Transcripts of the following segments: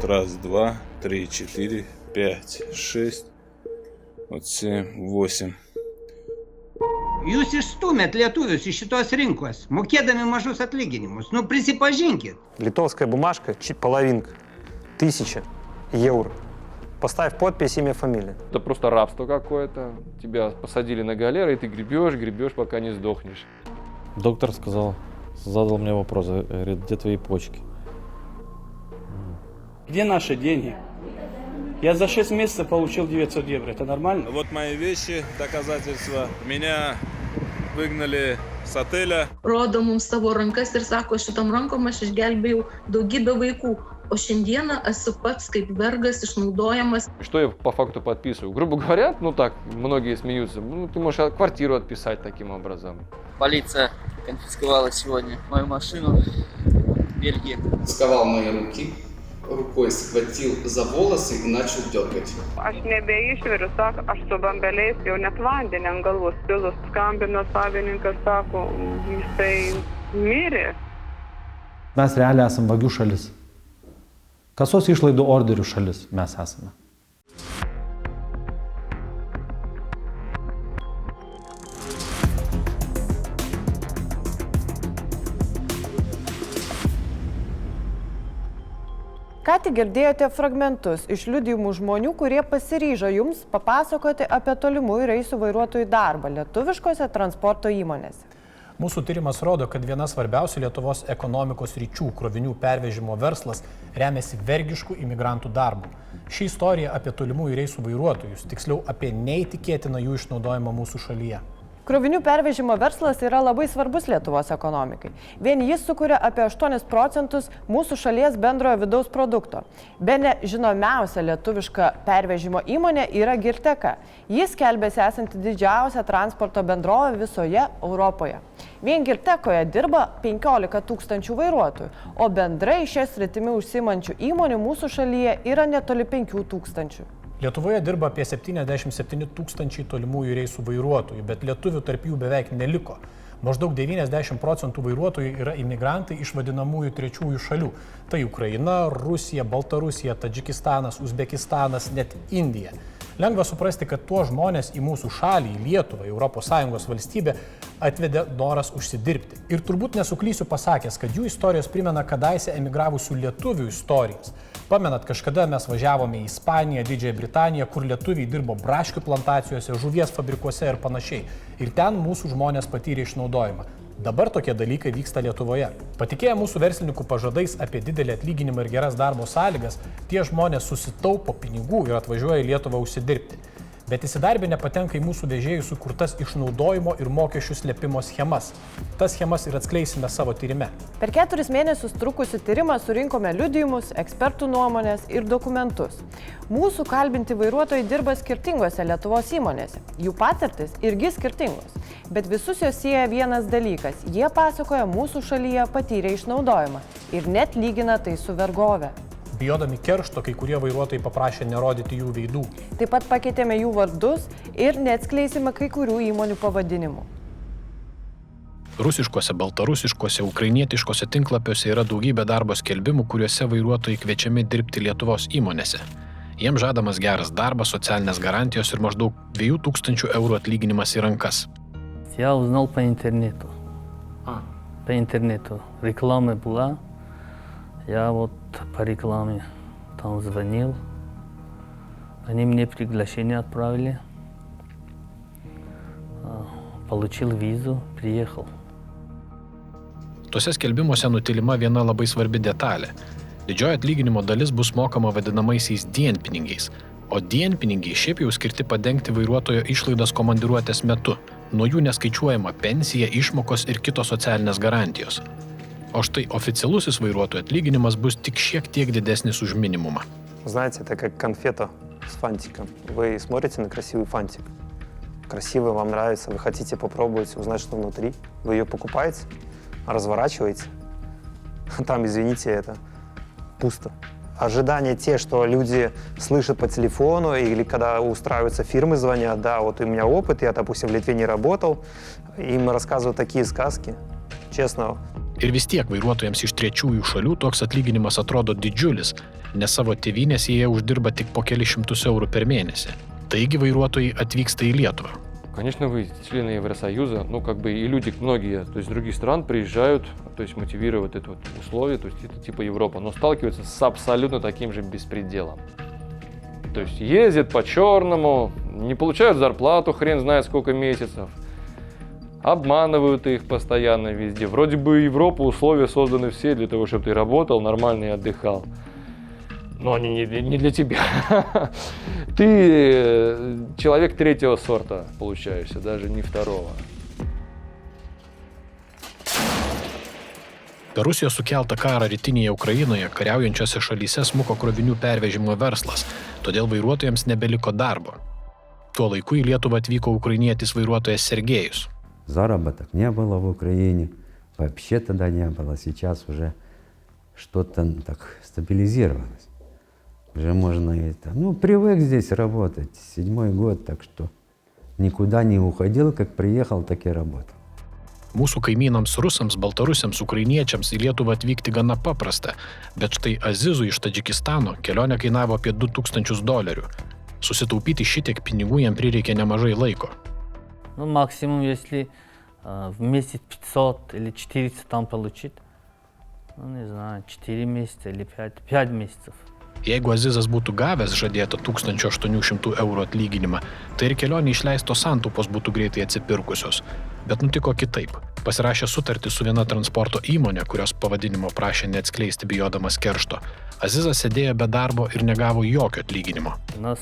Вот раз, два, три, четыре, пять, шесть, вот 7, 8. Jūs išstūmėt lietuvius iš šitos rinkos, mokėdami mažus atlyginimus. Nu, prisipažinkit. Литовская бумажка, половинка, 1000 евро. Поставь подпись, имя, фамилия. Это просто рабство какое-то. Тебя посадили на галеры, и ты гребешь, пока не сдохнешь. Доктор сказал, задал мне вопрос, говорит, где твои почки? Где наши деньги? Я за 6 месяцев получил 900 евро. Это нормально? Вот мои вещи, доказательства. Меня выгнали с отеля. Rodo mums savo rankas ir sako, šitom rankom aš išgelbėjau daugybę vaikų, o šiandieną esu pats kaip vergas išnaudojamas. Что я по факту подписываю? Грубо говоря, ну так, многие смеются, ну ты можешь квартиру отписать таким образом. Полиция конфисковала сегодня мою машину в Бельгии. Сковал мои руки, рукой схватил за волосы и начал дергать. Aš nebeišviriu, sako, aš su bambeliais jau net vandenį ant galvos pilus. Skambino savininkas, sako, jisai mirė. Mes realiai esame vagių šalis. Kasos išlaidų orderių šalis mes esame. Ką tik girdėjote fragmentus iš liudijimų žmonių, kurie pasiryžo jums papasakoti apie tolimųjų reisų vairuotojų darbą lietuviškose transporto įmonėse. Mūsų tyrimas rodo, kad viena svarbiausių Lietuvos ekonomikos ryčių krovinių pervežimo verslas remiasi vergiškų imigrantų darbu. Ši istorija apie tolimųjų reisų vairuotojus, tiksliau apie neįtikėtiną jų išnaudojimą mūsų šalyje. Krovinių pervežimo verslas yra labai svarbus Lietuvos ekonomikai. Vien jis sukuria apie 8% mūsų šalies bendrojo vidaus produkto. Bene žinomiausia lietuviška pervežimo įmonė yra Girteka. Jis skelbėsi esanti didžiausia transporto bendrovė visoje Europoje. Vien Girtekoje dirba 15 000 vairuotojų, o bendrai šią sritimi užsiimančių įmonių mūsų šalyje yra netoli 5 000. Lietuvoje dirba apie 77 000 tolimųjų reisų vairuotojų, bet lietuvių tarp jų beveik neliko. Maždaug 90% vairuotojų yra imigrantai iš vadinamųjų trečiųjų šalių. Tai Ukraina, Rusija, Baltarusija, Tadžikistanas, Uzbekistanas, net Indija. Lengva suprasti, kad tuos žmonės į mūsų šalį, į Lietuvą, į ES valstybę atvedė noras užsidirbti. Ir turbūt nesuklysiu pasakęs, kad jų istorijos primena kadaise emigravusių lietuvių istorijas. Pamenat, kažkada mes važiavome į Ispaniją, Didžiąją Britaniją, kur lietuviai dirbo braškių plantacijose, žuvies fabrikuose ir panašiai. Ir ten mūsų žmonės patyrė išnaudojimą. Dabar tokie dalykai vyksta Lietuvoje. Patikėję mūsų verslininkų pažadais apie didelį atlyginimą ir geras darbo sąlygas, tie žmonės susitaupo pinigų ir atvažiuoja į Lietuvą užsidirbti. Bet įsidarbinę patenka į mūsų vežėjų sukurtas išnaudojimo ir mokesčių slėpimo schemas. Tas schemas ir atskleisime savo tyrime. Per 4 mėnesius trukusių tyrimą surinkome liudijimus, ekspertų nuomonės ir dokumentus. Mūsų kalbinti vairuotojai dirba skirtingose Lietuvos įmonėse. Jų patirtis irgi skirtingos. Bet visus jos sieja vienas dalykas. Jie pasakoja mūsų šalyje patyrę išnaudojimą ir net lygina tai su vergove. Bijodami keršto, kai kurie vairuotojai paprašė nerodyti jų veidų. Taip pat pakeitėme jų vardus ir neatskleisime kai kurių įmonių pavadinimų. Rusiškose, baltarusiškose, ukrainietiškose tinklapiuose yra daugybė darbo skelbimų, kuriuose vairuotojai kviečiami dirbti Lietuvos įmonėse. Jiems žadamas geras darbas, socialinės garantijos ir maždaug 2000 eurų atlyginimas į rankas. Я узнал по интернету. По интернету. Реклама была. Я вот по рекламе там звонил. Они мне приглашение отправили. Получил визу, приехал. Tuose skelbimuose nutilima viena labai svarbi detalė. Didžioji atlyginimo dalis bus mokama vadinamaisiais dienpinigiais, o dienpinigiai šiaip jau skirti padengti vairuotojo išlaidas komandiruotės metu. Nuo jų neskaičiuojama pensija, išmokos ir kitos socialinės garantijos. O štai oficialusis vairuotojų atlyginimas bus tik šiek tiek didesnis už minimumą. Знаете, это как конфета с фантиком. Вы смотрите на красивый фантик. Красивый, вам нравится, вы хотите попробовать, узнать, что внутри. Вы ее покупаете, разворачиваете. Там, извините, это пусто. Ожидания те, что люди слышат по телефону или когда устраиваются фирмы, звонят, да, вот у меня опыт, я, допустим, в Литве не работал, им рассказывают такие сказки, честно. Ir vis tiek vairuotojams iš trečiųjų šalių toks atlyginimas atrodo didžiulis, nes savo tėvynės jie uždirba tik po kelius šimtus eurų per mėnesį. Taigi vairuotojai atvyksta į Lietuvą. Конечно, вы члены Евросоюза, ну, как бы и люди многие, то есть с других стран приезжают, то есть мотивируют это вот условие, то есть это типа Европа, но сталкиваются с абсолютно таким же беспределом. То есть ездят по черному, не получают зарплату хрен знает сколько месяцев, обманывают их постоянно везде. Вроде бы Европа, условия созданы все для того, чтобы ты работал нормально и отдыхал. Но они не для тебя. Ты человек третьего сорта получаешься, даже не второго. Per Rusijos sukeltą karą rytinėje Ukrainoje kariaujančiose šalyse smuko krovinių pervežimo verslas, todėl vairuotojams nebeliko darbo. Tuo laiku į Lietuvą atvyko ukrainietis vairuotojas Sergejus. Заработок не было в Украине, вообще тогда не было, сейчас уже что-то так стабилизировалось. Уже можно это, привык здесь работать, 7-й год, так что никуда не уходил, как приехал, так и работал. Mūsų kaimynams rusams, baltarusiams, ukrainiečiams į Lietuvą atvykti gana paprasta, bet štai Azizui iš Tadžikistano kelionė kainavo apie $2000. Susitaupyti šitiek pinigų jam prireikė nemažai laiko. Максимум, если в месяц 500 или 400 там получить, не знаю, 4 месяца или 5 месяцев. Jeigu Azizas būtų gavęs žadėtą 1800 eurų atlyginimą, tai ir kelionė išleisto santaupos būtų greitai atsipirkusios. Bet nutiko kitaip. Pasirašė sutartį su viena transporto įmonė, kurios pavadinimo prašė neatskleisti bijodamas keršto. Azizas sėdėjo be darbo ir negavo jokio atlyginimo. Нас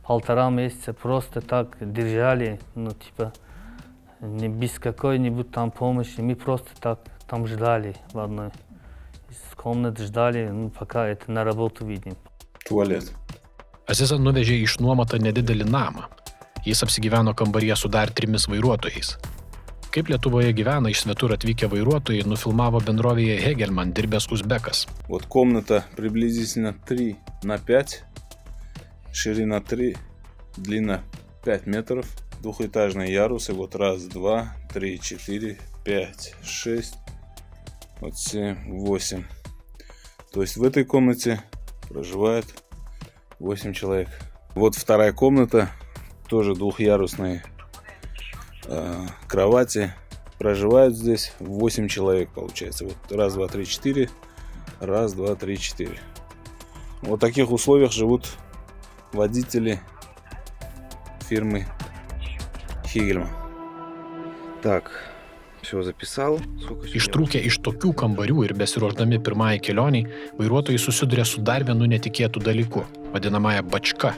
1,5 месяца просто так держали, не без какой-нибудь там помощи. Мы просто так там ждали в одной. Из комнаты ждали, пока это на работу видим. Tualet. Azizą nuvežė išnuomotą nedidelį namą. Jis apsigyveno kambaryje su dar 3 vairuotojais. Kaip Lietuvoje gyvena iš svetur atvykę vairuotojai, nufilmavo bendrovėje Hegelman dirbęs uzbekas. Вот комната приблизительно 3 на 5, ширина 3, длина 5 метров, двухэтажные ярусы, вот 1, 2, 3, 4, 5, 6, вот 7, 8. То есть в этой комнате проживает 8 человек. Вот вторая комната, тоже двухъярусные кровати. Проживают здесь 8 человек, получается. Вот 1, 2, 3, 4. 1, 2, 3, 4. Вот в таких условиях живут водители фирмы Хигельман. Так, все записал. Ištrūkę iš tokių kambarių ir besiruošdami pirmąjį kelioniai, vairuotojai susiduria su dar vienu netikėtų dalyku, vadinamąją bačka.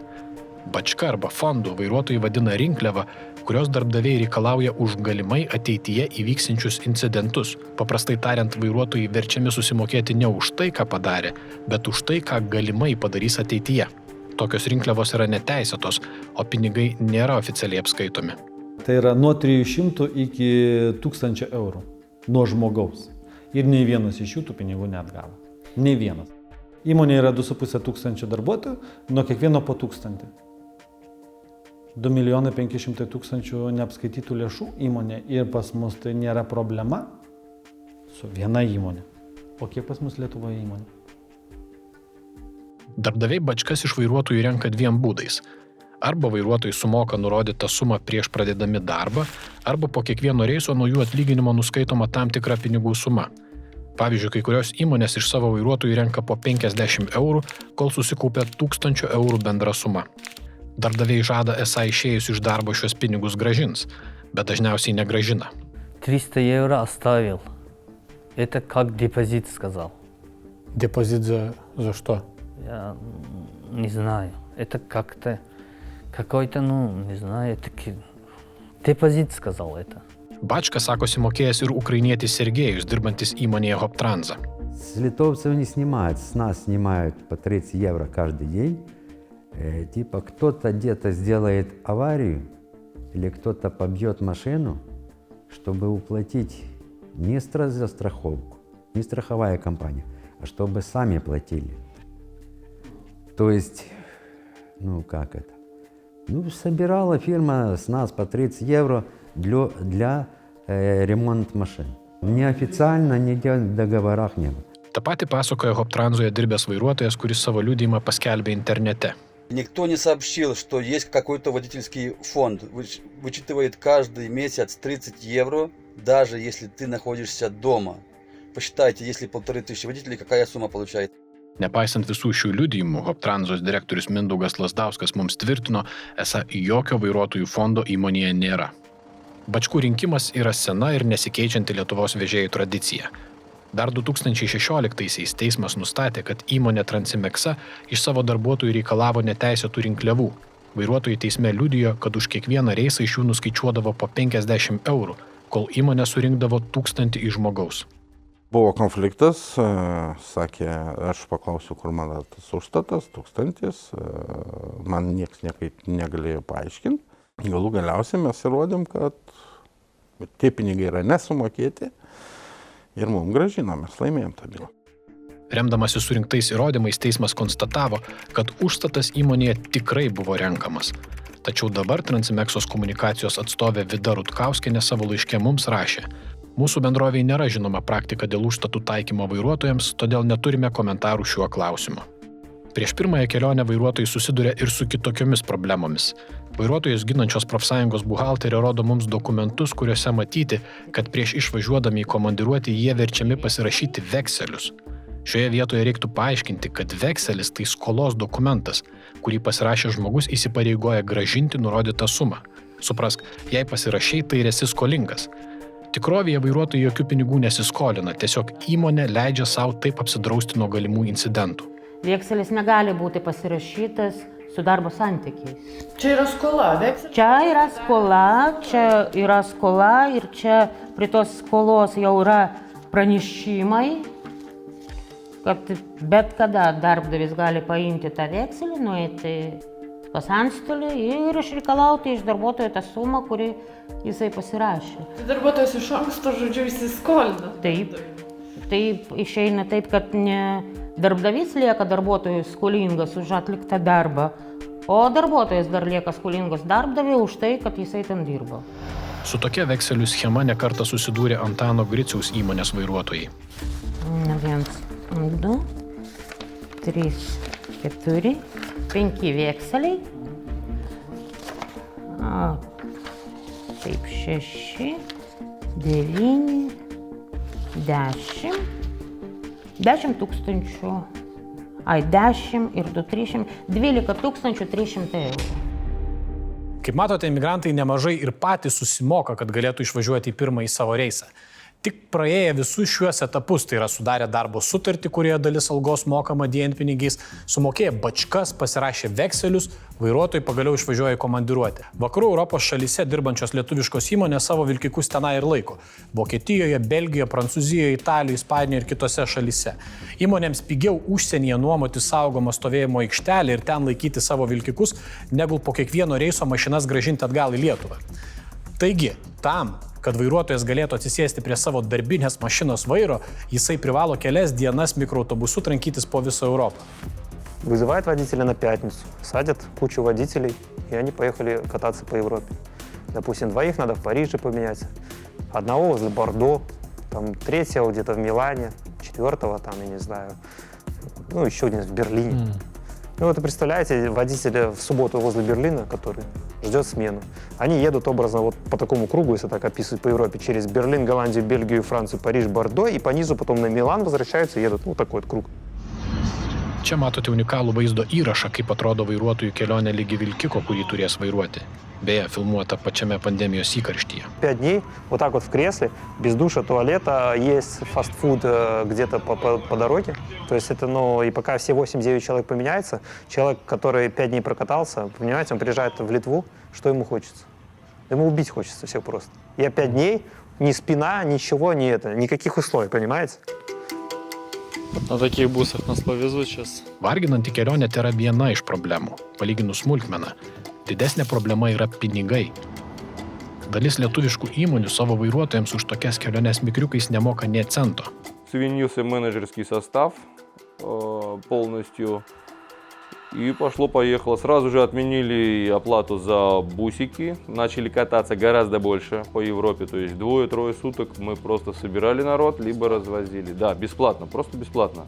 Bačka arba fondu vairuotojai vadina rinkliavą, kurios darbdaviai reikalauja už galimai ateityje įvyksinčius incidentus. Paprastai tariant, vairuotojai verčiami susimokėti ne už tai, ką padarė, bet už tai, ką galimai padarys ateityje. Tokios rinkliavos yra neteisėtos, o pinigai nėra oficialiai apskaitomi. Tai yra nuo 300 iki 1000 eurų nuo žmogaus. Ir nei vienas iš jų tų pinigų neatgavo. Nei vienas. Įmonė yra 2500 darbuotojų, nuo kiekvieno po 1000. 2 500 000 neapskaitytų lėšų įmonė ir pas mus tai nėra problema su viena įmonė. O kiek pas mus Lietuvoje įmonė? Darbdaviai bačkas iš vairuotojų renka 2 būdais. Arba vairuotojai sumoka nurodytą sumą prieš pradėdami darbą, arba po kiekvieno reiso nuo jų atlyginimo nuskaitoma tam tikra pinigų suma. Pavyzdžiui, kai kurios įmonės iš savo vairuotojų renka po 50 eurų, kol susikaupia 1000 eurų bendra suma. Darbdaviai žada esą išėjus iš darbo šios pinigus grąžins, bet dažniausiai неgražина. 300 евро оставил. Это как депозит сказал. Депозит за что? Я не знаю. Это как-то какой-то, не знаю, таки депозит сказал это. Bačką sakosi mokėjęs ir ukrainietis Sergejus, dirbantis įmonėje Hoptranza. С литовцев не снимают, с нас снимают по 30 евро каждый день. Типа кто-то где-то сделает аварию или кто-то побьет машину, чтобы уплатить не за страховку, не страховая компания, а чтобы сами платили. То есть, как это? Собирала фирма с нас по 30 евро для ремонта машин. Неофициально, нигде в договорах не было. Ta pati pasakoja Hoptranzoje dirbęs vairuotojas, kuris savo liudijimą paskelbė internete. Никто не сообщил, что есть какой-то водительский фонд. Вычитывает каждый месяц 30 евро, даже если ты находишься дома. Посчитайте, если 1500 водителей, какая сумма получает. Nepaisant visų šių liudijimų, Hoptranzos direktorius Mindaugas Lazdauskas mums tvirtino, esą jokio vairuotojų fondo įmonėje nėra. Bačkų rinkimas yra sena ir nesikeičianti Lietuvos vežėjų tradicija. Dar 2016-aisiais teismas nustatė, kad įmonė Transimeksa iš savo darbuotojų reikalavo neteisėtų rinkliavų. Vairuotojai teisme liudijo, kad už kiekvieną reisą iš jų nuskaičiuodavo po 50 eurų, kol įmonė surinkdavo 1000 iš žmogaus. Buvo konfliktas, sakė, aš paklausiu, kur mano tas užstatas, 1000, man nieks niekaip negalėjo paaiškinti. Galų galiausiai mes įrodėm, kad tie pinigai yra nesumokėti ir mums grąžino, mes laimėjom tą bylą. Remdamasi surinktais įrodymais, teismas konstatavo, kad užstatas įmonėje tikrai buvo renkamas. Tačiau dabar Transimeksos komunikacijos atstovė Vida Rutkauskienė savo laiške mums rašė: mūsų bendrovėje nėra žinoma praktika dėl užstatų taikymo vairuotojams, todėl neturime komentarų šiuo klausimu. Prieš pirmąją kelionę vairuotojai susiduria ir su kitokiomis problemomis. Vairuotojus ginančios profsąjungos buhalterė rodo mums dokumentus, kuriuose matyti, kad prieš išvažiuodami į komandiruotę jie verčiami pasirašyti vekselius. Šioje vietoje reiktų paaiškinti, kad vekselis tai skolos dokumentas, kurį pasirašė žmogus įsipareigoja grąžinti nurodytą sumą. Suprask, jei pasirašai, tai esi skolingas. Tikrovėje vairuotojai jokių pinigų nesiskolina, tiesiog įmonė leidžia savo taip apsidrausti nuo galimų incidentų. Vekselis negali būti pasirašytas su darbo santykiais. Čia yra skola, vekselis? Čia yra skola ir čia prie tos skolos jau yra pranešimai, kad bet kada darbdavis gali paimti tą vekselį, nueiti pas antstolį ir išreikalauti iš darbuotojo tą sumą, kurį jisai pasirašė. Darbuotojas iš anksto, žodžiu, įsiskolina. Taip išeina taip, kad ne darbdavys lieka darbuotojui skolingas už atliktą darbą, o darbuotojas dar lieka skolingas darbdaviui už tai, kad jisai ten dirbo. Su tokia vekselių schema nekartą susidūrė Antano Griciaus įmonės vairuotojai. 1, 2, 3, 4, 5 vekseliai. Taip, 6, 9, 10 tūkstančių, 10 ir 2 300, 12 300 eurų. Kaip matote, imigrantai nemažai ir patys susimoka, kad galėtų išvažiuoti į pirmąjį savo reisą. Tik praėję visus šiuos etapus, tai yra sudarę darbo sutartį, kurioje dalis algos mokama dienpinigiais, sumokėję bačkas, pasirašė vekselius, vairuotojai pagaliau išvažiuoja į komandiruotę. Vakarų Europos šalyse dirbančios lietuviškos įmonės savo vilkikus tenai ir laiko. Vokietijoje, Belgijoje, Prancūzijoje, Italijoje, Ispanijoje ir kitose šalyse. Įmonėms pigiau užsienyje nuomoti saugomą stovėjimo aikštelę ir ten laikyti savo vilkikus, negu po kiekvieno reiso mašinas grąžinti atgal į Lietuvą. Taigi, tam, kad vairuotojas galėtų atsisėsti prie savo darbinės mašinos vairo, jisai privalo kelias dienas mikroautobusу trankytis по visą Europą. Вызывают водителя на пятницу, садят кучу водителей, и они поехали кататься по Европе. Допустим, 2 надо в Париже поменять, 1 возле Бордо, там 3 где-то в Милане, 4 там, я не знаю, ну еще один в Берлине. Ну вот, представляете, водителя в субботу возле Берлина, который ждет смену. Они едут образно вот по такому кругу, если так описывать, по Европе, через Берлин, Голландию, Бельгию, Францию, Париж, Бордо, и по низу потом на Милан возвращаются и едут вот такой вот круг. Čia matote unikalų vaizdo įrašą, kaip atrodo vairuotojų kelionė lygi vilkiko, kurį turės vairuoti. Beje, filmuota pačiame pandemijos įkarštyje. 5 дней вот так вот в кресле, без душа, туалета, есть фастфуд где-то по дороге. То есть это, ну, и пока все 8-9 человек поменяются, человек, который 5 дней прокатался, понимаете, он приезжает в Литву, что ему хочется? Ему убить хочется всех просто. Я 5 дней, ни спина, ничего, никаких условий, понимаете? На таких бусах нас повезут сейчас. Varginanti kelionė tai yra viena iš problemų. Palyginus smulkmeną, didesnė problema yra pinigai. Dalis lietuviškų įmonių savo vairuotojams už tokias keliones mikriukais nemoka nė cento. Сменился менеджерский состав полностью, И пошло-поехало. Сразу же отменили оплату за бусики, начали кататься гораздо больше по Европе. То есть 2-3 суток мы просто собирали народ, либо развозили. Да, бесплатно, просто бесплатно.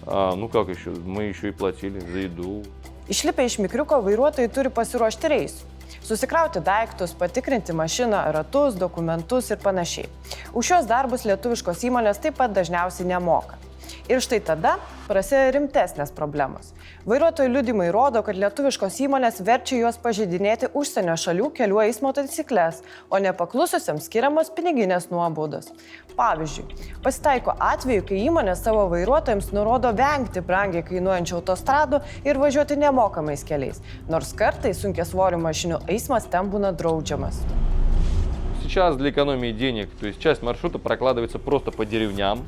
Ну как еще, мы еще и платили за еду. Išlipę iš mikriuko vairuotojai turi pasiruošti reisui. Susikrauti daiktus, patikrinti mašiną, ratus, dokumentus ir panašiai. Už šios darbus lietuviškos įmonės taip pat dažniausiai nemoka. Ir štai tada prasideda rimtesnės problemos. Vairuotojų liudymai rodo, kad lietuviškos įmonės verčia juos pažeidinėti užsienio šalių kelių eismo taisyklės, o nepaklususiems skiriamos piniginės nuobaudos. Pavyzdžiui, pasitaiko atveju, kai įmonės savo vairuotojams nurodo vengti brangiai kainuojančių autostradų ir važiuoti nemokamais keliais, nors kartais sunkiasvorių mašinų eismas ten būna draudžiamas. Сейчас для экономии денег, то есть часть маршрута прокладывается просто по деревням.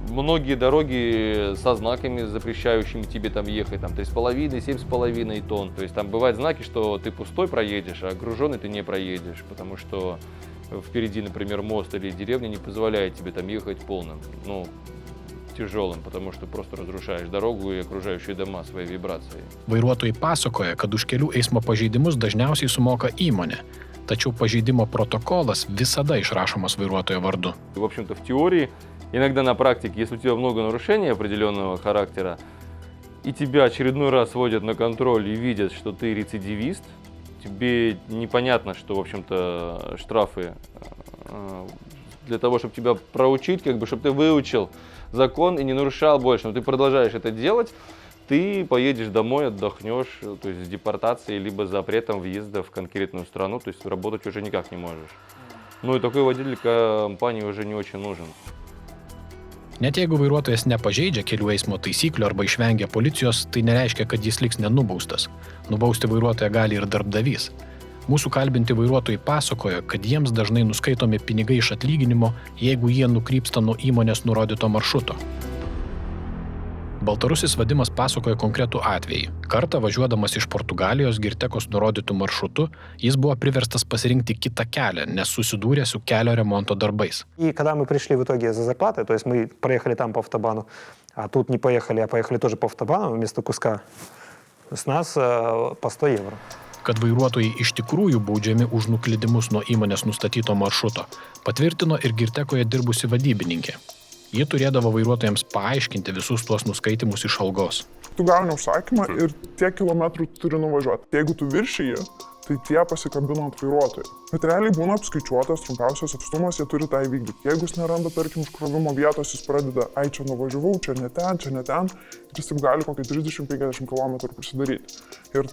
Многие дороги со знаками, запрещающими тебе там ехать, там 3,5-7,5 тонн. То есть там бывают знаки, что ты пустой проедешь, а груженный ты не проедешь, потому что впереди, например, мост или деревня не позволяет тебе там ехать полным, тяжелым, потому что просто разрушаешь дорогу и окружающие дома своей вибрацией. Vairuotojai pasakoja, kad už kelių eismo pažeidimus dažniausiai sumoka įmonė, tačiau pažeidimo protokolas visada išrašomas vairuotojo vardu. В общем-то, в теории, иногда на практике, если у тебя много нарушений определенного характера, и тебя очередной раз водят на контроль и видят, что ты рецидивист, тебе непонятно, что, в общем-то, штрафы для того, чтобы тебя проучить, чтобы ты выучил закон и не нарушал больше, но ты продолжаешь это делать, ты поедешь домой, отдохнешь, то есть с депортацией, либо запретом въезда в конкретную страну, то есть работать уже никак не можешь. Ну и такой водитель компании уже не очень нужен. Net jeigu vairuotojas nepažeidžia kelių eismo taisyklių arba išvengia policijos, tai nereiškia, kad jis liks nenubaustas. Nubausti vairuotoją gali ir darbdavys. Mūsų kalbinti vairuotojai pasakojo, kad jiems dažnai nuskaitomi pinigai iš atlyginimo, jeigu jie nukrypsta nuo įmonės nurodyto maršruto. Baltarusis Vadimas pasakojo konkretų atvejį. Kartą važiuodamas iš Portugalijos Girtekos nurodytų maršrutų, jis buvo priverstas pasirinkti kitą kelią, nes susidūrė su kelio ремонту дарбейс. И когда мы пришли в итоге за зарплатой, то есть мы проехали там по автобану, а тут не поехали, а поехали тоже по автобану вместо куска, с нас по 100 евро. Kad vairuotojai iš tikrųjų baudžiami už nuklydimus nuo įmonės nustatyto maršruto, patvirtino ir Girtekoje dirbusi vadybininkė. Ji turėdavo vairuotojams paaiškinti visus tuos nuskaitimus iš algos. Tu gauni užsakymą ir tiek kilometrų turi nuvažiuoti. Jeigu tu viršiji, tai tie pasikabino ant vairuotojų. Bet realiai būna apskaičiuotas trumpiausias atstumas, jie turi tą įvykdyti. Jeigu jis neranda, tarkim, užkrovimo vietos, jis pradeda, čia nuvažiavau, čia ne ten, ir jis taip gali kokį 30-50 km prisidaryti. Ir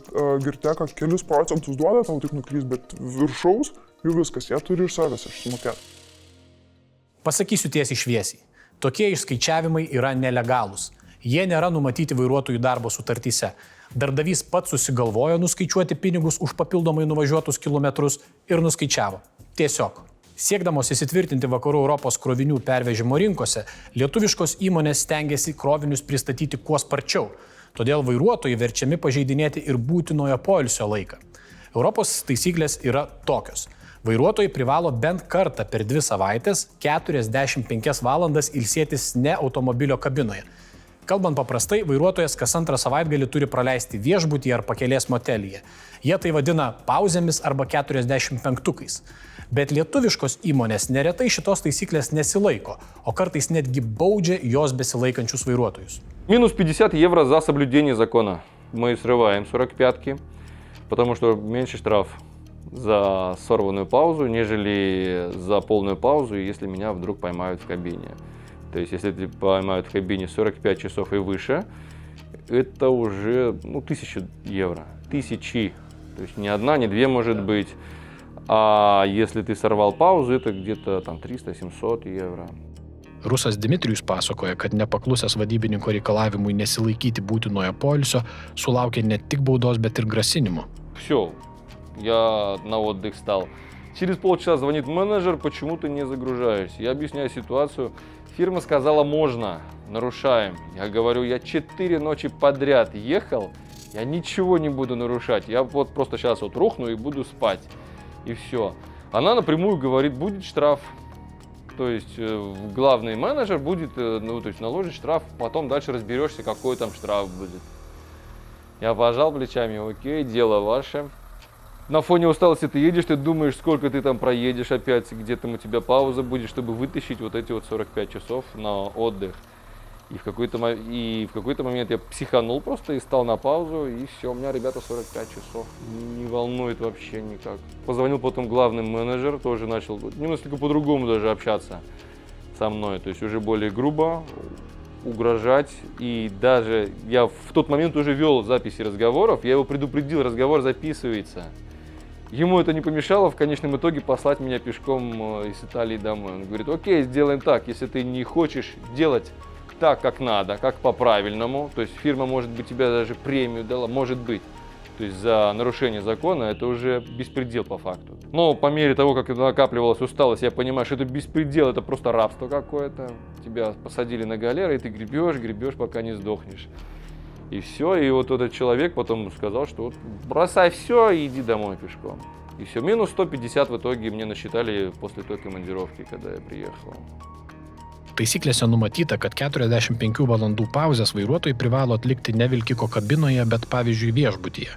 Girteka kelius procentus duoda, tau tik nuklys, bet viršaus jų viskas, jie turi iš savęs išsimokėti. Pasakysiu tiesiai šviesiai. Tokie išskaičiavimai yra nelegalūs. Jie nėra numatyti vairuotojų darbo sutartyse. Darbdavys pats susigalvojo nuskaičiuoti pinigus už papildomai nuvažiuotus kilometrus ir nuskaičiavo. Tiesiog. Siekdamos įsitvirtinti vakarų Europos krovinių pervežimo rinkose, lietuviškos įmonės stengiasi krovinius pristatyti kuo sparčiau. Todėl vairuotojai verčiami pažeidinėti ir būtinojo poilsio laiką. Europos taisyklės yra tokios. Vairuotojai privalo bent kartą per 2 savaitės 45 valandas ilsėtis ne automobilio kabinoje. Kalbant paprastai, vairuotojas kas antrą savaitgalį turi praleisti viešbutyje ar pakelės motelyje. Jie tai vadina pauzėmis arba 45-ukais. Bet lietuviškos įmonės neretai šitos taisyklės nesilaiko, o kartais netgi baudžia jos besilaikančius vairuotojus. Минус 50 евро за соблюдение закона. Мы срываем 45-ки, потому что меньше штраф за сорванную паузу, нежели за полную паузу, если меня вдруг поймают в кабине. То есть, если тебя поймают в кабине 45 часов и выше, это уже 1000 евро. 1000. То есть, не одна, не две, может быть. А если ты сорвал паузу, это где-то там 300-700 евро. Rusas Dmitrijus pasakoja, kad nepaklusęs vadybininko reikalavimui nesilaikyti būtinojo poilsio, sulaukė ne tik baudos, bet ir grasinimų. Все. Я на отдых стал. Через полчаса звонит менеджер, почему ты не загружаешься? Я объясняю ситуацию. Фирма сказала, можно, нарушаем. Я говорю, я 4 ночи подряд ехал, я ничего не буду нарушать. Я вот просто сейчас вот рухну и буду спать. И все. Она напрямую говорит, будет штраф. То есть главный менеджер будет, наложит штраф, потом дальше разберешься, какой там штраф будет. Я пожал плечами, окей, дело ваше. На фоне усталости ты едешь, ты думаешь, сколько ты там проедешь опять, где там у тебя пауза будет, чтобы вытащить вот эти вот 45 часов на отдых. И в какой-то момент я психанул просто и стал на паузу, и все, у меня, ребята, 45 часов. Не волнует вообще никак. Позвонил потом главный менеджер, тоже начал немножко по-другому даже общаться со мной, то есть уже более грубо, угрожать. И даже я в тот момент уже вел записи разговоров, я его предупредил, разговор записывается. Ему это не помешало в конечном итоге послать меня пешком из Италии домой. Он говорит, окей, сделаем так, если ты не хочешь делать так, как надо, как по-правильному, то есть фирма, может быть, тебе даже премию дала, может быть, то есть за нарушение закона, это уже беспредел по факту. Но по мере того, как накапливалась усталость, я понимаю, что это беспредел, это просто рабство какое-то. Тебя посадили на галеры, и ты гребешь, пока не сдохнешь. И все, и вот этот человек потом сказал, что вот бросай все и иди домой пешком. И все, минус 150 в итоге мне насчитали после той командировки, когда я приехал. Taisyklėse numatyta, kad 45 valandų pauzės vairuotojai privalo atlikti ne vilkiko kabinoje, bet pavyzdžiui viešbutyje.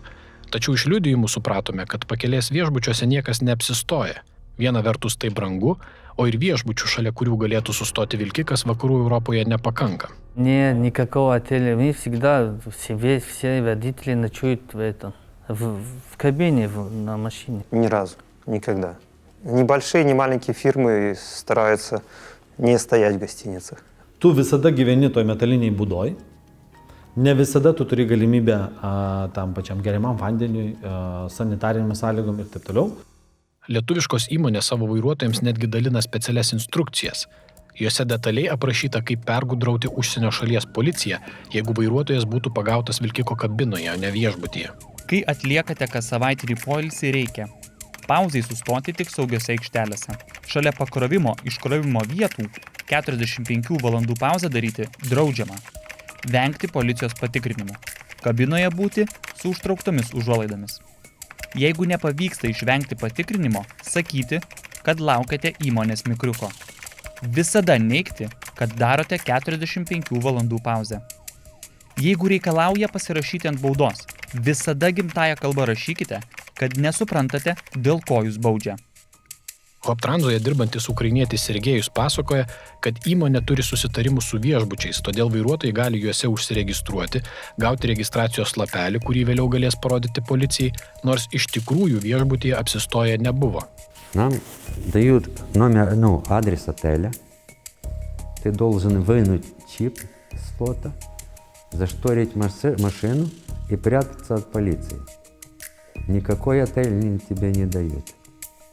Tačiau iš liudijimų supratome, kad pakelės viešbučiuose niekas neapsistoja. Viena vertus tai brangu, o ir viešbučių, šalia kurių galėtų sustoti vilkikas, vakarų Europoje непоканка. Нет никакого отеля. Мы всегда, все водители ночуют в кабине, на машине. Ни разу, никогда. Ни большие, ни маленькие фирмы стараются не стоять в гостиницах. Tu visada gyveni toj metaliniai būdoj, ne visada tu turi galimybę tam pačiam geriamam vandeniui, sanitarinėm sąlygom ir taip toliau. Lietuviškos įmonės savo vairuotojams netgi dalina specialias instrukcijas. Juose detaliai aprašyta, kaip pergudrauti užsienio šalies policiją, jeigu vairuotojas būtų pagautas vilkiko kabinoje, o ne viešbutyje. Kai atliekate kas savaitinį poilsį, reikia pauzai sustoti tik saugiose aikštelėse. Šalia pakrovimo iškrovimo vietų 45 valandų pauzę daryti draudžiama. Vengti policijos patikrinimų. Kabinoje būti su užtrauktomis užuolaidomis. Jeigu nepavyksta išvengti patikrinimo, sakyti, kad laukiate įmonės mikriuko. Visada neigti, kad darote 45 valandų pauzę. Jeigu reikalauja pasirašyti ant baudos, visada gimtąją kalbą rašykite, kad nesuprantate, dėl ko jūs baudžia. Hoptranzoje dirbantis ukrainietis Sergejus pasakoja, kad įmonė turi susitarimus su viešbučiais, todėl vairuotojai gali juose užsiregistruoti, gauti registracijos lapelį, kurį vėliau galės parodyti policijai, nors iš tikrųjų viešbutyje apsistoję nebuvo. Нам дают адрес отеля, ты должен вынуть чип с фото, зашторить машину и прятаться от полиции. Никакой отель тебе не дают.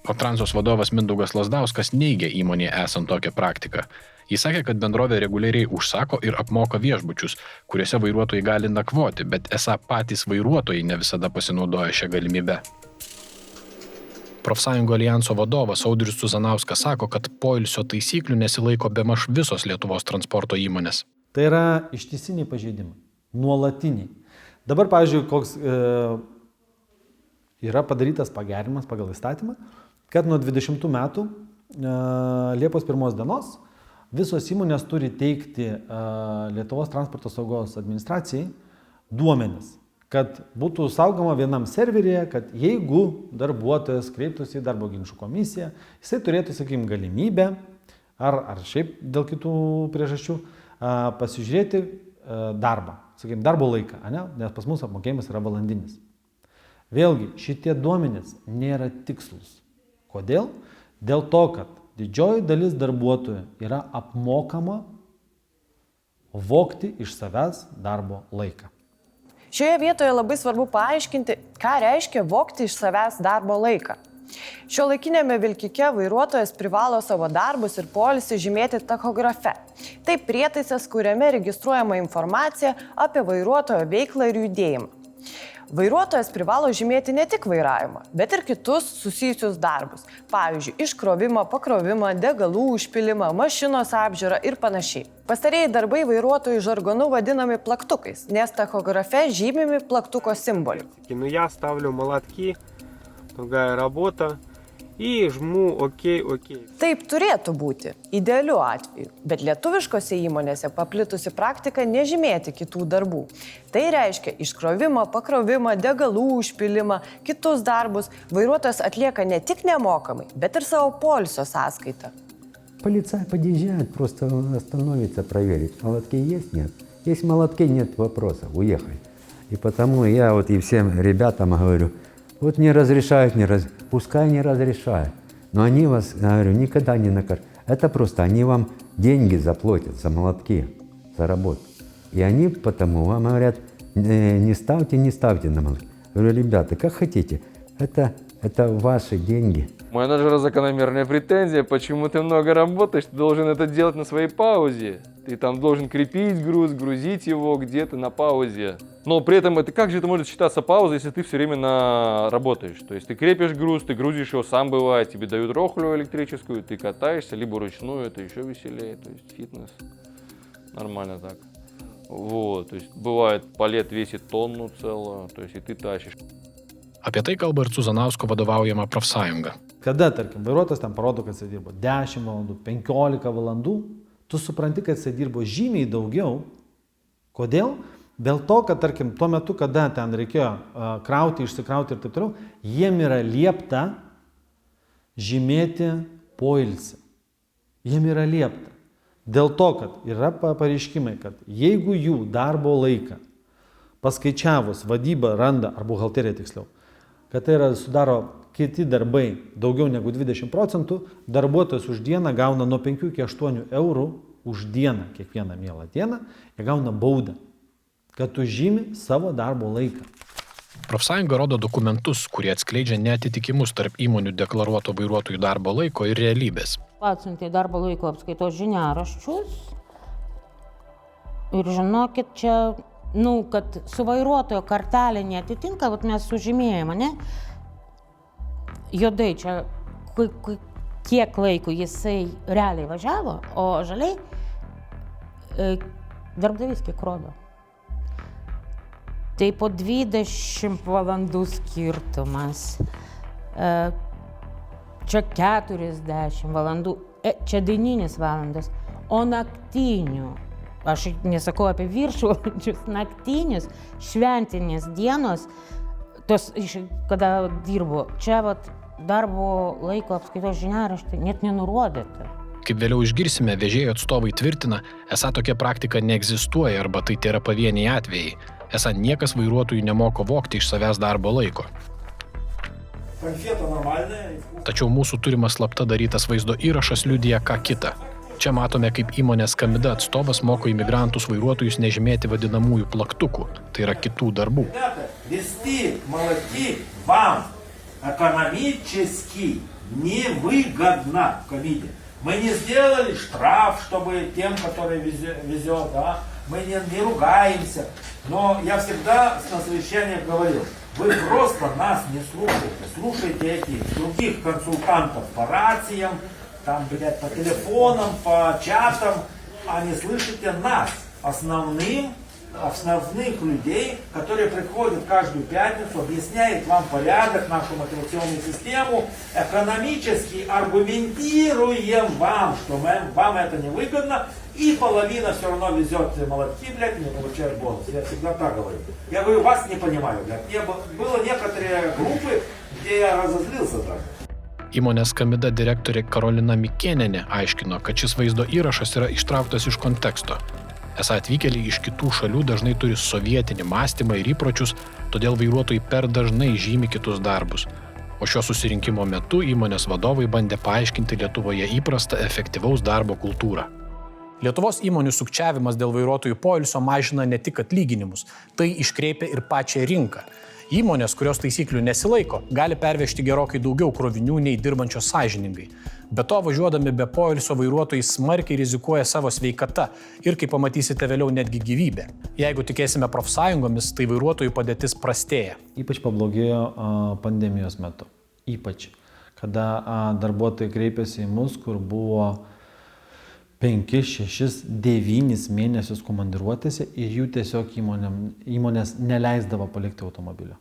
Hoptranzos vadovas Mindaugas Lazdauskas neigia įmonėje esant tokią praktiką. Jis sakė, kad bendrovė reguliariai užsako ir apmoka viešbučius, kuriuose vairuotojai gali nakvoti, bet esą patys vairuotojai ne visada pasinaudoja šią galimybę. Profsąjungų alijanso vadovas Audrius Cuzanauskas sako, kad poilsio taisyklių nesilaiko bemaž visos Lietuvos transporto įmonės. Tai yra ištisiniai pažeidimai, nuolatiniai. Dabar, pavyzdžiui, koks yra padarytas pagerimas pagal įstatymą, kad nuo 20 metų Liepos 1 dienos visos įmonės turi teikti Lietuvos transporto saugos administracijai duomenis, kad būtų saugoma vienam serveryje, kad jeigu darbuotojas kreiptųsi į darbo ginčų komisiją, jisai turėtų, sakykime, galimybę ar šiaip dėl kitų priežasčių pasižiūrėti darbą, sakykime, darbo laiką, nes pas mus apmokėjimas yra valandinis. Vėlgi, šitie duomenys nėra tikslus. Kodėl? Dėl to, kad didžioji dalis darbuotojų yra apmokama vogti iš savęs darbo laiką. Šioje vietoje labai svarbu paaiškinti, ką reiškia vogti iš savęs darbo laiką. Šiuolaikinėme vilkike vairuotojas privalo savo darbus ir poilsį žymėti tachografe. Tai prietaisas, kuriame registruojama informacija apie vairuotojo veiklą ir judėjimą. Vairuotojas privalo žymėti ne tik vairavimą, bet ir kitus susijusius darbus. Pavyzdžiui, iškrovimą, pakrovimą, degalų užpilimą, mašinos apžiūrą ir panašiai. Pastarieji darbai vairuotojų žargonu vadinami plaktukais, nes tachografe žymimi plaktuko simboliai. Я ставлю молотки, другая работа, и жму ОК. Taip turėtų būti, idealiu atveju, bet lietuviškose įmonėse paplitusi praktika nežymėti kitų darbų. Tai reiškia iškrovimą, pakrovimą, degalų užpilimą, kitus darbus vairuotojas atlieka ne tik nemokamai, bet ir savo poilsio sąskaitą. Полицай подъезжает, просто остановится проверить, молотки есть, нет. Если молотки нет вопросов, уехай. И потому я вот и всем ребятам говорю, вот не разрешают, пускай не разрешают, но они вас, говорю, никогда не накажут. Это просто они вам деньги заплатят за молотки, за работу. И они потому вам говорят, не ставьте на молотки. Говорю, ребята, как хотите, это ваши деньги. У менеджера закономерная претензия, почему ты много работаешь, ты должен это делать на своей паузе. Ты там должен крепить груз, грузить его где-то на паузе. Но при этом это как же это может считаться паузой, если ты все время работаешь? То есть ты крепишь груз, ты грузишь его сам бывает, тебе дают рохлю электрическую, ты катаешься, либо ручную, это еще веселее, то есть фитнес. Нормально так. Вот, то есть бывает палет весит тонну целую, то есть и ты тащишь. Apie tai kalba ir Cuzanausko vadovaujama profsąjunga. Kada, tarkim, vairuotojas tam parodo, kad jis dirbo 10 valandų, 15 valandų, tu supranti, kad jis dirbo žymiai daugiau. Kodėl? Dėl to, kad, tarkim, tuo metu, kada ten reikėjo krauti, išsikrauti ir taip toliau, jiem yra liepta žymėti poilsį. Jiem yra liepta. Dėl to, kad yra pareiškimai, kad jeigu jų darbo laiką paskaičiavus vadyba randa, ar buhalterija tiksliau, kad tai yra sudaro kiti darbai daugiau negu 20%, darbuotojas už dieną gauna nuo 5 iki 8 eurų už dieną, kiekvieną mielą dieną, jie gauna baudą, kad tu žymi savo darbo laiką. Profsąjunga rodo dokumentus, kurie atskleidžia neatitikimus tarp įmonių deklaruoto vairuotojų darbo laiko ir realybės. Atsiuntė darbo laiko apskaitos žiniaraščius ir žinokit, čia, kad su vairuotojo kartelė neatitinka, mes sužymėjame, ne? Juodai čia, kiek laiko jisai realiai važiavo, o žaliai darbdavys kiek rodo. Tai po 20 valandų skirtumas, čia 40 valandų, čia dieninis valandas, o naktinių, aš nesakau apie viršvalandžius, naktinius, šventinės dienos, tos, kada dirbu, čia darbo laiko apskaitos žiniaraštį net nenurodyta. Kaip vėliau išgirsime, vežėjų atstovai tvirtina, esą tokia praktika neegzistuoja arba tai yra pavieniai atvejai. Esą niekas vairuotojų nemoko vogti iš savęs darbo laiko. Tačiau mūsų turimas slapta darytas vaizdo įrašas liudija ką kita. Čia matome, kaip įmonės Kamida atstovas moko imigrantus vairuotojus nežymėti vadinamųjų plaktukų, tai yra kitų darbų. Вести молотки вам экономически невыгодно в Камиде. Мы не сделали штраф, чтобы тем, который везет, да? Мы не ругаемся. Но я всегда на совещаниях говорил, вы просто нас не слушаете. Слушайте этих других консультантов по рациям, там, по телефонам, по чатам, а не слышите нас, основных людей, которые приходят каждую пятницу, объясняют вам порядок, нашу мотивационную систему, экономически аргументируем вам, что вам это невыгодно, и половина все равно везет молотки, блядь, не получает бонус. Я всегда так говорю. Я говорю, вас не понимаю, блядь. Было некоторые группы, где я разозлился даже. Įmonės Kamida direktorė Karolina Mikėnienė aiškino, kad šis vaizdo įrašas yra ištrauktas iš konteksto. Esą atvykėliai iš kitų šalių dažnai turi sovietinį mąstymą ir įpročius, todėl vairuotojai per dažnai žymi kitus darbus. O šio susirinkimo metu įmonės vadovai bandė paaiškinti Lietuvoje įprastą efektyvaus darbo kultūrą. Lietuvos įmonių sukčiavimas dėl vairuotojų poilsio mažina ne tik atlyginimus, tai iškreipia ir pačią rinką. Įmonės, kurios taisyklių nesilaiko, gali pervežti gerokai daugiau krovinių nei dirbančios sąžiningai. Be to, važiuodami be poilsio vairuotojai smarkiai rizikuoja savo sveikata ir, kaip pamatysite vėliau, netgi gyvybę. Jeigu tikėsime profsąjungomis, tai vairuotojų padėtis prastėja. Ypač pablogėjo pandemijos metu. Ypač, kada darbuotojai kreipėsi į mus, kur buvo 5, 6, 9 mėnesius komandiruotėse ir jų tiesiog įmonės neleisdavo palikti automobilio.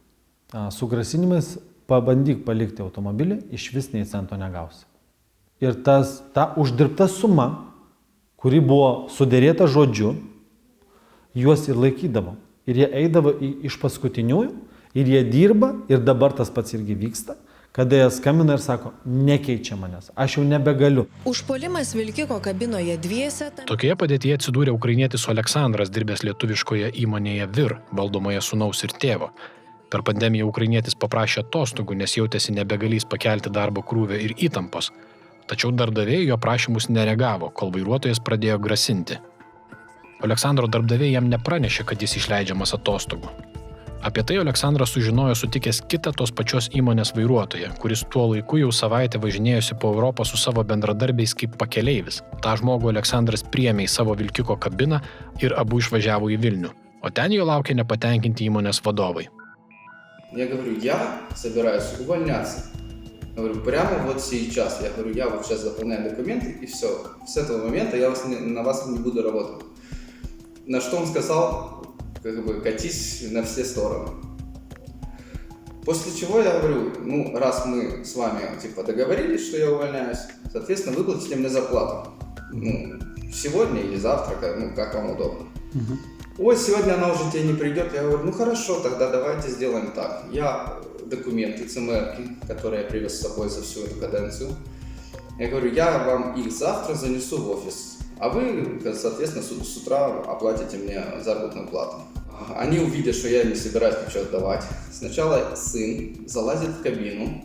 Su grasinimais pabandyk palikti automobilį, iš vis nei cento negausi. Ir ta uždirbta suma, kuri buvo sudėrėta žodžiu, juos ir laikydavo. Ir jie eidavo iš paskutiniųjų, ir jie dirba, ir dabar tas pats irgi vyksta, kada jie skambina ir sako, nekeičia manęs, aš jau nebegaliu. Užpuolimas vilkiko kabinoje dviese. Tokioje padėtyje atsidūrė ukrainietis Aleksandras, dirbęs lietuviškoje įmonėje VIR, valdomoje sūnaus ir tėvo. Per pandemiją ukrainietis paprašė atostogų, nes jautėsi nebegalys pakelti darbo krūvio ir įtampos. Tačiau darbdaviai jo prašymus nereagavo, kol vairuotojas pradėjo grasinti. Aleksandro darbdaviai jam nepranešė, kad jis išleidžiamas atostogų. Apie tai Aleksandras sužinojo sutikęs kitą tos pačios įmonės vairuotoją, kuris tuo laiku jau savaitę važinėjosi po Europą su savo bendradarbiais kaip pakeleivis. Ta žmogų Aleksandras priėmė į savo vilkiko kabiną ir abu išvažiavo į Vilnių, o ten jo laukė nepatenkinti įmonės vadovai. Я говорю, я собираюсь увольняться. Я говорю, прямо вот сейчас. Я говорю, я вот сейчас заполняю документы и все. С этого момента я на вас не буду работать. На что он сказал, как бы, катись на все стороны. После чего я говорю, ну, раз мы с вами, типа, договорились, что я увольняюсь, соответственно, выплатите мне зарплату. Ну, сегодня или завтра, ну, как вам удобно. Ой, сегодня она уже тебе не придет. Я говорю, ну, хорошо, тогда давайте сделаем так. Я документы, ЦМРки, которые я привез с собой за всю эту каденцию, я говорю, я вам их завтра занесу в офис. А вы, соответственно, с утра оплатите мне заработную плату. Они увидят, что я не собираюсь ничего отдавать. Сначала сын залазит в кабину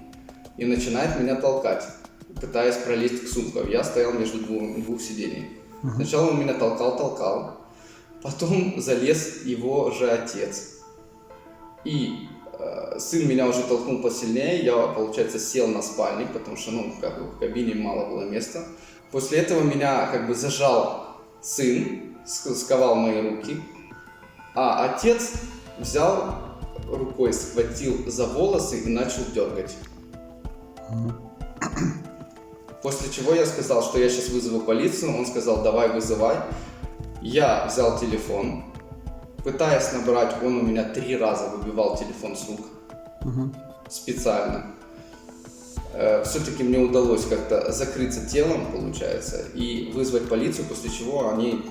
и начинает меня толкать, пытаясь пролезть к сумкам. Я стоял между двух сидений. Сначала он меня толкал, потом залез его же отец. И сын меня уже толкнул посильнее, я, получается, сел на спальник, потому что, ну, как бы в кабине мало было места. После этого меня как бы зажал сын, сковал мои руки, а отец взял рукой, схватил за волосы и начал дергать. После чего я сказал, что я сейчас вызову полицию, он сказал, давай вызывай. Я взял телефон, пытаясь набрать, он у меня 3 раза выбивал телефон с рук, специально. Все-таки мне удалось как-то закрыться телом, получается, и вызвать полицию, после чего они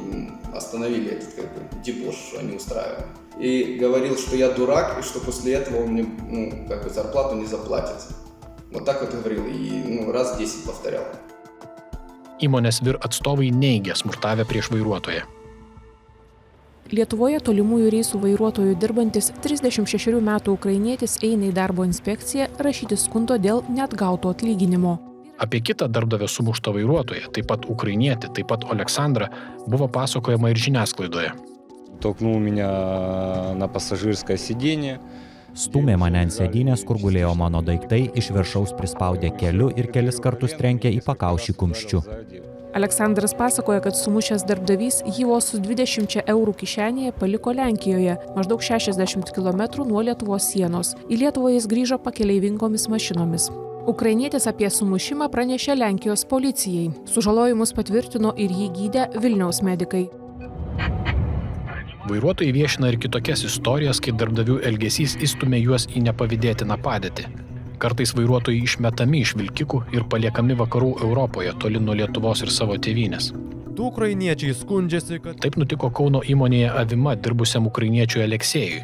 остановили этот, как бы, дебош, что они устраивали. И говорил, что я дурак, и что после этого он мне, ну, как бы, зарплату не заплатит. Вот так вот говорил, и, ну, раз 10 повторял. Įmonės VIR atstovai neigia smurtavę prieš vairuotoją. Lietuvoje tolimųjų reisų vairuotojų dirbantis 36 metų ukrainietis eina į darbo inspekciją rašyti skundo dėl neatgauto atlyginimo. Apie kitą darbdavio sumuštą vairuotoją, taip pat ukrainietį, taip pat Aleksandrą, buvo pasakojama ir žiniasklaidoje. Толкнул меня на пассажирское сиденье. Stūmė mane ant sėdynės, kur gulėjo mano daiktai, iš viršaus prispaudė keliu ir kelis kartus trenkė į pakaušį kumščiu. Aleksandras pasakoja, kad sumušęs darbdavys jį vos su 20 eurų kišenėje paliko Lenkijoje, maždaug 60 km nuo Lietuvos sienos. Į Lietuvą jis grįžo pakeleivingomis mašinomis. Ukrainietis apie sumušimą pranešė Lenkijos policijai. Sužalojimus patvirtino ir jį gydę Vilniaus medikai. Vairuotojai viešina ir kitokias istorijas, kai darbdavių elgesys įstumė juos į nepavydėtiną padėtį. Kartais vairuotojai išmetami iš vilkikų ir paliekami vakarų Europoje, toli nuo Lietuvos ir savo tėvynės. Du ukrainiečiai skundžiasi, kad... Taip nutiko Kauno įmonėje Avima dirbusiam ukrainiečiui Aleksėjui.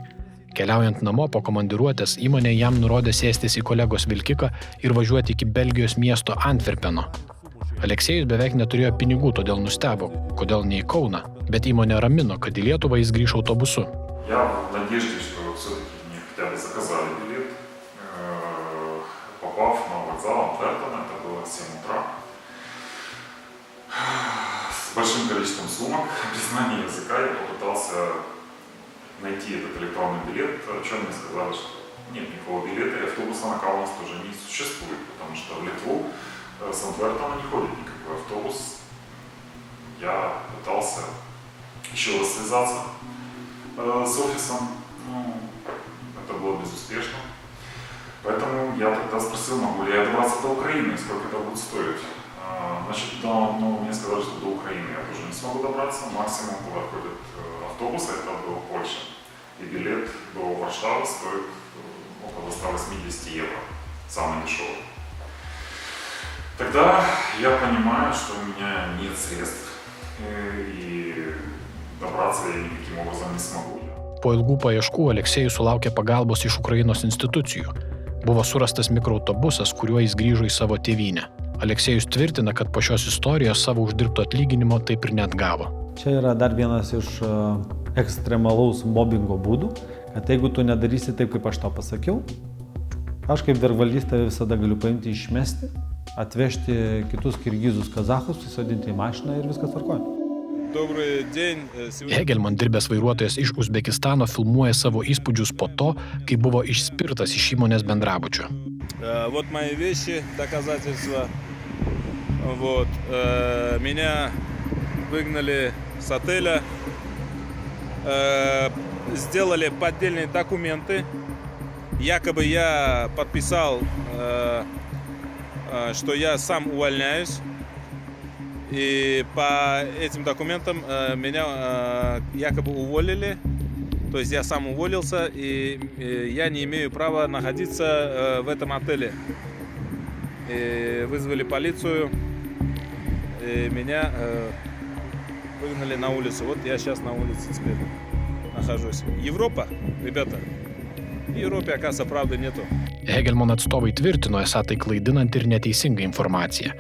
Keliaujant namo po komandiruotės, įmonė jam nurodė sėstis į kolegos vilkiką ir važiuoti iki Belgijos miesto Antverpeno. Aleksėjus beveik neturėjo pinigų, todėl nustebo, kodėl ne į Kauną, bet įmonė ramino, kad į Lietuvą jis grįš autobusu. Я в надежде, что все-таки мне хотя бы заказали билет, попав на вокзал Антверпена, это было в 7 утра, с большим количеством сумок, без знания языка, я попытался найти этот электронный билет, о чем мне сказали, что нет никакого билета, и автобуса на Каунас тоже не существует, потому что в Литву с Антверпена не ходит никакой автобус. Я пытался еще раз связаться с офисом, но это было безуспешно. Поэтому я тогда спросил, могу ли я добраться до Украины, сколько это будет стоить. Значит, мне сказали, что до Украины я тоже не смогу добраться. Максимум, куда ходит автобус, это до Польши. И билет до Варшавы стоит около 180 евро. самый дешевый. Тогда я понимаю, что у меня нет средств, и добраться я никаким образом не смогу. Po ilgų paieškų Aleksejus sulaukė pagalbos iš Ukrainos institucijų. Buvo surastas mikroautobusas, kuriuo jis grįžo į savo tėvynę. Aleksejus tvirtina, kad po šios istorijos savo uždirbto atlyginimo taip ir neatgavo. Čia yra dar vienas iš ekstremalaus mobbingo būdų, kad jeigu tu nedarysi taip, kaip aš tau pasakiau, aš kaip darbdavys tave visada galiu paimti, išmesti, atvežti kitus kirgizus, kazachus, įsodinti į mašiną ir viskas tvarkoja. Hegelman dirbęs vairuotojas iš Uzbekistano filmuoja savo įspūdžius po to, kai buvo išspirtas iš įmonės bendrabučio. Вот мои вещи, доказательства. Вот. Меня выгнали с отеля, сделали поддельные документы. Якобы я подписал, что я сам увольняюсь. И по этим документам меня якобы уволили. То есть я сам уволился, и я не имею права находиться в этом отеле. И вызвали полицию, и меня выгнали на улицу. Вот я сейчас на улице теперь нахожусь. Европа, ребята, в Европе, оказывается, правды нету. Hegelman atstovai tvirtino, esą tai klaidinanti ir neteisinga informacija.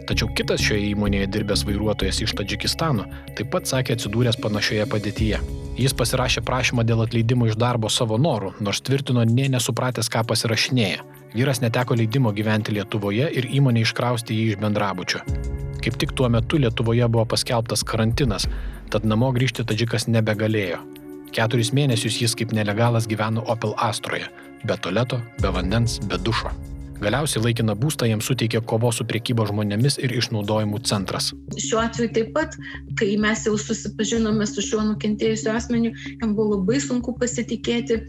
Tačiau kitas šioje įmonėje dirbęs vairuotojas iš Tadžikistano taip pat sakė atsidūręs panašioje padėtyje. Jis pasirašė prašymą dėl atleidimo iš darbo savo norų, nors tvirtino nė nesupratęs, ką pasirašinėja. Vyras neteko leidimo gyventi Lietuvoje ir įmonė iškraustė jį iš bendrabučio. Kaip tik tuo metu Lietuvoje buvo paskelbtas karantinas, tad namo grįžti Tadžikas nebegalėjo. 4 mėnesius jis kaip nelegalas gyveno Opel Astroje, be tualeto, be vandens, be dušo. Galiausiai laikiną būstą jiems suteikė kovos su prekyba žmonėmis ir išnaudojimu centras. Šiuo atveju taip pat, kai mes jau susipažinome su šiuo nukentėjusiu asmeniu, jam buvo labai sunku pasitikėti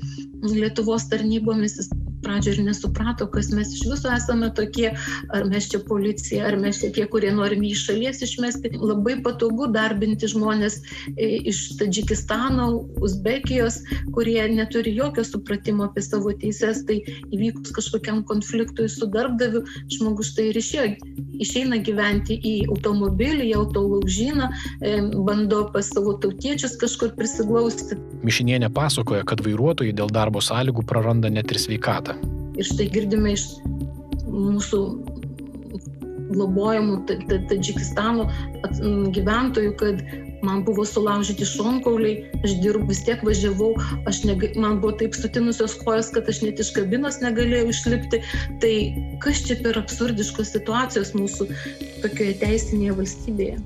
Lietuvos tarnybomis. Jis pradžioje ir nesuprato, kas mes iš viso esame tokie, ar mes čia policija, ar mes čia tie, kurie norim jį iš šalies išmesti. Labai patogu darbinti žmonės iš Tadžikistano, Uzbekijos, kurie neturi jokio supratimo apie savo teises. Tai įvykus kažkokiam konfliktui su darbdaviu, žmogus tai ir išeina gyventi į automobilį, į autolaužyną, bando pas savo tautiečius kažkur prisiglausti. Mišinienė pasakoja, kad vairuotojai dėl darbo sąlygų praranda net ir sveikatą. Ir štai girdime iš mūsų globojamų Tadžikistano gyventojų, kad man buvo sulaužyti šonkauliai, aš vis tiek važiavau, man buvo taip sutinusios kojos, kad aš net iš kabinos negalėjau išlipti. Tai kas čia per absurdiškos situacijos mūsų tokioje teisinėje valstybėje?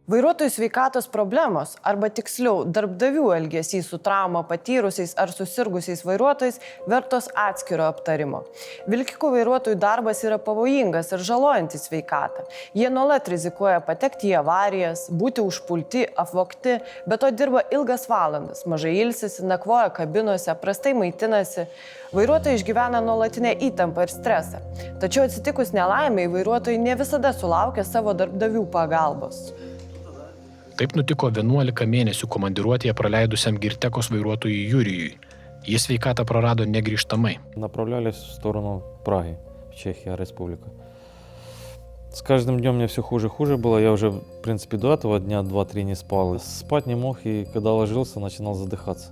Vairuotojų sveikatos problemos, arba tiksliau darbdavių elgesys su trauma patyrusiais ar susirgusiais vairuotojais vertos atskiro aptarimo. Vilkikų vairuotojų darbas yra pavojingas ir žalojantis sveikatą. Jie nuolat rizikuoja patekti į avarijas, būti užpulti, apvogti, bet to dirba ilgas valandas, mažai ilsisi, nakvoja kabinose, prastai maitinasi. Vairuotojai išgyvena nuolatinę įtampą ir stresą. Tačiau atsitikus nelaimiai, vairuotojai ne visada sulaukia savo darbdavių pagalbos. Taip nutiko 11 mėnesių komandiruotėje praleidusiam Girtekos vairuotojui Jurijui. Jis sveikatą прорado неgrįžtamai. Направлялись в сторону Праги, в Чехия, республика. С каждым днем мне все хуже и хуже было. Я уже, в принципе, до этого дня 2-3 не спал. Спать не мог, и когда ложился, начинал задыхаться.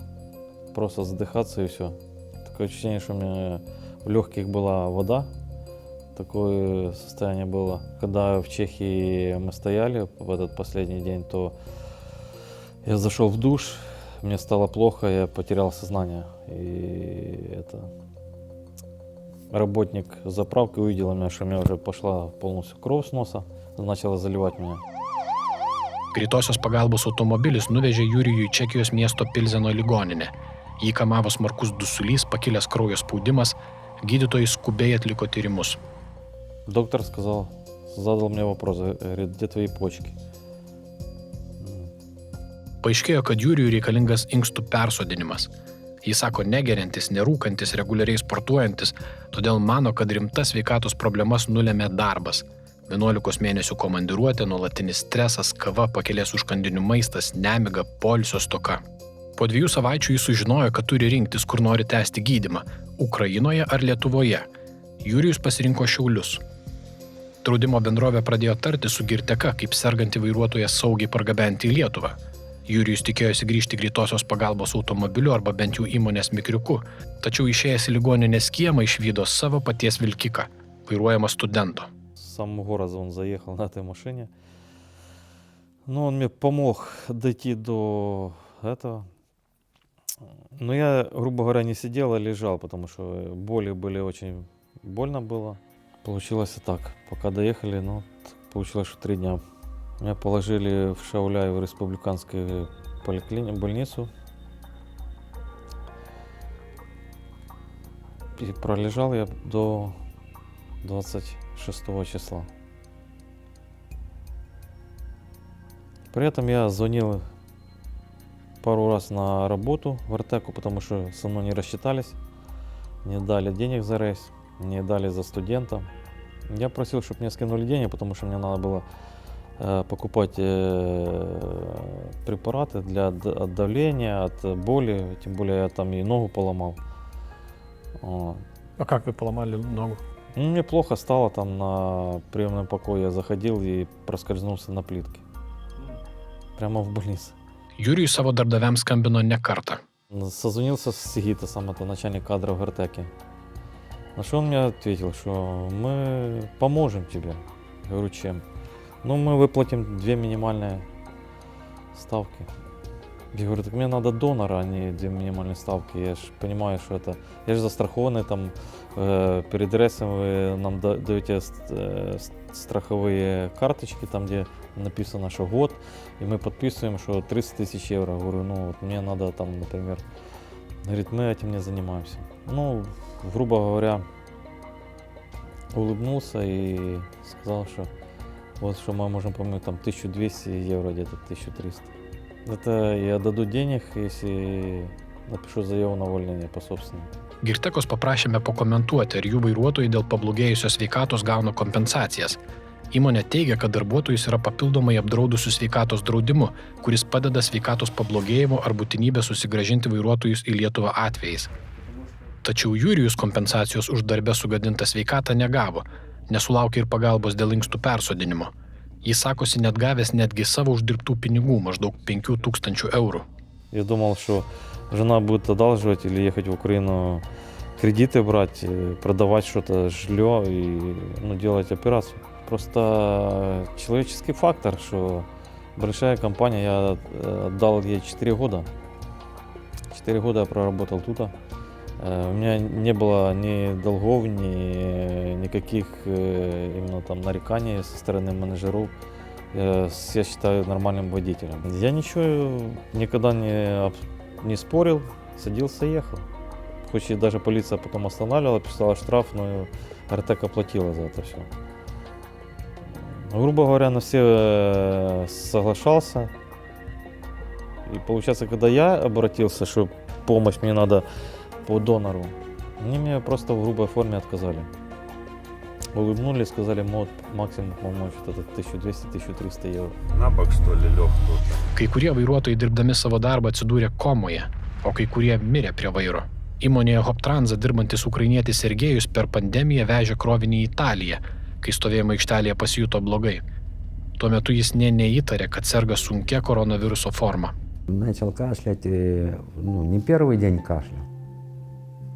Просто задыхаться и все. Такое ощущение, что у меня в легких была вода. Такое состояние было. Когда в Чехии мы стояли в этот последний день, то я зашел в душ, мне стало плохо, я потерял сознание. И работник заправки увидел меня, что у меня уже пошла полностью кровь с носа, начала заливать меня. Greitosios pagalbos automobilis nuvežė Jurijų į Čekijos miesto Pilzeno ligoninę. Jį kamavo smarkus dusulys, pakilęs kraujo spaudimas, gydytojai skubiai atliko tyrimus. Доктор задал мне вопрос, говорит, где твои почки? Paaiškėjo, kad Jurijui reikalingas inkstų persodinimas. Jis sako negeriantis, nerūkantis, reguliariai sportuojantis, todėl mano, kad rimtas sveikatos problemas nulėmė darbas. 11 mėnesių komandiruotė, nuolatinis stresas, kava, pakelės užkandinių maistas, nemiga, poilsio stoka. Po 2 savaičių jis sužinojo, kad turi rinktis, kur nori tęsti gydymą – Ukrainoje ar Lietuvoje. Jurijus pasirinko Šiaulius. Draudimo bendrovė pradėjo tarti su Girteka, kaip sergantį vairuotoją saugiai pargabenti į Lietuvą. Jurijus tikėjosi grįžti greitosios pagalbos automobiliu arba bent jau įmonės mikriuku, tačiau išėjęs į ligoninės kiemą išvydo savo paties vilkiką, vairuojamą studento. С самого города он заехал на этой машине. Ну, он мне помог дойти до этого. Но я, грубо говоря, не сидел, а лежал, потому что боли были очень... Больно было. Получилось так. Пока доехали, ну, получилось, что 3 дня. Меня положили в Шауляй в республиканскую больницу. И пролежал я до 26 числа. При этом я звонил пару раз на работу в Артеку, потому что со мной не рассчитались, не дали денег за рейс, не дали за студента. Я просил, чтобы мне скинули денег, потому что мне надо было покупать препараты от давления, от боли, тем более я там и ногу поломал. А как вы поломали ногу? Ну, мне плохо стало, там на приемном покое я заходил и проскользнулся на плитке. Прямо в больнице. Юrijus savo darbdaviams skambino ne kartą. Созвонился с Сигитасом, это начальник кадров в Артеке. На что он мне ответил, что мы поможем тебе. Я говорю, чем? Ну, мы выплатим 2 минимальные ставки. Я говорю, так мне надо донора, а не 2 минимальные ставки. Я же понимаю, что это... Я же застрахованный, там, перед рейсом вы нам даете страховые карточки, там, где написано, что год, и мы подписываем, что 30 тысяч евро. Я говорю, ну, вот мне надо там, например... Говорит, мы этим не занимаемся. Ну, грубо говоря, улыбнулся и сказал, что вот что мы можем помочь, там 1200 евро, где-то 1300. Это я дадут денег, если напишу заяву на увольнение по собственному. Girtekos paprašėme pakomentuoti, ar jų vairuotojai dėl pablogėjusios sveikatos gauna kompensacijas. Įmonė teigia, kad darbuotojus yra papildomai apdraudusių sveikatos draudimu, kuris padeda sveikatos pablogėjimo ar būtinybę susigrąžinti vairuotojus į Lietuvą atvejais. Tačiau Jurijus kompensacijos už darbę sugadintą sveikatą negavo, nesulaukė ir pagalbos dėl inkstų persodinimo. Jis sakosi net gavęs netgi savo uždirbtų pinigų, maždaug 5000 eurų. Я думал, что жена будет одалживать или ехать в Украину, кредиты брать, продавать что-то, жилье и делать операцию. Просто человеческий фактор, что большая компания, я отдал ей 4 года. 4 года я проработал тут. У меня не было ни долгов, ни никаких именно там нареканий со стороны менеджеров. Я считаю нормальным водителем. Я ничего никогда не спорил, садился и ехал. Хоть и даже полиция потом останавливала, писала штраф, но Артек оплатила за это все. Грубо говоря, на все соглашался. И получается, когда я обратился, что помощь мне надо по донору, они мне просто в грубой форме отказали. Улыбнулись, сказали, мы максимум помочь это 1200-1300 евро. На бок, что ли, лег тут? Kai kurie vairuotojai dirbdami savo darbą atsidūrė komoje, o kai kurie mirė prie vairo. Įmonėje Hoptranza dirbantis ukrainietis Sergejus per pandemiją vežė krovinį į Italiją, kai stovėjimo aikštelėje pasijuto blogai. Tuo metu jis neįtarė, kad serga sunkia koronaviruso forma. Начал кашлять, не первый день кашлял.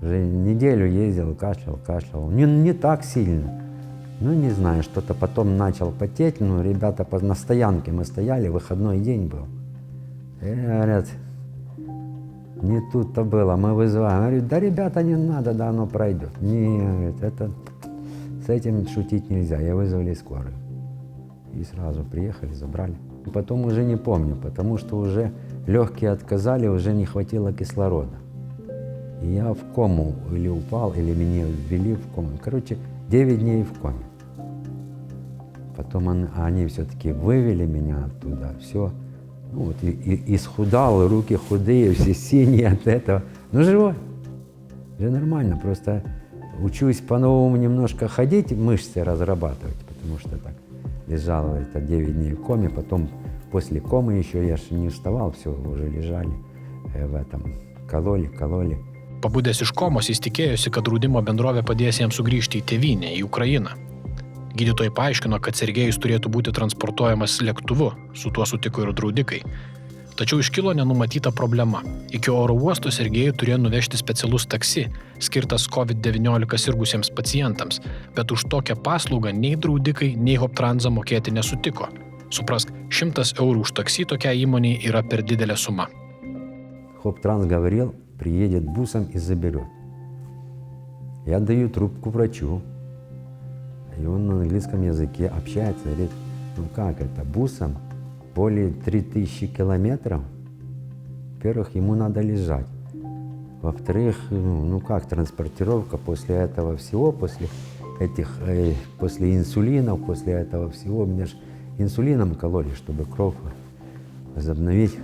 Уже неделю ездил, кашлял. Не так сильно. Не знаю, что-то потом начал потеть. Ребята на стоянке мы стояли, выходной день был. И говорят, не тут-то было, мы вызываем. Говорю, да, ребята, не надо, да, оно пройдет. Нет, с этим шутить нельзя. Я вызвали скорую. И сразу приехали, забрали. Потом уже не помню, потому что уже легкие отказали, уже не хватило кислорода. И я в кому или упал, или меня ввели в кому. 9 дней в коме. Потом они все-таки вывели меня оттуда, все. И исхудал, руки худые, все синие от этого. Живой. Уже нормально, просто учусь по-новому немножко ходить, мышцы разрабатывать, потому что так лежал 9 дней в коме, потом после комы еще я же не вставал, все, уже лежали. в этом кололи. Pabudęs iš komos jis tikėjosi, kad draudimo bendrovė padės jam sugrįžti į tėvynę, į Ukrainą. Gydytojai paaiškino, kad Sergejus turėtų būti transportuojamas lėktuvu, su tuo sutiko ir draudikai. Tačiau iškilo nenumatyta problema. Iki oro uosto Sergejų turėjo nuvežti specialus taksi, skirtas COVID-19 sirgusiems pacientams, bet už tokią paslaugą nei draudikai, nei Hoptranza mokėti nesutiko. Suprask, 100 eurų už taksi tokiai įmonei yra per didelė suma. Хоптранс говорил, приедет бусом и заберет. Я даю трубку врачу, и он на английском языке общается, говорит, ну как это, бусом более 3000 километров? Во-первых, ему надо лежать. Во-вторых, ну как транспортировка после этого всего, после инсулинов, после этого всего, меня же инсулином кололи, чтобы кровь возобновить.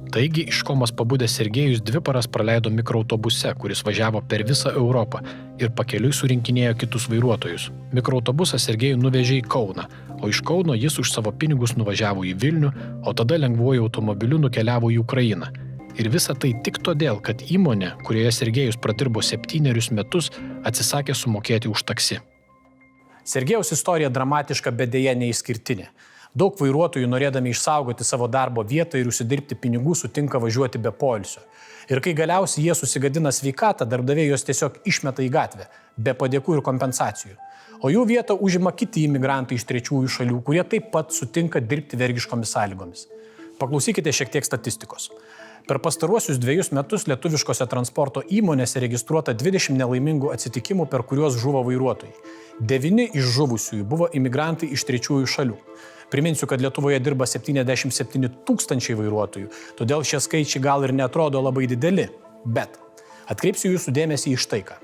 Taigi, iš komos pabudęs Sergejus 2 paras praleido mikroautobuse, kuris važiavo per visą Europą ir pakeliui surinkinėjo kitus vairuotojus. Mikroautobusas Sergejų nuvežė į Kauną, o iš Kauno jis už savo pinigus nuvažiavo į Vilnių, o tada lengvuoju automobiliu nukeliavo į Ukrainą. Ir visa tai tik todėl, kad įmonė, kurioje Sergejus pradirbo 7 metus, atsisakė sumokėti už taksi. Sergejaus istorija dramatiška, bet dėja neišskirtinė. Daug vairuotojų, norėdami išsaugoti savo darbo vietą ir užsidirbti pinigų, sutinka važiuoti be poilsio. Ir kai galiausiai jie susigadina sveikatą, darbdaviai juos tiesiog išmeta į gatvę, be padėkų ir kompensacijų. O jų vietą užima kiti imigrantai iš trečiųjų šalių, kurie taip pat sutinka dirbti vergiškomis sąlygomis. Paklausykite šiek tiek statistikos. Per pastaruosius 2 metus lietuviškose transporto įmonėse registruota 20 nelaimingų atsitikimų, per kuriuos žuvo vairuotojai. 9 iš žuvusiųjų buvo imigrantai iš trečiųjų šalių. Priminsiu, kad Lietuvoje dirba 77 000 vairuotojų, todėl šie skaičiai gal ir neatrodo labai dideli, bet atkreipsiu jūsų dėmesį į štai ką.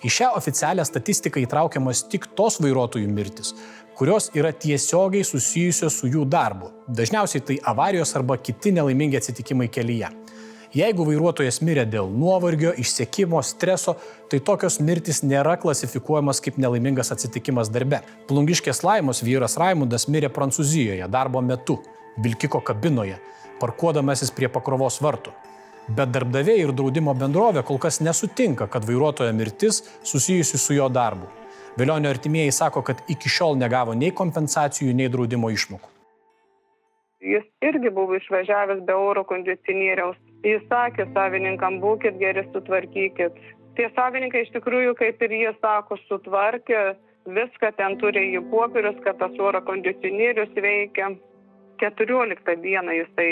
Į šią oficialią statistiką įtraukiamas tik tos vairuotojų mirtis, kurios yra tiesiogiai susijusios su jų darbu. Dažniausiai tai avarijos arba kiti nelaimingi atsitikimai kelyje. Jeigu vairuotojas mirė dėl nuovargio, išsekimo, streso, tai tokios mirtis nėra klasifikuojamas kaip nelaimingas atsitikimas darbe. Plungiškės Laimos vyras Raimundas mirė Prancūzijoje darbo metu, vilkiko kabinoje, parkuodamasis prie Pakrovos vartų. Bet darbdaviai ir draudimo bendrovė kol kas nesutinka, kad vairuotojo mirtis susijusi su jo darbu. Velionio artimieji sako, kad iki šiol negavo nei kompensacijų, nei draudimo išmokų. Jis irgi buvo išvažiavęs be oro kondicionieriaus. Jis sakė savininkam, būkit geri, sutvarkykit. Tie savininkai iš tikrųjų, kaip ir jie sako, sutvarkė, viską ten turi jų popierius, kad tas oro kondicionierius veikia. 14 dieną jisai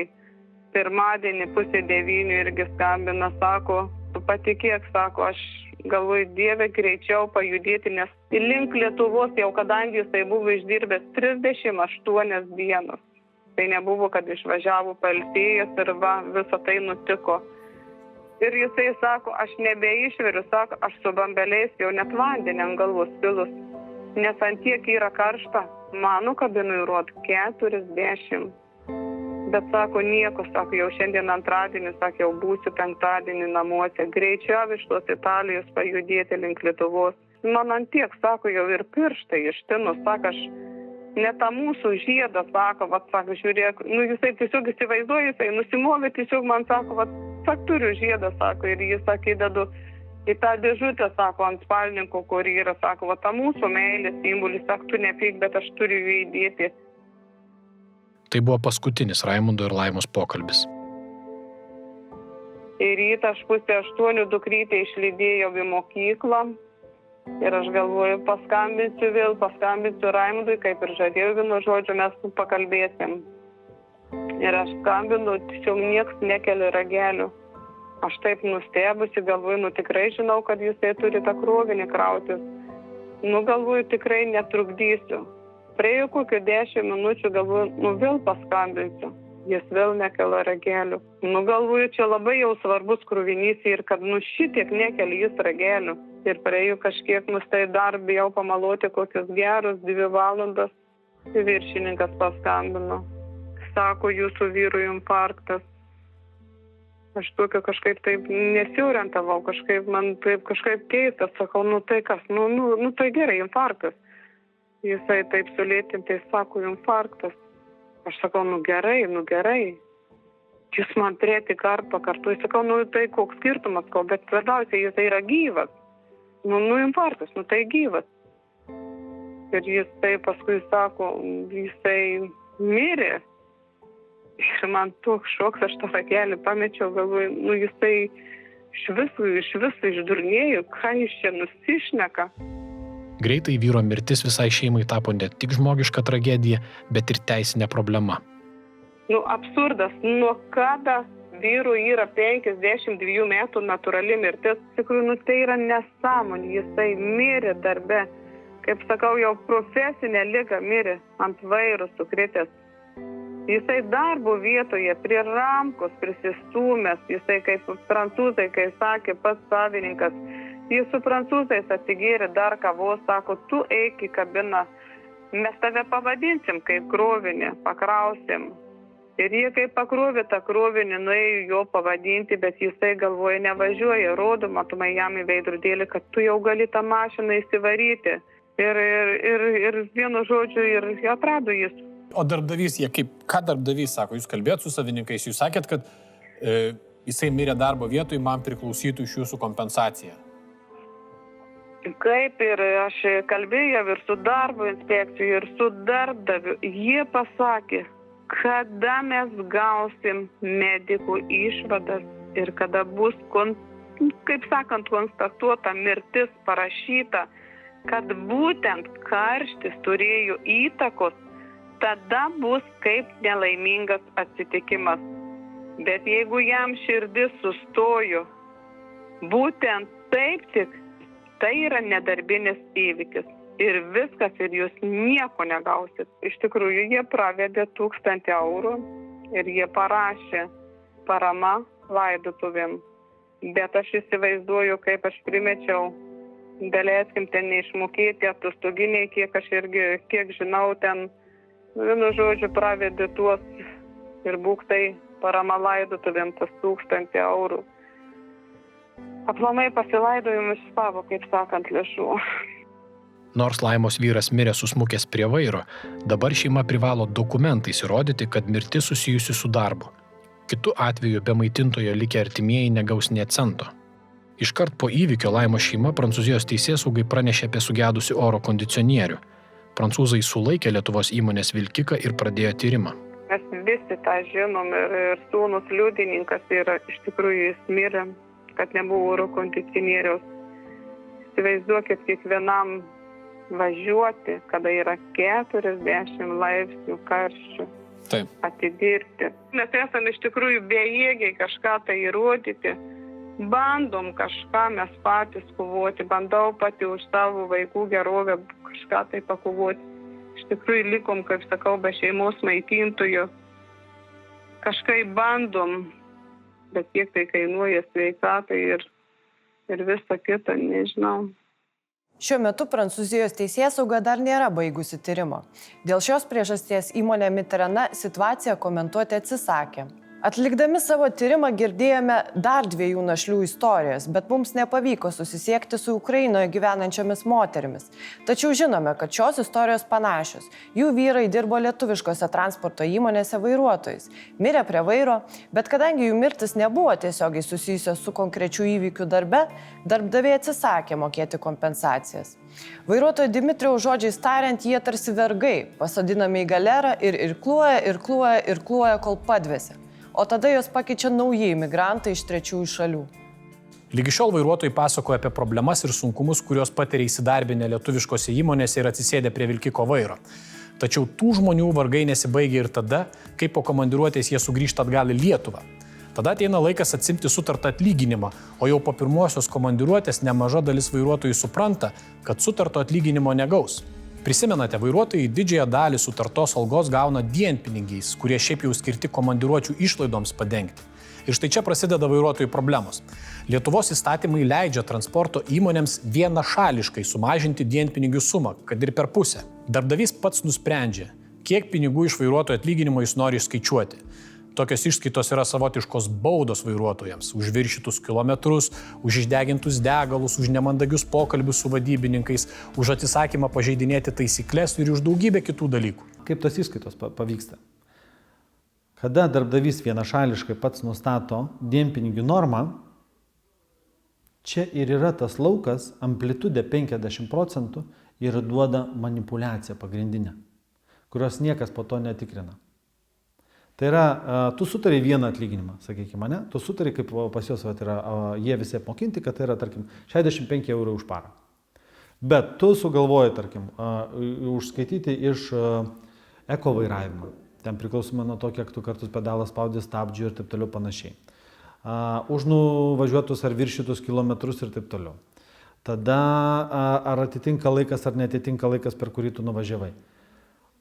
pirmadienį 8:30 irgi skambina, sako, patikėk, sako, aš galvoju, Dieve, greičiau pajudėti, nes link Lietuvos jau kadangi jisai buvo išdirbęs 38 dienas. Tai nebuvo, kad išvažiavo pailsėjęs ir va, visa tai nutiko. Ir jisai sako, aš nebeišveriu, sako, aš su bambeliais jau net vandenį ant galvos pilus, nes ant tiek yra karšta. Mano kabinui rod 40. Bet sako, nieko, sako, jau šiandien antradienį, sako, jau būsiu penktadienį namuose. Greičiau iš tos Italijos pajudėti link Lietuvos. Man ant tiek, sako, jau ir pirštai ištinus, sako, aš ne tą mūsų žiedą, sako, sako, žiūrėk, jisai tiesiog įsivaizduoja, jisai nusimovė, tiesiog man sako, sak, turiu žiedą, sako, ir jis, sakė, dedu į tą dėžutę, sako, ant spalninko, kur yra, sako, tą mūsų meilės simbolis, sako, tu nepyk, bet aš turiu jų įdėti. Tai buvo paskutinis Raimundo ir Laimos pokalbis. Ir rytą aš 7:30 dukrytę išlydėjau į mokyklą. Ir aš galvoju, paskambinsiu Raimundui, kaip ir žadėjau, vienu žodžiu mes pakalbėsim. Ir aš skambinu, tiesiog nieks nekelia ragelių. Aš taip nustebusi, galvoju, tikrai žinau, kad jisai turi tą krovinį krautis. Galvoju, tikrai netrukdysiu. Praėjo kokių 10 minučių, galvoju, vėl paskambinsiu. Jis vėl nekelia ragelių. Galvoju, čia labai jau svarbus krovinys ir kad šitiek nekelia jis ragelių. Ir praėjo kažkiek, tai dar bijau pamaloti kokius gerus 2 valandas. Viršininkas paskambino. Sako, jūsų vyrui infarktas. Aš tokio kažkaip taip nesiorientavau, man taip kažkaip keista. Sakau, tai kas, tai gerai, infarktas. Jisai taip sulėtintai sako, infarktas. Aš sakau, gerai. Jis man treti kartą pakartoja, sakau, nu tai koks skirtumas, bet svarbiausia, jis yra gyvas. Nu infarktas, tai gyvas. Ir jisai paskui sako, jisai mirė. Ir man toks šoks, aš tą ragelį pamečiau, galvoju, jisai iš viso išdurnėjo, ką jis čia nusišneka. Greitai vyro mirtis visai šeimai tapo ne tik žmogiška tragedija, bet ir teisinė problema. Absurdas, nuo kada vyrui yra 52 metų natūrali mirtis. Tikrųjų, tai yra nesąmonė, jisai mirė darbe. Kaip sakau, jau profesinė liga mirė ant vairo sukritęs. Jisai darbo vietoje prie ramkos prisistūmęs, jisai kaip prancūzai, kai sakė pats savininkas, jis su prancūzais atsigėrė dar kavos, sako, tu eik į kabiną, mes tave pavadinsim kaip krovinį, pakrausim. Ir jie kaip pakrovė tą krovinį, nuėjo jo pavadinti, bet jisai galvoja, nevažiuoja, rodo, matomai jam į veidrodėlį, kad tu jau gali tą mašiną įsivaryti. Ir vienu žodžiu, ir atrado jis. O darbdavys, ką darbdavys sako? Jūs kalbėjot su savininkais, jūs sakėt, kad jisai mirė darbo vietoj, man priklausytų iš jūsų kompensacija. Kaip ir aš kalbėjau ir su darbo inspekcijų, ir su darbdaviu, jie pasakė, kada mes gausim medikų išvadas ir kada bus, kaip sakant, konstatuota mirtis parašyta, kad būtent karštis turėjo įtakos, tada bus kaip nelaimingas atsitikimas. Bet jeigu jam širdis sustojo, būtent taip tik, tai yra nedarbinis įvykis. Ir viskas, ir jūs nieko negausit. Iš tikrųjų, jie pravedė 1000 eurų ir jie parašė parama laidotuvėm. Bet aš įsivaizduoju, kaip aš primečiau, daleiskim ten neišmokėti atostoginiai, kiek žinau, ten, vienu žodžiu, pravedė tuos ir būktai parama laidotuvėm tas 1000 eurų. Aplamai pasilaidojimus spavo, kaip sakant, lėšų. Nors Laimos vyras mirė susmukęs prie vairo, dabar šeima privalo dokumentais įrodyti, kad mirtis susijusi su darbu. Kitu atveju be maitintojo likę artimieji negaus nė cento. Iškart po įvykio Laimos šeima Prancūzijos teisėsaugai pranešė apie sugedusį oro kondicionierių. Prancūzai sulaikė Lietuvos įmonės Vilkiką ir pradėjo tyrimą. Mes visi tą žinom ir sūnus liudininkas yra, iš tikrųjų jis mirė, kad nebuvo oro kondicionieriaus. Įsivaizduokit kiekvienam važiuoti, kada yra 40 laipsnių karščių. Taip. Atidirbti. Mes esame iš tikrųjų bejėgiai kažką tai įrodyti. Bandom kažką mes patys kovoti. Bandau pati už savo vaikų gerovę kažką tai pakovoti. Iš tikrųjų likom, kaip sakau, be šeimos maitintojų. Kažkaip bandom, bet kiek tai kainuoja sveikatai ir visa kita, nežinau. Šiuo metu Prancūzijos teisėsauga dar nėra baigusi tyrimo. Dėl šios priežasties įmonė Mitrena situaciją komentuoti atsisakė. Atlikdami savo tyrimą girdėjome dar 2 našlių istorijas, bet mums nepavyko susisiekti su Ukrainoje gyvenančiomis moterimis. Tačiau žinome, kad šios istorijos panašios. Jų vyrai dirbo lietuviškose transporto įmonėse vairuotojais. Mirė prie vairo, bet kadangi jų mirtis nebuvo tiesiogiai susijusios su konkrečiu įvykiu darbe, darbdaviai atsisakė mokėti kompensacijas. Vairuotojo Dimitrijaus žodžiais tariant, jie tarsi vergai, pasodinami į galerą ir irkluoja, kol padvėsia. O tada jos pakeičia nauji imigrantai iš trečiųjų šalių. Lygi šiol vairuotojai pasakoja apie problemas ir sunkumus, kurios patiria įsidarbinę lietuviškose įmonėse ir atsisėdę prie Vilkiko vairo. Tačiau tų žmonių vargai nesibaigia ir tada, kai po komandiruotės jie sugrįžta atgal į Lietuvą. Tada ateina laikas atsimti sutartą atlyginimą, o jau po pirmosios komandiruotės nemaža dalis vairuotojų supranta, kad sutarto atlyginimo negaus. Prisimenate, vairuotojai didžiąją dalį sutartos algos gauna dienpinigiais, kurie šiaip jau skirti komandiruočių išlaidoms padengti. Ir štai čia prasideda vairuotojų problemos. Lietuvos įstatymai leidžia transporto įmonėms vienašališkai sumažinti dienpinigių sumą, kad ir per pusę. Darbdavys pats nusprendžia, kiek pinigų iš vairuotojo atlyginimo jis nori išskaičiuoti. Tokios išskaitos yra savotiškos baudos vairuotojams už viršytus kilometrus, už išdegintus degalus, už nemandagius pokalbius su vadybininkais, už atsisakymą pažeidinėti taisyklės ir už daugybę kitų dalykų. Kaip tos išskaitos pavyksta? Kada darbdavys vienašališkai pats nustato dienpinigių normą, čia ir yra tas laukas, amplitudė 50% ir duoda manipuliaciją pagrindinę, kurios niekas po to netikrina. Tai yra, tu sutari vieną atlyginimą, sakykime, ne? Tu sutari, kaip pas juos yra, jie visi apmokinti, kad tai yra, tarkim, 65 eurų už parą. Bet tu sugalvoji, tarkim, užskaityti iš eko vairavimą. Ten priklausomai nuo to, kiek tu kartus pedalą spaudi, stabdžių ir taip toliau panašiai. Už nuvažiuotus ar viršytus kilometrus ir taip toliau. Tada ar atitinka laikas ar netitinka laikas, per kurį tu nuvažiavai.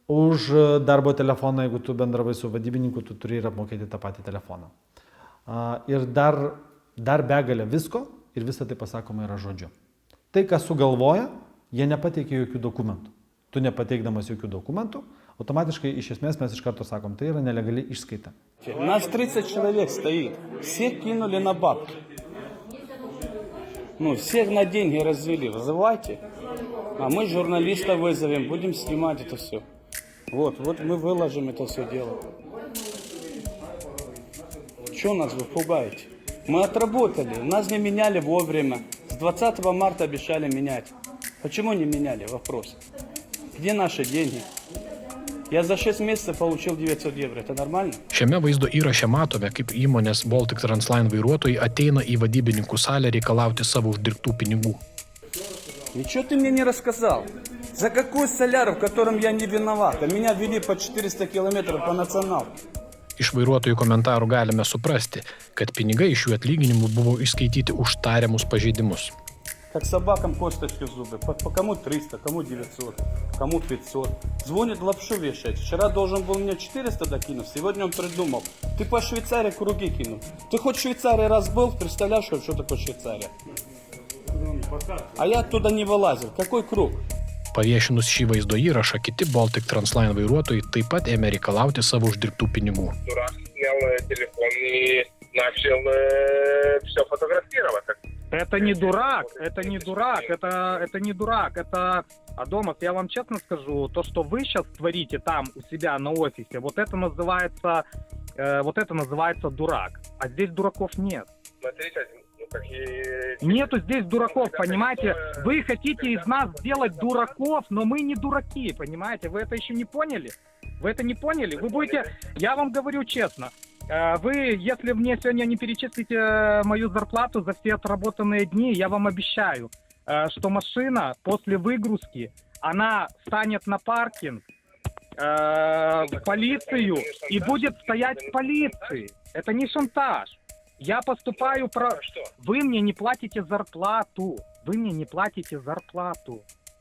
Už darbo telefoną, jeigu tu bendravai su vadybininku, tu turi ir apmokėti tą patį telefoną. Ir dar begalė visko ir visą tai pasakoma yra žodžiu. Tai, kas sugalvoja, jie nepateikia jokių dokumentų. Tu nepateikdamas jokių dokumentų, автоматически iš esмės mes iš карто sakom, tai yra нелегали išskaita. У нас 30 человек стоит, всех кинули на бабки. Всех на деньги развели, вызывайте. А мы журналистов вызовем, будем снимать это все. Вот мы выложим это все дело. Чего нас вы пугаете? Мы отработали, нас не меняли вовремя. С 20 марта обещали менять. Почему не меняли? Вопрос. Где наши деньги? Я за 6 месяцев получил 900 евро. Это нормально? Šiame vaizdo įraše matome, kaip įmonės Baltic Transline vairuotojai ateina į vadybininkų salę reikalauti savo uždirbtų pinigų. Ничего ты мне не рассказал. За какой соляр, в котором я не виноват? А меня вели по 400 километров по националке. Iš vairuotojų komentarų galime suprasti, kad pinigai iš jų atlyginimų buvo išskaityti už tariamus pažeidimus. Как собакам косточки в зубы. По кому 300, кому 900, кому 500. Звонит, лапшу вешает. Вчера должен был мне 400 докинуть, сегодня он придумал. Ты по Швейцарии круги кинул. Ты хоть в Швейцарии раз был, представляешь, что такое Швейцария? А я оттуда не вылазил. Какой круг? Paviešinus šį vaizdo įrašą, kiti Baltic Transline vairuotojai taip pat ėmė reikalauti savo uždirbtų pinigų. Это не дурак, это не дурак, это Адомов, я вам честно скажу, то, что вы сейчас творите там у себя на офисе, вот это называется дурак, а здесь дураков нет. Нету здесь дураков, понимаете? Вы хотите из нас сделать дураков, но мы не дураки, понимаете? Вы это еще не поняли? Вы это не поняли? Вы будете, я вам говорю честно, вы, если мне сегодня не перечислите мою зарплату за все отработанные дни, я вам обещаю, что машина после выгрузки, она встанет на паркинг, в полицию и будет стоять в полиции. Это не шантаж. Я поступаю Вы мне не платите зарплату.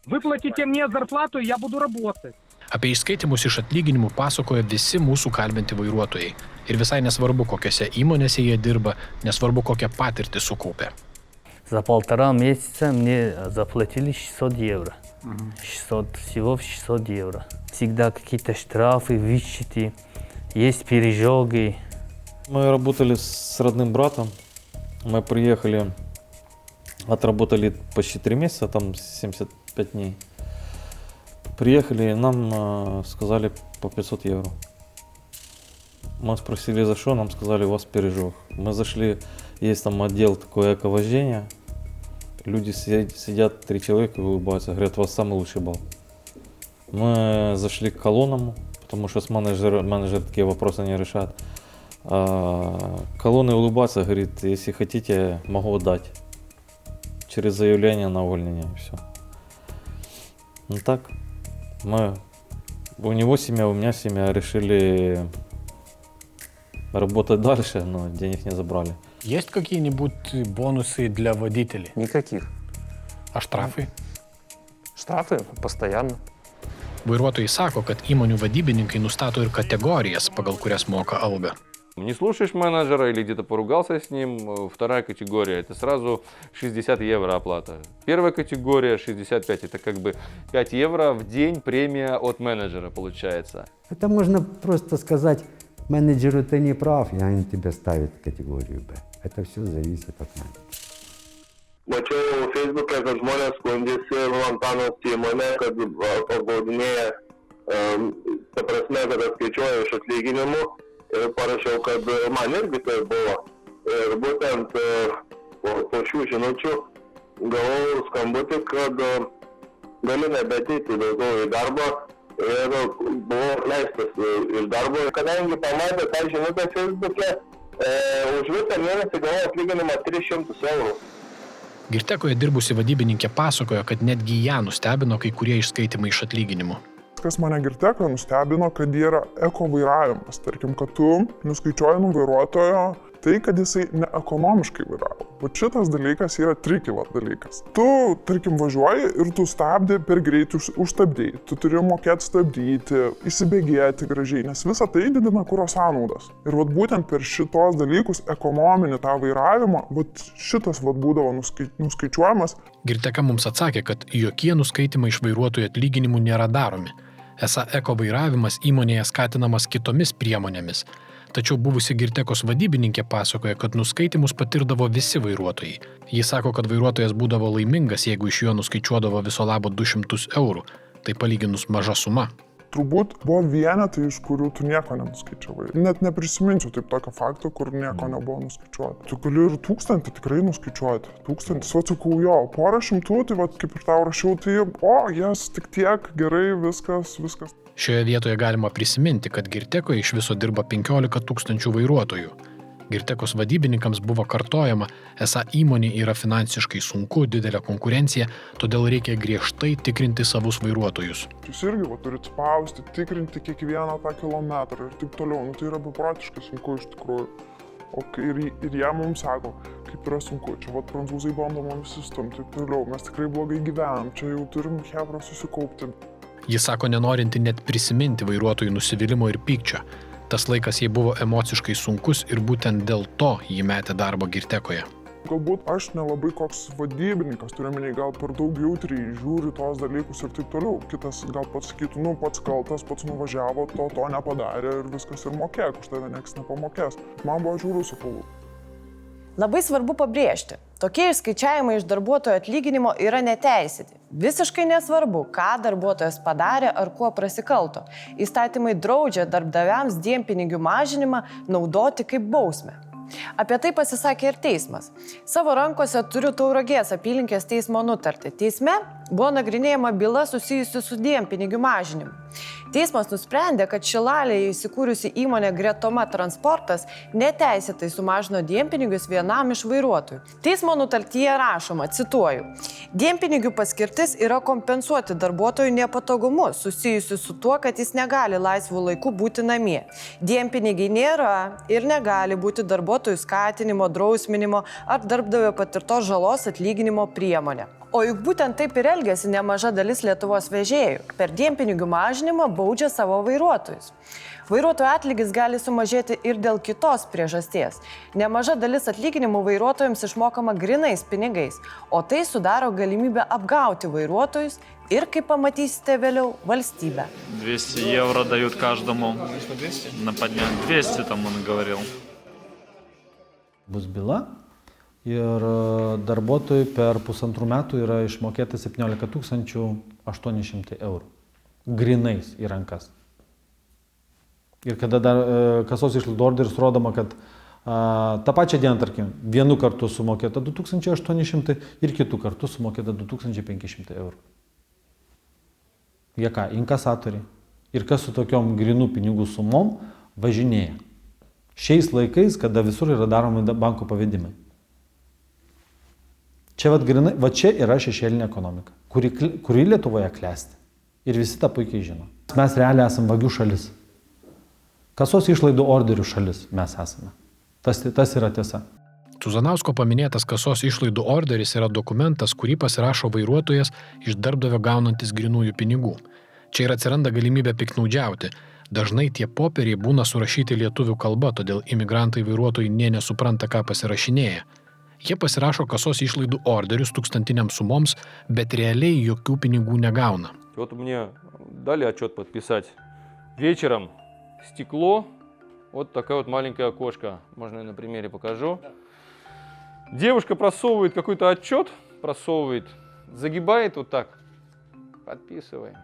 Вы платите мне зарплату, и я буду работать. Apie išskaitimus iš atlyginimų pasakoja visi mūsų kalbinti vairuotojai. Ir visai nesvarbu, kokiose įmonėse jie dirba, nesvarbu, kokią patirtį sukaupė. За 1,5 месяца мне заплатили 600 евро. 600, всего 600 евро. Всегда какие-то штрафы, вычеты, есть пережоги. Мы работали с родным братом. Мы приехали, отработали почти 3 месяца, там 75 дней. Приехали, нам сказали по 500 евро. Мы спросили, за что, нам сказали, у вас пережог. Мы зашли, есть там отдел такое эко-вождение. Люди сидят, 3 человека и улыбаются, говорят, у вас самый лучший балл. Мы зашли к колоннам, потому что менеджер такие вопросы не решает. Колонны улыбаться, говорит, если хотите, могу дать. Через заявление на увольнение, и все. Ну так, у него семья, у меня семья, решили работать дальше, но денег не забрали. Есть какие-нибудь бонусы для водителей? Никаких. А штрафы? Штрафы постоянно. Vairuotojai sako, kad įmonių vadybininkai nustato ir kategorijas, pagal kurias moka algą. Не слушаешь менеджера или где-то поругался с ним, вторая категория, это сразу 60 евро оплата. Первая категория 65, это как бы 5 евро в день премия от менеджера получается. Это можно просто сказать менеджеру, ты не прав, и они тебя ставят в категорию Б. Это все зависит от менеджера. Mačiau Facebook'e, kad žmonės skundžiasi Lantanos įmonė, kad apgaudinėja, ta prasme, kad atskaičiuoja iš atlyginimų ir parašiau, kad man irgi tai buvo. Ir būtent po šių žinučių gavau skambutį, kad galiu nebeateiti daugiau į darbą ir buvau leistas iš darbo. Kadangi pamatė tą žinutę Facebook'e, už visą mėnesį gavau atlyginimą 300 eurų. Girtekoje dirbusi vadybininkė pasakojo, kad netgi ją nustebino kai kurie išskaitimai iš atlyginimų. Kas mane Girtekoje nustebino, kad yra eko vairavimas. Tarkim, kad tu nuskaičiuoji nuo vairuotojo tai, kad jisai neekonomiškai vairavo. Vat šitas dalykas yra tricky dalykas. Tu, tarkim, važiuoji ir tu stabdį per greitai užstabdėjai. Tu turi mokėti stabdyti, įsibėgėti gražiai, nes visa tai didina kuro sąnaudas. Ir vat būtent per šitos dalykus, ekonominį tą vairavimą, vat šitas vat būdavo nuskaičiuojamas. Girteka mums atsakė, kad jokie nuskaitimai iš vairuotojų atlyginimų nėra daromi. Esą eko vairavimas įmonėje skatinamas kitomis priemonėmis. Tačiau buvusi Girtekos vadybininkė pasakoja, kad nuskaitimus patirdavo visi vairuotojai. Jis sako, kad vairuotojas būdavo laimingas, jeigu iš jo nuskaičiuodavo viso labo 200 eurų. Tai palyginus maža suma. Turbūt buvo vienetai, iš kurių tu nieko nenuskaičiavai. Net neprisiminsiu taip tokio fakto, kur nieko nebuvo nuskaičiuoti. Tu gali ir 1000 tikrai nuskaičiuoti. 1000, atsakau, jo, porą šimtų, tai vat, kaip ir tau rašiau, tai jas tik tiek, gerai, viskas. Šioje vietoje galima prisiminti, kad Girtekoje iš viso dirba 15 000 vairuotojų. Girtekos vadybininkams buvo kartojama, esą įmonė yra finansiškai sunku, didelė konkurencija, todėl reikia griežtai tikrinti savus vairuotojus. Jūs irgi turit spausti, tikrinti kiekvieną tą kilometrą ir taip toliau. Tai yra beprotiškai sunku iš tikrųjų. Ir jie mums sako, kaip yra sunku. Čia prancūzai bando mums sustumti, taip toliau. Mes tikrai blogai gyvenam, čia jau turim hebrą susikaupti. Jis sako, nenorinti net prisiminti vairuotojų nusivylimo ir pykčio. Tas laikas jai buvo emociškai sunkus ir būtent dėl to jį metė darbo Girtekoje. Galbūt aš nelabai koks vadybininkas, turiuomenį, gal per daug jautriai žiūriu tos dalykus ir taip toliau. Kitas gal pats sakytų, pats kaltas, pats nuvažiavo, to nepadarė ir viskas ir mokėk, už tave nieks nepamokės. Man buvo žiūriu su kaulu. Labai svarbu pabrėžti, tokie išskaičiavimai iš darbuotojo atlyginimo yra neteisėti. Visiškai nesvarbu, ką darbuotojas padarė ar kuo prasikalto. Įstatymai draudžia darbdaviams dienpinigių mažinimą naudoti kaip bausmę. Apie tai pasisakė ir teismas. Savo rankose turiu Tauragės apylinkės teismo nutartį. Teisme buvo nagrinėjama byla susijusi su dienpinigių mažinimu. Teismas nusprendė, kad Šilalėje įsikūrusi įmonė Gretoma Transportas neteisėtai sumažino dienpinigius vienam iš vairuotojų. Teismo nutartyje rašoma, cituoju, dienpinigių paskirtis yra kompensuoti darbuotojų nepatogumus susijusius su tuo, kad jis negali laisvų laikų būti namie. Dienpinigiai nėra ir negali būti darbuotojų skatinimo, drausminimo ar darbdavio patirtos žalos atlyginimo priemonė. O juk būtent taip ir elgiasi nemaža dalis Lietuvos vežėjų. Per dienpinigių mažinimą baudžia savo vairuotojus. Vairuotojų atlygis gali sumažėti ir dėl kitos priežasties. Nemaža dalis atlyginimų vairuotojams išmokama grynais pinigais, o tai sudaro galimybę apgauti vairuotojus ir, kaip pamatysite vėliau, valstybę. 200 евро дают каждому на поднять. 200 там он говорил. Bus byla. Ir darbuotojui per 1,5 metų yra išmokėta 17 800 eurų. Grynais į rankas. Ir kada dar kasos išlaidų orderis rodoma, kad tą pačią dieną, tarkim, vienu kartu sumokėta 2800 ir kitų kartų sumokėta 2500 eurų. Jie ką, inkasatoriai. Ir kas su tokiom grynų pinigų sumom važinėja. Šiais laikais, kada visur yra daromi banko pavedimai. Čia čia yra šešėlinė ekonomika, kuri Lietuvoje klesti. Ir visi tą puikiai žino. Mes realiai esame vagių šalis. Kasos išlaidų orderių šalis mes esame. Tas yra tiesa. Cuzanausko paminėtas kasos išlaidų orderis yra dokumentas, kurį pasirašo vairuotojas iš darbdavio gaunantis grynųjų pinigų. Čia ir atsiranda galimybė piktnaudžiauti. Dažnai tie popieriai būna surašyti lietuvių kalba, todėl imigrantai vairuotojai nesupranta, ką pasirašinėja. Jie pasirašo kasos išlaidų orderius tūkstantiniams sumoms, bet реалей jokių pinigų negauna. Вот мне дали отчет подписать. Вечером стекло, вот такая вот маленькая окошко. Можно я на примере покажу. Девушка просовывает какой-то отчет, загибает вот так. Подписываем.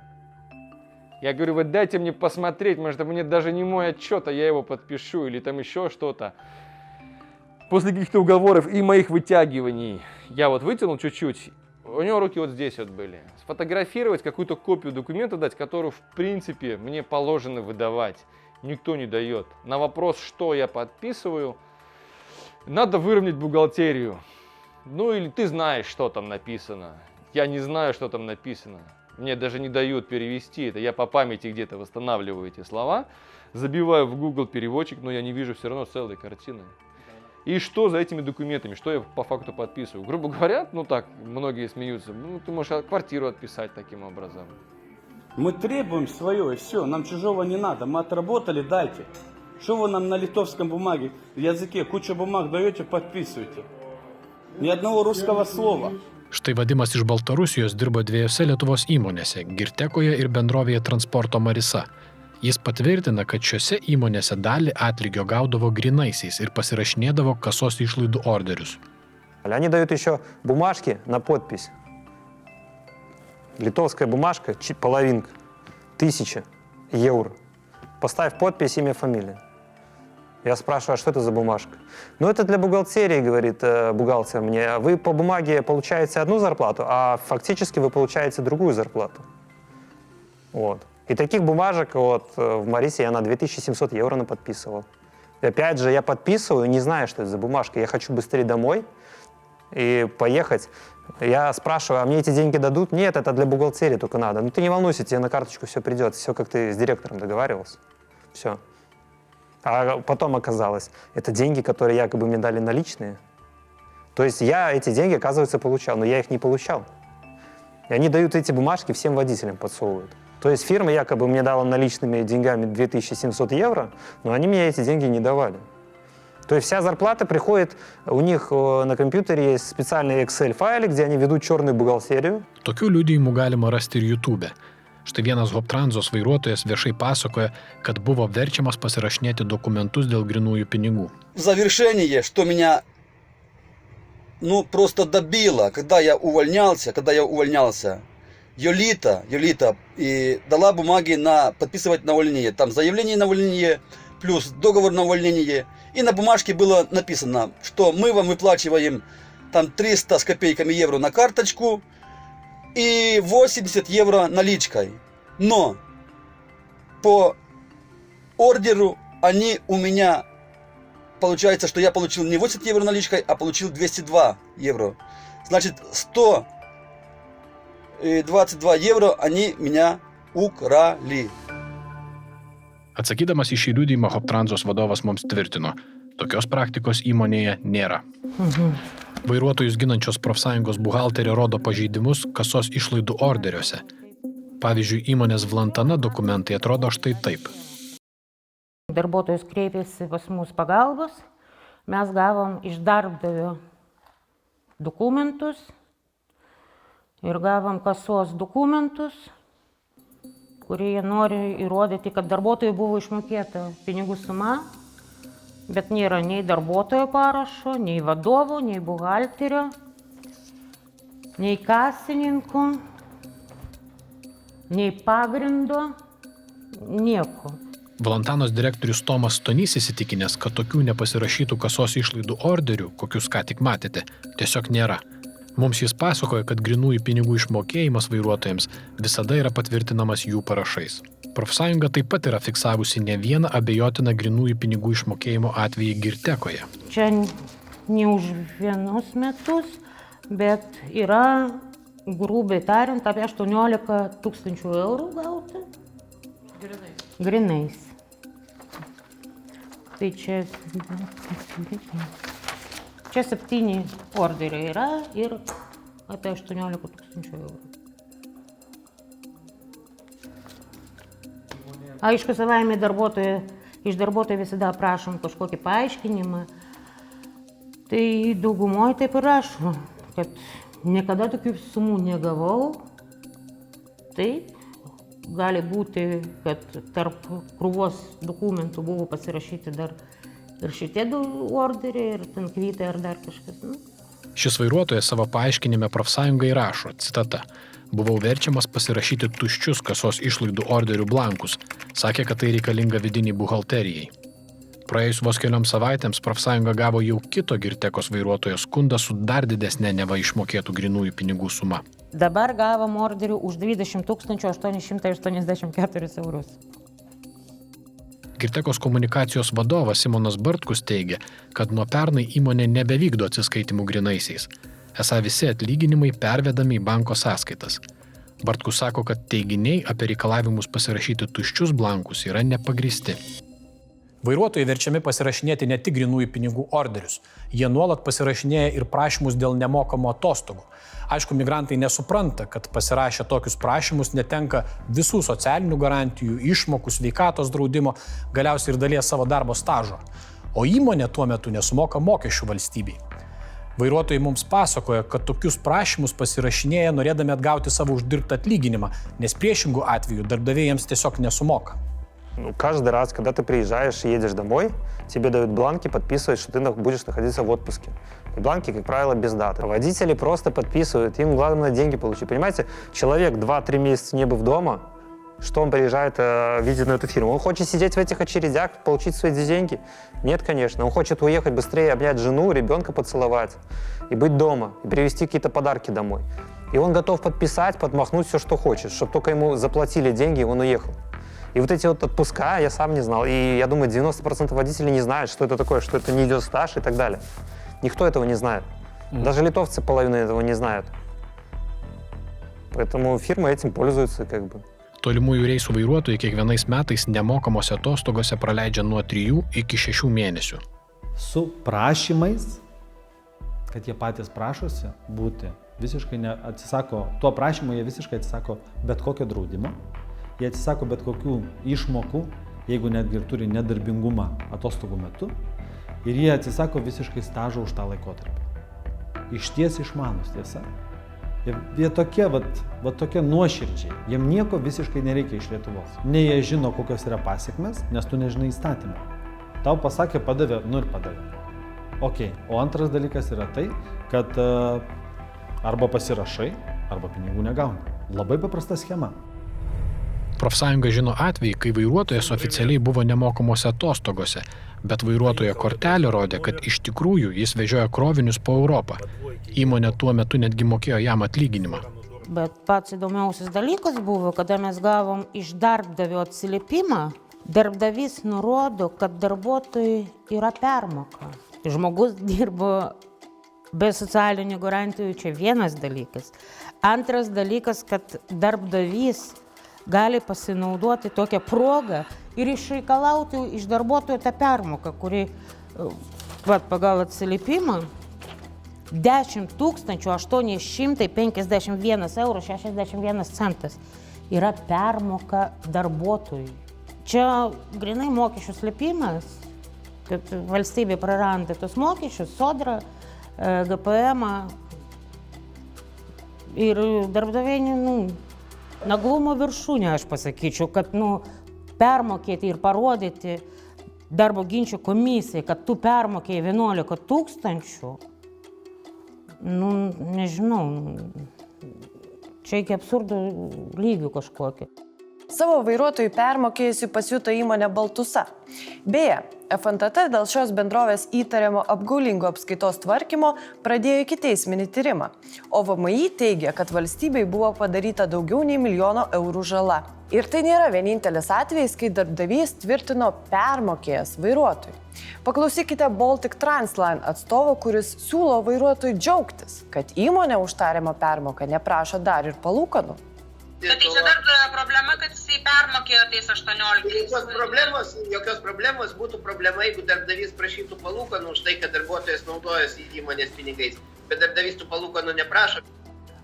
Я говорю, вы дайте мне посмотреть, может, это мне даже не мой отчет, а я его подпишу, или там еще что-то. После каких-то уговоров и моих вытягиваний я вот вытянул чуть-чуть, у него руки вот здесь вот были. Сфотографировать, какую-то копию документа дать, которую, в принципе, мне положено выдавать. Никто не дает. На вопрос, что я подписываю, надо выровнять бухгалтерию. Ну или ты знаешь, что там написано. Я не знаю, что там написано. Мне даже не дают перевести это. Я по памяти где-то восстанавливаю эти слова, забиваю в Google переводчик, но я не вижу все равно целой картины. И что за этими документами, что я по факту подписываю? Грубо говоря, ну так, многие смеются, ну ты можешь квартиру отписать таким образом. Мы требуем свое, и все, нам чужого не надо. Мы отработали, дайте. Что вы нам на литовском бумаге, в языке, кучу бумаг даете, подписывайте. Ни одного русского слова. Štai Vadimas iš Baltarusijos dirbo dviejose Lietuvos įmonėse – Girtekoje ir bendrovėje Transporto Marisa. Jis patvirtina, kad šiose įmonėse dalį atlygio gaudavo grynaisiais ir pasirašinėdavo kasos išlaidų orderius. Они дают еще бумажки на подпись. Литовская бумажка, половинка, 1000 евро. Поставь подпись, имя, фамилия. Я спрашиваю, а что это за бумажка? Ну, это для бухгалтерии, говорит бухгалтер мне. Вы по бумаге получаете одну зарплату, а фактически вы получаете другую зарплату. Вот. И таких бумажек вот в Марисе я на 2700 евро наподписывал. И опять же, я подписываю, не знаю, что это за бумажка. Я хочу быстрее домой и поехать. Я спрашиваю, а мне эти деньги дадут? Нет, это для бухгалтерии только надо. Ну, ты не волнуйся, тебе на карточку все придет. Все, как ты с директором договаривался. Все. А потом оказалось, это деньги, которые якобы мне дали наличные. То есть я эти деньги, оказывается, получал, но я их не получал. И они дают эти бумажки, всем водителям подсовывают. То есть фирма якобы мне дала наличными деньгами 2700 евро, но они мне эти деньги не давали. То есть вся зарплата приходит, у них на компьютере есть специальный Excel-файлик, где они ведут черную бухгалтерию. Tokių liudijimų galima rasti ir YouTube. Štai vienas Hoptranzos vairuotojas viešai pasakoja, kad buvo verčiamas pasirašinėti dokumentus dėl grynųjų pinigų. В завершение, что меня просто добило, когда я увольнялся, Юлита и дала бумаги подписывать на увольнение. Там заявление на увольнение плюс договор на увольнение. И на бумажке было написано, что мы вам выплачиваем там 300 с копейками евро на карточку и 80 евро наличкой. Но по ордеру они у меня, получается, что я получил не 80 евро наличкой, а получил 202 евро. Значит, 122 евро они меня украли. Atsakydamas į šį liudijimą, Hoptranzos vadovas mums tvirtino, tokios praktikos įmonėje nėra. Vairuotojus ginančios profsąjungos buhalterė rodo pažeidimus kasos išlaidų orderiuose. Pavyzdžiui, įmonės Vlantana dokumentai atrodo štai taip. Darbuotojas kreipėsi pas mus pagalbos, mes gavom iš darbdavio dokumentus ir gavom kasos dokumentus, kurie nori įrodyti, kad darbuotojui buvo išmokėta pinigų suma, bet nėra nei darbuotojo parašo, nei vadovo, nei buhalterio, nei kasininko, nei pagrindo, nieko. Valantanos direktorius Tomas Stonys įsitikinęs, kad tokių nepasirašytų kasos išlaidų orderių, kokius ką tik matėte, tiesiog nėra. Mums jis pasakoja, kad grynųjų pinigų išmokėjimas vairuotojams visada yra patvirtinamas jų parašais. Profsąjunga taip pat yra fiksavusi ne vieną abejotiną grynųjų pinigų išmokėjimo atvejį Girtekoje. Čia ne už vienus metus, bet yra, grubiai tariant, apie 18 000 eurų gauti. Grynais. Tai čia 7 orderiai yra ir apie 18 000 eurų. Aišku, savaime iš darbuotojo visada prašom kažkokį paaiškinimą. Tai daugumoje taip ir rašo, kad niekada tokių sumų negavau. Taip, gali būti, kad tarp krūvos dokumentų buvo pasirašyti dar ir šitie orderiai, ir ten kvytai, ar dar kažkas. Šis vairuotojas savo paaiškinime profsąjungai rašo, citata, Buvau verčiamas pasirašyti tuščius kasos išlaidų orderių blankus. Sakė, kad tai reikalinga vidiniai buhalterijai. Praėjus vos kelioms savaitėms profsąjunga gavo jau kito Girtekos vairuotojo skundą su dar didesnė neva išmokėtų grinųjų pinigų suma. Dabar gavom orderių už 20 884 eurus. Girtekos komunikacijos vadovas Simonas Bartkus teigia, kad nuo pernai įmonė nebevykdo atsiskaitimų grinaisiais. Esą visi atlyginimai pervedami į banko sąskaitas. Bartkus sako, kad teiginiai apie reikalavimus pasirašyti tuščius blankus yra nepagristi. Vairuotojai verčiami pasirašinėti ne tik grinųjų pinigų orderius. Jie nuolat pasirašinėja ir prašymus dėl nemokamų atostogų. Aišku, migrantai nesupranta, kad pasirašę tokius prašymus netenka visų socialinių garantijų, išmokų, sveikatos draudimo, galiausiai ir dalies savo darbo stažo. O įmonė tuo metu nesumoka mokesčių valstybei. Vairuotojai mums pasakoja, kad tokius prašymus pasirašinėja norėdami atgauti savo uždirbtą atlyginimą, nes priešingų atveju дarbdaviai jiems tiesiog несумока. Каждый раз, когда ты приезжаешь и едешь домой, тебе дают бланки, подписывают, что ты будешь находиться в отпуске. И бланки, как правило, без даты. Водители просто подписывают, им главное деньги получить. Понимаете, человек 2-3 месяца не был дома, что он приезжает, видит на эту фирму? Он хочет сидеть в этих очередях, получить свои деньги? Нет, конечно. Он хочет уехать быстрее, обнять жену, ребенка поцеловать, и быть дома, и привезти какие-то подарки домой. И он готов подписать, подмахнуть все, что хочет, чтобы только ему заплатили деньги, и он уехал. И вот эти вот отпуска я сам не знал. И я думаю, 90% водителей не знают, что это такое, что это не идет стаж и так далее. Никто этого не знает. Даже литовцы половину этого не знают. Поэтому фирмы этим пользуются как бы. Tolimųjų reisų vairuotojai kiekvienais metais nemokamose atostogose praleidžia nuo 3 iki 6 mėnesių. Su prašymais, kad jie patys prašosi būti, visiškai atsisako, tuo prašymu jie visiškai atsisako bet kokio draudimo. Jie atsisako bet kokių išmokų, jeigu netgi ir turi nedarbingumą atostogų metu. Ir jie atsisako visiškai stažo už tą laikotarpį. Išties išmanus, tiesa. Jie tokie, tokie nuoširdžiai. Jiem nieko visiškai nereikia iš Lietuvos. Ne jie žino, kokios yra pasiekmes, nes tu nežinai įstatymą. Tau pasakė, padavė, ir padavė. Ok, o antras dalykas yra tai, kad arba pasirašai, arba pinigų negauni. Labai paprasta schema. Profsąjunga žino atvejį, kai vairuotojas oficialiai buvo nemokamose atostogose, bet vairuotojo kortelė rodė, kad iš tikrųjų jis vežioja krovinius po Europą. Įmonė tuo metu netgi mokėjo jam atlyginimą. Bet pats įdomiausias dalykas buvo, kada mes gavom iš darbdavio atsiliepimą, darbdavys nurodo, kad darbuotojui yra permoka. Žmogus dirbo be socialinių garantijų, čia vienas dalykas. Antras dalykas, kad darbdavys gali pasinaudoti tokią progą ir išreikalauti iš darbuotojo tą permoką, kuri pagal atsiliepimą 10 851 eurų 61 centas yra permoka darbuotojui. Čia grinai mokesčių slėpimas, kad valstybė praranda tos mokesčius, sodrą, GPM ir darbdaviai, naglumo viršūnė, aš pasakyčiau, kad permokėti ir parodyti darbo ginčų komisijai, kad tu permokėjai 11 000, nežinau, čia iki absurdo lygių kažkokį. Savo vairuotojų permokėjusių pasijuto įmonė Baltusa. Beje, FNTT dėl šios bendrovės įtariamo apgaulingo apskaitos tvarkymo pradėjo ikiteisminį tyrimą, o VMI teigia, kad valstybei buvo padaryta daugiau nei 1 milijono eurų žala. Ir tai nėra vienintelis atvejis, kai darbdavys tvirtino permokėjęs vairuotojui. Paklausykite Baltic Transline atstovo, kuris siūlo vairuotojui džiaugtis, kad įmonė už tariamą permoką neprašo dar ir palūkanų. Bet tai čia darbdavio problema, kad jisai permokėjo tais 18. Jokios problemos būtų problema, jeigu darbdavys prašytų palūkanų už tai, kad darbuotojas naudojasi įmonės pinigais, bet darbdavys tų palūkanų neprašo.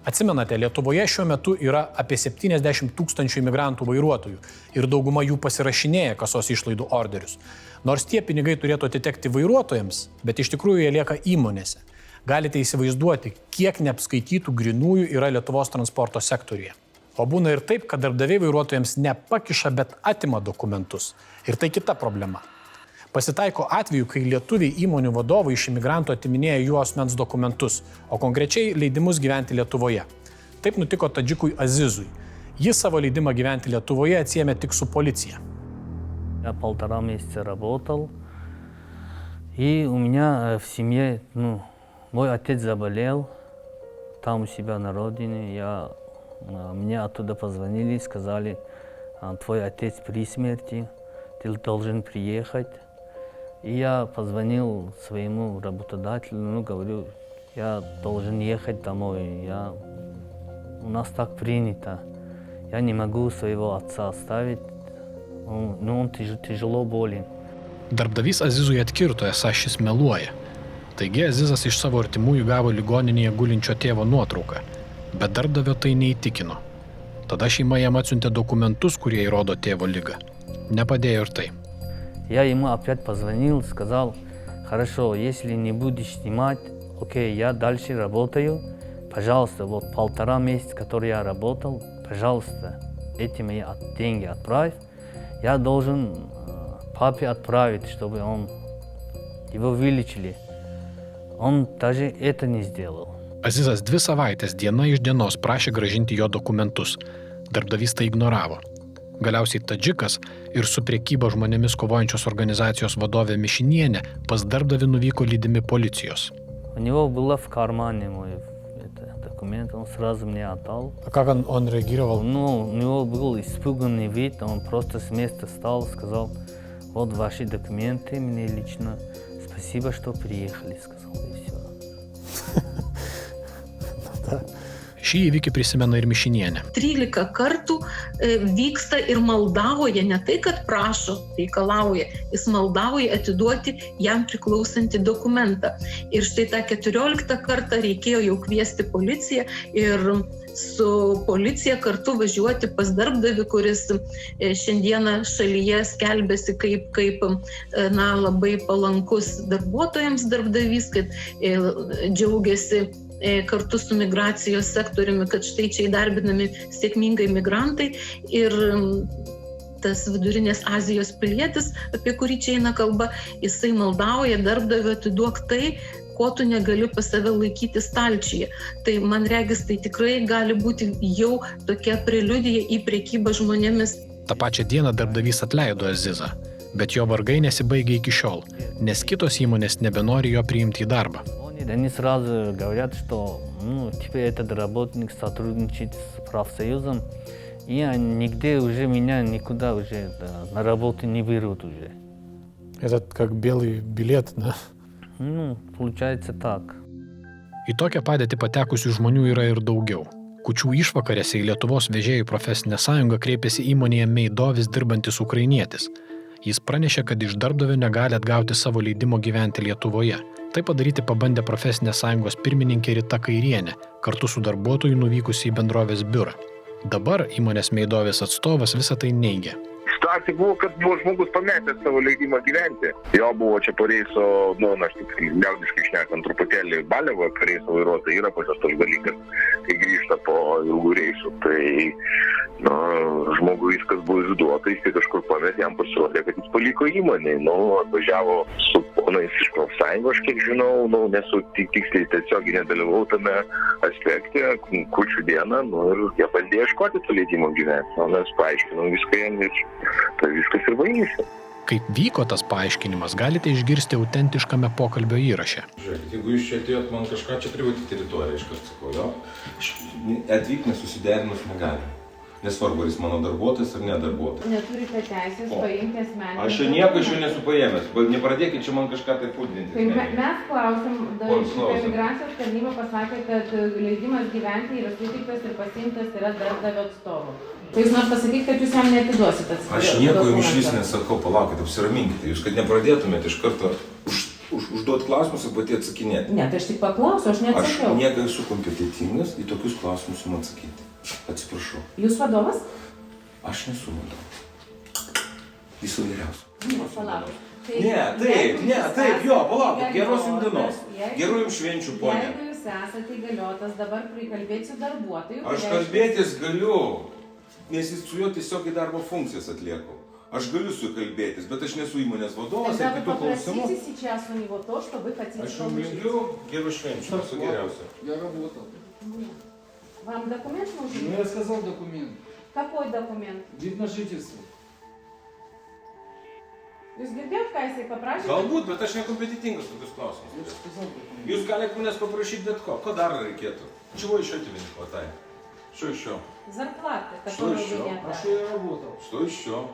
Atsimenate, Lietuvoje šiuo metu yra apie 70 000 imigrantų vairuotojų ir dauguma jų pasirašinėja kasos išlaidų orderius. Nors tie pinigai turėtų atitekti vairuotojams, bet iš tikrųjų jie lieka įmonėse. Galite įsivaizduoti, kiek neapskaitytų grinųjų yra Lietuvos transporto sektoriuje. O būna ir taip, kad darbdaviai vairuotojams nepakiša, bet atima dokumentus. Ir tai kita problema. Pasitaiko atveju, kai lietuviai įmonių vadovai iš imigrantų atiminėja jų asmens dokumentus, o konkrečiai leidimus gyventi Lietuvoje. Taip nutiko tadžikui Azizui. Jis savo leidimą gyventi Lietuvoje atsiėmė tik su policija. Я 1,5 месяца работал, и у меня в семье, мой отец заболел, там у себя на родине, мне оттуда позвонили, сказали, твой отец при смерти, ты должен приехать. И я позвонил своему работодателю, говорю, я должен ехать домой, у нас так принято, я не могу своего отца оставить, он тяжело болен. Darbdavys Azizui atkirto, esą šis meluoja. Taigi Azizas iš savo artimųjų gavo ligoninėje gulinčio tėvo nuotrauką, bet darbdavio tai neįtikino. Tada šeima jam atsiuntė dokumentus, kurie įrodo tėvo ligą. Nepadėjo ir tai. Я ему опять позвонил, сказал, хорошо, если не будешь снимать, окей, я дальше работаю, пожалуйста, вот 1,5 месяца, который я работал, пожалуйста, эти мои деньги отправь. Я должен папе отправить, чтобы его вылечили. Он даже это не сделал. Azizas 2 savaitės diena iš dienos prašė grąžinti jo dokumentus. Darbdavys tai ignoravo. Galiausiai tadžikas ir su prekyba žmonėmis kovojančios organizacijos vadovė Mišinienė pas darbdavį nuvyko lydimi policijos. У него было в кармане мой документ, он сразу мне отдал. А как он реагировал? У него был испуганный вид, он просто с места встал, сказал, вот ваши документы мне лично, спасибо, что приехали, сказал, и все. Šį įvykį prisimena ir Mišinienė. 13 kartų vyksta ir maldauja, ne tai, kad prašo, reikalauja, jis maldauja atiduoti jam priklausantį dokumentą. Ir štai tą 14 kartą reikėjo jau kviesti policiją ir su policija kartu važiuoti pas darbdavį, kuris šiandieną šalyje skelbėsi kaip labai palankus darbuotojams darbdavys, kad džiaugiasi kartu su migracijos sektoriumi, kad štai čia įdarbinami sėkmingai migrantai ir tas Vidurinės Azijos pilietis, apie kurį čia eina kalba, jisai maldauja darbdavio atiduok tai, ko tu negali pas save laikyti stalčiuje. Tai man regis, tai tikrai gali būti jau tokia preliudija į prekybą žmonėmis. Ta pačią dieną darbdavys atleido Azizą, bet jo vargai nesibaigė iki šiol, nes kitos įmonės nebenori jo priimti į darbą. Они сразу говорят, что теперь этот работник сотрудничает с профсоюзом, и нигде уже меня никуда уже на работу не берут уже. Это как белый билет, да? Получается так. Į tokią padėtį patekusių žmonių yra ir daugiau. Kūčių išvakarėse į Lietuvos vežėjų profesinę sąjungą kreipėsi įmonėje Meidovis dirbantis ukrainietis. Jis pranešė, kad iš darbdavio negali atgauti savo leidimo gyventi Lietuvoje. Tai padaryti pabandė profesinės sąjungos pirmininkė Rita Kairienė, kartu su darbuotoju nuvykusi į bendrovės biurą. Dabar įmonės Meidovis atstovas visą tai neigia. Situacija buvo, kad buvo žmogus pametęs savo leidimą gyventi. Jo buvo čia po reiso, aš tik liaudiškai šnekant, truputėlį baliavo, po reiso vairuotojai yra pas tas dalykas, kai grįžta po ilgų reisų. Tai žmogui viskas buvo išduota, jis kažkur pametė, jam pasirodė, kad jis paliko įmonę. Atvažiavo su ponais iš profsąjungos, kiek žinau, nesu tiksliai tiesiog nedalyvau tame aspekte, kūčių dieną, ir jie bandė ieškoti to leidimo gyventi. Mes paaiškinom viską jam ir tai viskas ir baigėsi. Kaip vyko tas paaiškinimas, galite išgirsti autentiškame pokalbio įraše. Žiūrėkit, jeigu jūs čia atėjot man kažką, čia privati teritorija, iškart sakau, jo? Atvyk nesusiderinus negali. Nesvarbu, ar jis mano darbuotojas ar nedarbuotojas. Neturite teisės paimti asmenį. Aš čia nieko iš jų nesu paėmęs, nepradėkit čia man kažką tai pudrinti. Mes klausėm, migracijos tarnyba pasakė, kad leidimas gyventi yra suteiktas ir pasiimtas yra darbdavio atstovo. Tai jūs nors pasakyti, kad jūs jam neatiduosit atsiprašau. Aš nieko jums iš vis nesakau, palaukit, apsiraminkite. Jūs kad nepradėtumėte iš karto užduoti klausimus ir pati atsakinėti. Ne, tai aš tik paklausiu, aš neatsakiau. Aš nieko esu kompetentingas į tokius klausimus jums atsakyti. Atsiprašau. Jūs vadovas? Aš nesu vadovas. Visų vyriausių. Ne, palauk. Taip, palaukit, geros jums dienos. Gerų jums švenčių, ponė. Jeigu jūs esate įgaliotas, dabar prikalbėti su darbuotoju. Aš kalbėtis galiu, nes jis su juo tiesiog į darbo funkcijas atlieku. Aš galiu su kalbėtis, bet aš nesu įmonės vadovas ir kitų klausimų. Попросите сейчас у него то, что вы хотите получить. Aš jums linkiu gerų švenčių, visų geriausių. Вам документ нужен? Ну, я сказал документ. Какой документ? Вид на жительство. Jūs girdėjot, ką jisai paprašė? Galbūt, bet aš nekompetentingas tokius klausimus. Jūs galite manęs paprašyti bet ko dar reikėtų. Чего еще тебе не хватает? Что еще? Зарплаты, Что которую еще? вы не А что я работал? Что еще?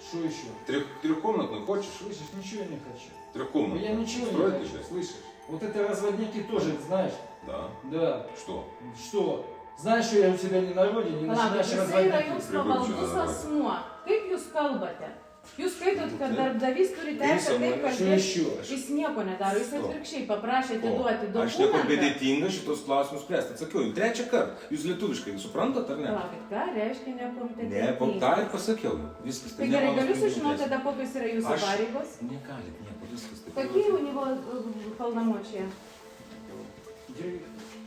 Что еще? Трехкомнатную хочешь? Слышишь, ничего не хочу. Трехкомнатную. Я ничего не Строить хочу, ты? слышишь? Вот это разводники тоже, знаешь? Да. Да. Что? Что? Знаешь, что я у тебя не на родине, не начинаешь Jisai yra разводники. jums pavaldus asmuo. Kaip jūs kalbate? Jūs skaitot, kad darbdavys turi teisę taip kalbėti. Jis nieko nedaro, jis atvirkščiai paprašė atiduoti Aš dokumentą. nekompetentingas šitos klausimus spręsti. Atsakiau, jums trečią kartą. Jūs lietuviškai suprantat ar ne? Palaukit, ką reiškia Ne, nekompetentingas? tą ir pasakiau. Viskas. Tai gerai, galiu sužinoti tada, kokios yra jūsų pareigos? Negalit nieko, viskas. Какие у него полномочия?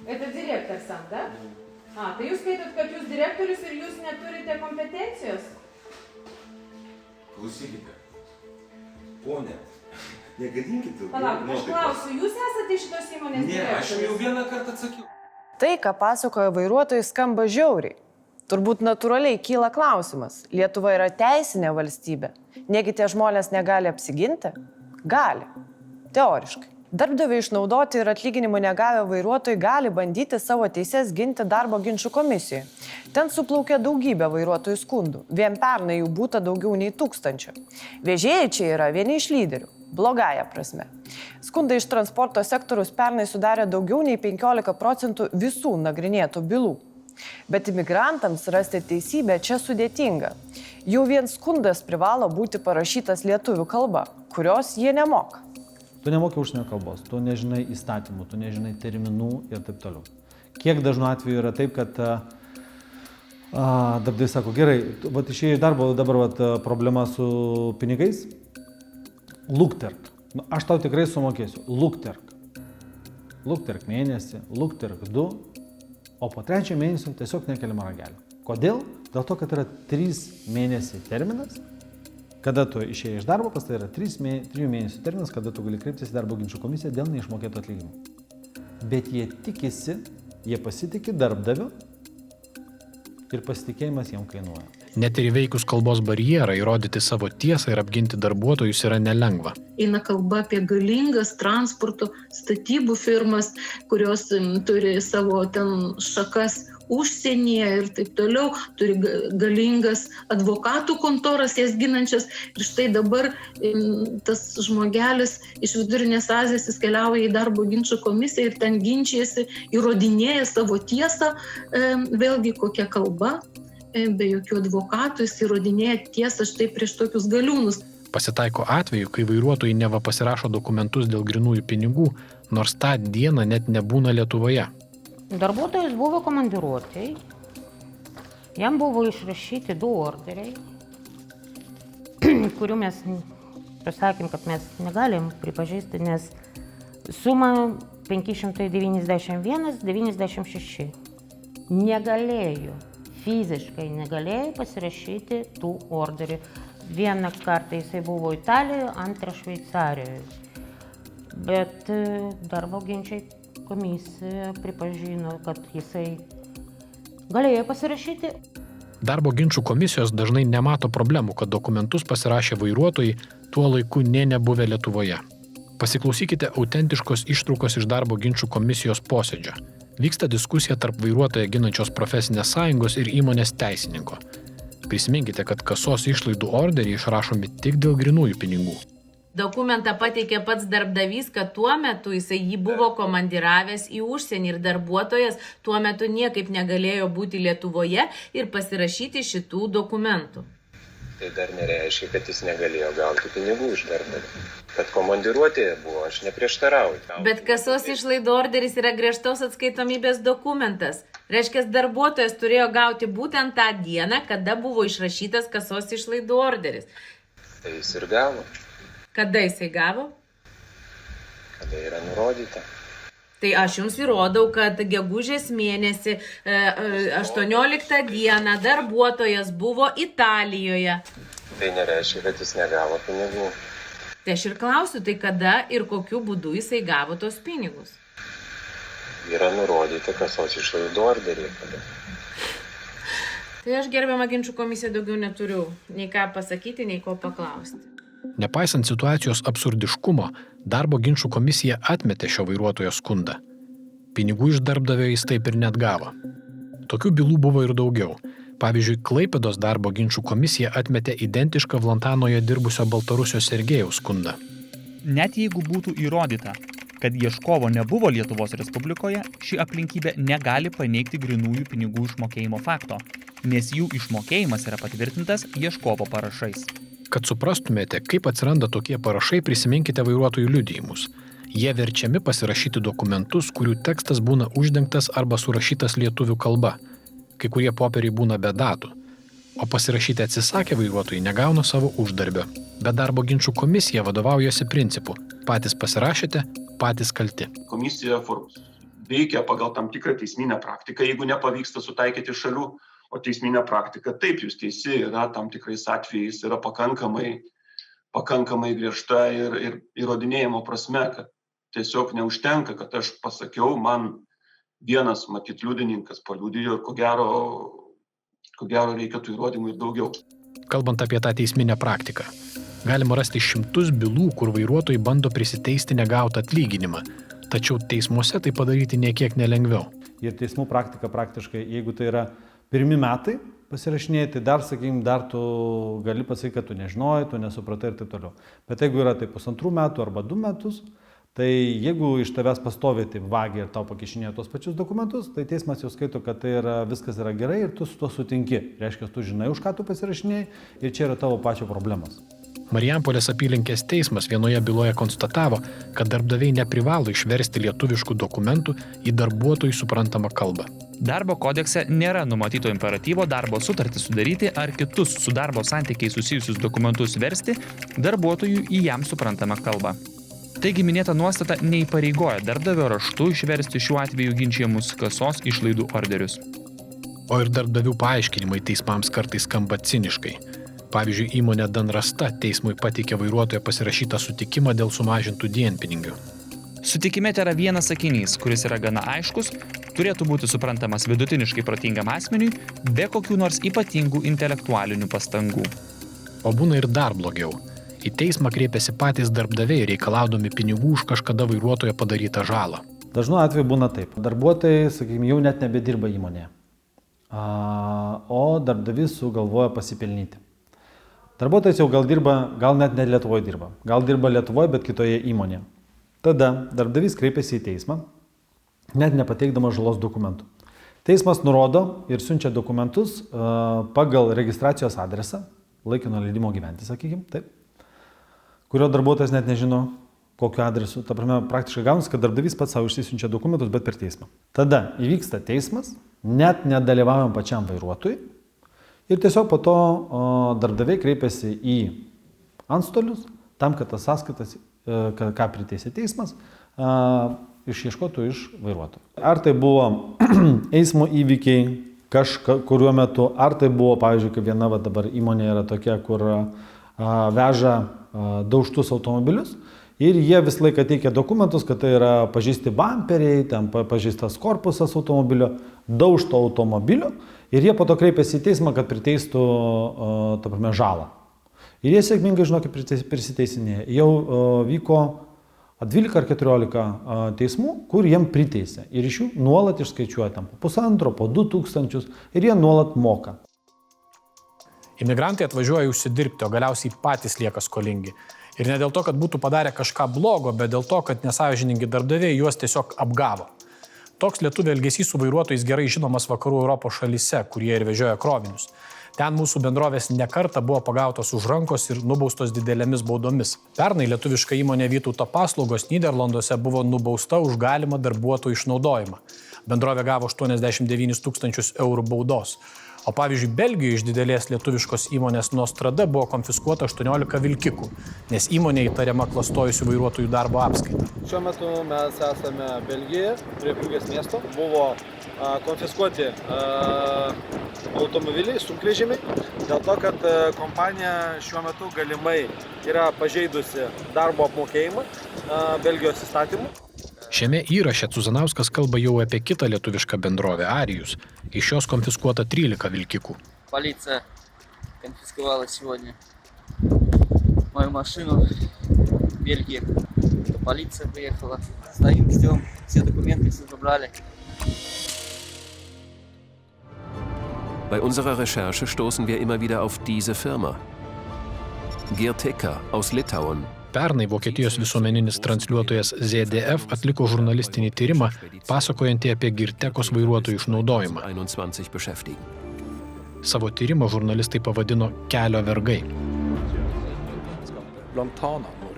Это директор сам, да? А, tai jūs skaitot, kad jūs direktorius ir jūs neturite kompetencijos? Klausykite. Pone, negadinkite. Palaukit, aš klausiu, jūs esate šitos įmonės Ne, aš jau direktorius? vieną kartą atsakiau. Tai, ką pasakoja vairuotojai, skamba žiauriai. Turbūt natūraliai kyla klausimas. Lietuva yra teisinė valstybė. Negi tie žmonės negali apsiginti? Gali. Teoriškai. Darbdaviai išnaudoti ir atlyginimų negavę vairuotojai gali bandyti savo teises ginti darbo ginčų komisijoje. Ten suplaukė daugybė vairuotojų skundų. Vien pernai jų būta daugiau nei 1000. Vežėjai čia yra vieni iš lyderių. Blogąja prasme. Skundai iš transporto sektoriaus pernai sudarė daugiau nei 15% visų nagrinėtų bylų. Bet imigrantams rasti teisybę čia sudėtinga. Jau vien skundas privalo būti parašytas lietuvių kalba, kurios jie nemoka. Tu nemoki užsienio kalbos, tu nežinai įstatymų, tu nežinai terminų ir taip toliau. Kiek dažnu atveju yra taip, kad darbdavys sako, gerai, vat išėjai iš darbo, dabar vat, problema su pinigais, lukterk. Nu, aš tau tikrai sumokėsiu, lukterk. Lukterk mėnesį, lukterk 2, o po 3 mėnesio tiesiog nekeliama ragelio. Kodėl? Dėl to, kad yra 3 mėnesiai terminas, kada tu išėjai iš darbo, pas tai yra 3 mėnesių terminas, kada tu gali kreiptis į darbo ginčų komisiją dėl neišmokėto atlyginimo. Bet jie tikisi, jie pasitikė darbdaviu ir pasitikėjimas jiems kainuoja. Net ir įveikus kalbos barjerą įrodyti savo tiesą ir apginti darbuotojus yra nelengva. Eina kalba apie galingas transporto statybų firmas, kurios turi savo ten šakas užsienyje ir taip toliau, turi galingas advokatų kontoras jas ginančias. Ir štai dabar tas žmogelis iš Vidurinės Azijos jis keliauja į darbo ginčų komisiją ir ten ginčijasi, įrodinėja savo tiesą, vėlgi kokia kalba, be jokių advokatų, jis įrodinėja tiesą štai prieš tokius galiūnus. Pasitaiko atveju, kai vairuotojai neva pasirašo dokumentus dėl grinųjų pinigų, nors tą dieną net nebūna Lietuvoje. Darbuotojas buvo komandiruotėj, jam buvo išrašyti 2 orderiai, kurių mes pasakėm, kad mes negalim pripažįsti, nes suma 591,96. Negalėjo, fiziškai negalėjo pasirašyti tų orderių. Vieną kartą jisai buvo Italijoje, antrą Šveicarijoje. Bet darbo ginčiai komisija pripažino, kad jisai galėjo pasirašyti. Darbo ginčų komisijos dažnai nemato problemų, kad dokumentus pasirašė vairuotojai tuo laiku nebuvę Lietuvoje. Pasiklausykite autentiškos ištraukos iš darbo ginčų komisijos posėdžio. Vyksta diskusija tarp vairuotoją ginančios profesinės sąjungos ir įmonės teisininko. Prisiminkite, kad kasos išlaidų orderiai išrašomi tik dėl grinųjų pinigų. Dokumentą pateikė pats darbdavys, kad tuo metu jisai jį buvo komandiravęs į užsienį ir darbuotojas tuo metu niekaip negalėjo būti Lietuvoje ir pasirašyti šitų dokumentų. Tai dar nereiškia, kad jis negalėjo gauti pinigų iš darbdavio. Kad komandiruotėje buvo, aš neprieštarauju. Bet kasos išlaidų orderis yra griežtos atskaitomybės dokumentas. Reiškia, darbuotojas turėjo gauti būtent tą dieną, kada buvo išrašytas kasos išlaidų orderis. Tai jis ir gavo. Kada jisai gavo? Kada yra nurodyta. Tai aš jums įrodau, kad gegužės mėnesį 18 dieną darbuotojas buvo Italijoje. Tai nereiškia, kad jis negavo pinigų. Tai aš ir klausiu, tai kada ir kokiu būdu jisai gavo tos pinigus? yra nurodyti kasos išlaidų orderį. Tai aš gerbiamą ginčių komisiją daugiau neturiu nei ką pasakyti, nei ko paklausti. Nepaisant situacijos absurdiškumo, darbo ginčų komisija atmetė šio vairuotojo skundą. Pinigų iš darbdavio jis taip ir net gavo. Tokių bylų buvo ir daugiau. Pavyzdžiui, Klaipėdos darbo ginčų komisija atmetė identišką Vlantanoje dirbusio Baltarusio Sergejaus skundą. Net jeigu būtų įrodyta, kad ieškovo nebuvo Lietuvos Respublikoje, ši aplinkybė negali paneigti grynųjų pinigų išmokėjimo fakto, nes jų išmokėjimas yra patvirtintas ieškovo parašais. Kad suprastumėte, kaip atsiranda tokie parašai, prisiminkite vairuotojų liudijimus. Jie verčiami pasirašyti dokumentus, kurių tekstas būna uždengtas arba surašytas lietuvių kalba. Kai kurie popieriai būna be datų. O pasirašyti atsisakę vairuotojai negauna savo uždarbio. Bet darbo ginčų komisija vadovaujasi principu. Patys pasirašėte, patys kalti. Komisija veikia pagal tam tikrą teisminę praktiką, jeigu nepavyksta sutaikyti šalių, o teisminė praktika, taip, jūs teisi, yra tam tikrais atvejais, yra pakankamai griežta ir įrodinėjimo prasme, kad tiesiog neužtenka, kad aš pasakiau, man vienas, matyt, liudininkas paliudijo ir ko gero reikia tų įrodymų ir daugiau. Kalbant apie tą teisminę praktiką, galima rasti šimtus bylų, kur vairuotojai bando prisiteisti negautą atlyginimą, tačiau teismuose tai padaryti niekiek nelengviau. Ir teismų praktika praktiškai, jeigu tai yra pirmi metai pasirašinėti, dar tu gali pasakyti, kad tu nežinojai, tu nesupratai ir taip toliau. Bet jeigu yra tai 1,5 metų arba 2 metus, tai jeigu iš tavęs pastoviai taip vagia ir tau pakišinėja tos pačius dokumentus, tai teismas jau skaito, kad tai viskas yra gerai ir tu su to sutinki. Reiškia, tu žinai, už ką tu pasirašinėjai ir čia yra tavo pačio problemos. Marijampolės apylinkės teismas vienoje byloje konstatavo, kad darbdaviai neprivalo išversti lietuviškų dokumentų į darbuotojų suprantamą kalbą. Darbo kodekse nėra numatyto imperatyvo darbo sutartį sudaryti ar kitus su darbo santykiai susijusius dokumentus versti darbuotojų į jam suprantamą kalbą. Taigi minėta nuostata neįpareigoja darbdavio raštu išversti šiuo atveju ginčiamus kasos išlaidų orderius. O ir darbdavių paaiškinimai teismams kartais skamba ciniškai. Pavyzdžiui, įmonė Danrasta teismui pateikė vairuotojo pasirašytą sutikimą dėl sumažintų dienpinigių. Sutikime yra vienas sakinys, kuris yra gana aiškus, turėtų būti suprantamas vidutiniškai protingam asmeniui, be kokių nors ypatingų intelektualinių pastangų. O būna ir dar blogiau. Į teismą kreipiasi patys darbdaviai, reikalaudami pinigų už kažkada vairuotojo padarytą žalą. Dažnu atveju būna taip. Darbuotojai, sakykime, jau net nebedirba įmonėje, o darbdavys sugalvoja pasipelnyti. Darbuotojas jau gal net ne Lietuvoje dirba. Gal dirba Lietuvoje, bet kitoje įmonėje. Tada darbdavys kreipiasi į teismą, net nepateikdamas žalos dokumentų. Teismas nurodo ir siunčia dokumentus pagal registracijos adresą, laikino leidimo gyventi, sakykime, taip, kurio darbuotojas net nežino, kokiu adresu. Ta prasme, praktiškai gaunasi, kad darbdavys pats savo išsiunčia dokumentus, bet per teismą. Tada įvyksta teismas, net nedalyvaujam pačiam vairuotojui ir tiesiog po to darbdaviai kreipiasi į antstolius, tam, kad tas sąskaitas, ką priteisė teismas, išieškotų iš vairuotojų. Ar tai buvo eismo įvykiai kažkuriuo metu, ar tai buvo, pavyzdžiui, kaip viena dabar įmonė yra tokia, kur veža daužtus automobilius ir jie visą laiką teikia dokumentus, kad tai yra pažeisti bamperiai, ten pažeistas korpusas automobilio, daužto automobilio ir jie po to kreipiasi į teismą, kad priteistų žalą. Ir jie sėkmingai, žinokit, prisiteisinėja. Jau vyko 12 ar 14 teismų, kur jiem priteisė. Ir iš jų nuolat išskaičiuoja tam po 1,5, po 2,000 ir jie nuolat moka. Imigrantai atvažiuoja užsidirbti, o galiausiai patys lieka skolingi. Ir ne dėl to, kad būtų padarę kažką blogo, bet dėl to, kad nesąžiningi darbdaviai juos tiesiog apgavo. Toks lietuvių elgesys su vairuotojais gerai žinomas vakarų Europos šalyse, kurie ir vežioja krovinius. Ten mūsų bendrovės nekartą buvo pagautos už rankos ir nubaustos didelėmis baudomis. Pernai lietuviška įmonė Vytauto paslaugos Nyderlanduose buvo nubausta už galimą darbuotojų išnaudojimą. Bendrovė gavo 89 000 eurų baudos. O pavyzdžiui, Belgijoje iš didelės lietuviškos įmonės Nostrada buvo konfiskuota 18 vilkikų, nes įmonė įtariama klastojusių vairuotojų darbo apskaitą. Šiuo metu mes esame Belgijoje, prie Briugės miesto. Buvo konfiskuoti automobiliai, sunkvežimiai, dėl to, kad kompanija šiuo metu galimai yra pažeidusi darbo apmokėjimą Belgijos įstatymų. Šiame įraše Cuzanauskas kalba jau apie kitą lietuvišką bendrovę Arijus. Iš jos konfiskuota 13 vilkikų. Полиция конфисковала сегодня мою машину в Бельгии. Полиция приехала. Стоим, ждем. Все документы все забрали. Bei unserer Recherche stoßen wir immer wieder auf diese Firma. Girteka aus Litauen. Pernai Vokietijos visuomeninis transliuotojas ZDF atliko žurnalistinį tyrimą, pasakojantį apie Girtekos vairuotojų išnaudojimą. Savo tyrimą žurnalistai pavadino kelio vergai.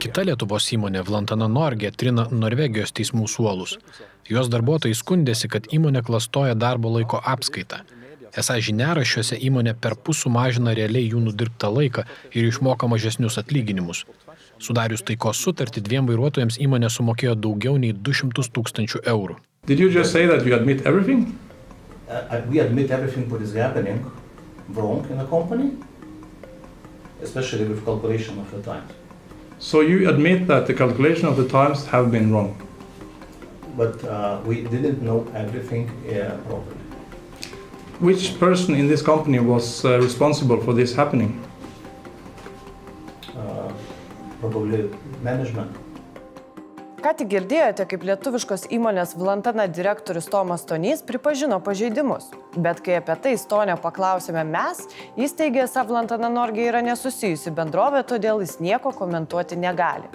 Kita Lietuvos įmonė Vlantana Norge trina Norvegijos teismų suolus. Jos darbuotojai skundėsi, kad įmonė klastoja darbo laiko apskaitą. Esą žiniaraščiuose įmonė perpus sumažina realiai jų nudirbtą laiką ir išmoka mažesnius atlyginimus. Sudarius taikos sutartį 2 vairuotojams įmonė sumokėjo daugiau nei 200 000 eurų. Did you just say that you admit everything? We admit everything what is happening wrong in the company, especially with calculation of the times. So you admit that the calculation of the times have been wrong? But we didn't know everything properly. Which person in this company was responsible for this happening? Probably management. Ką tik girdėjote, kaip lietuviškos įmonės Vlantana direktorius Tomas Stonys pripažino pažeidimus. Bet kai apie tai Stonio paklausėme mes, jis teigė, esą Vlantana Norge yra nesusijusi bendrovė, todėl jis nieko komentuoti negali.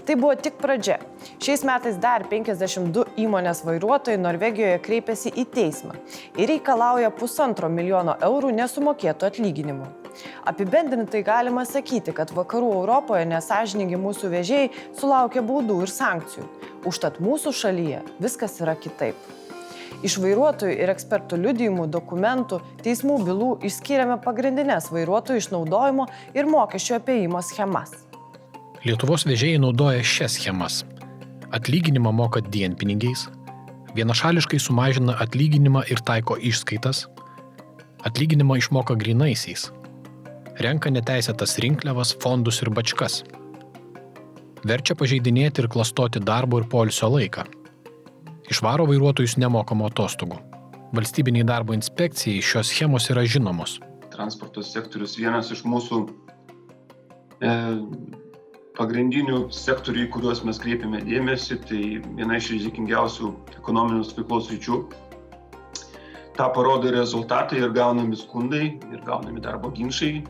Tai buvo tik pradžia. Šiais metais dar 52 įmonės vairuotojai Norvegijoje kreipėsi į teismą ir reikalauja 1,5 milijono eurų nesumokėtų atlyginimų. Apibendrintai galima sakyti, kad vakarų Europoje nesąžiningi mūsų vežėjai sulaukia baudų ir sankcijų. Užtat mūsų šalyje viskas yra kitaip. Iš vairuotojų ir ekspertų liudijimų, dokumentų, teismų bylų išskyrėme pagrindinės vairuotojų išnaudojimo ir mokesčių apėjimo schemas. Lietuvos vežėjai naudoja šias schemas. Atlyginimą moka dienpinigiais, vienašališkai sumažina atlyginimą ir taiko išskaitas, atlyginimą išmoka grynaisiais, renka neteisėtas rinkliavas, fondus ir bačkas, verčia pažeidinėti ir klastoti darbo ir poilsio laiką, išvaro vairuotojus nemokamų atostogų. Valstybiniai darbo inspekcijai šios schemos yra žinomos. Transporto sektorius vienas iš mūsų pagrindinių sektorių, į kuriuos mes kreipiame dėmesį, tai viena iš rizikingiausių ekonominės veiklos sričių. Ta parodo rezultatai ir gaunami skundai, ir gaunami darbo ginčai,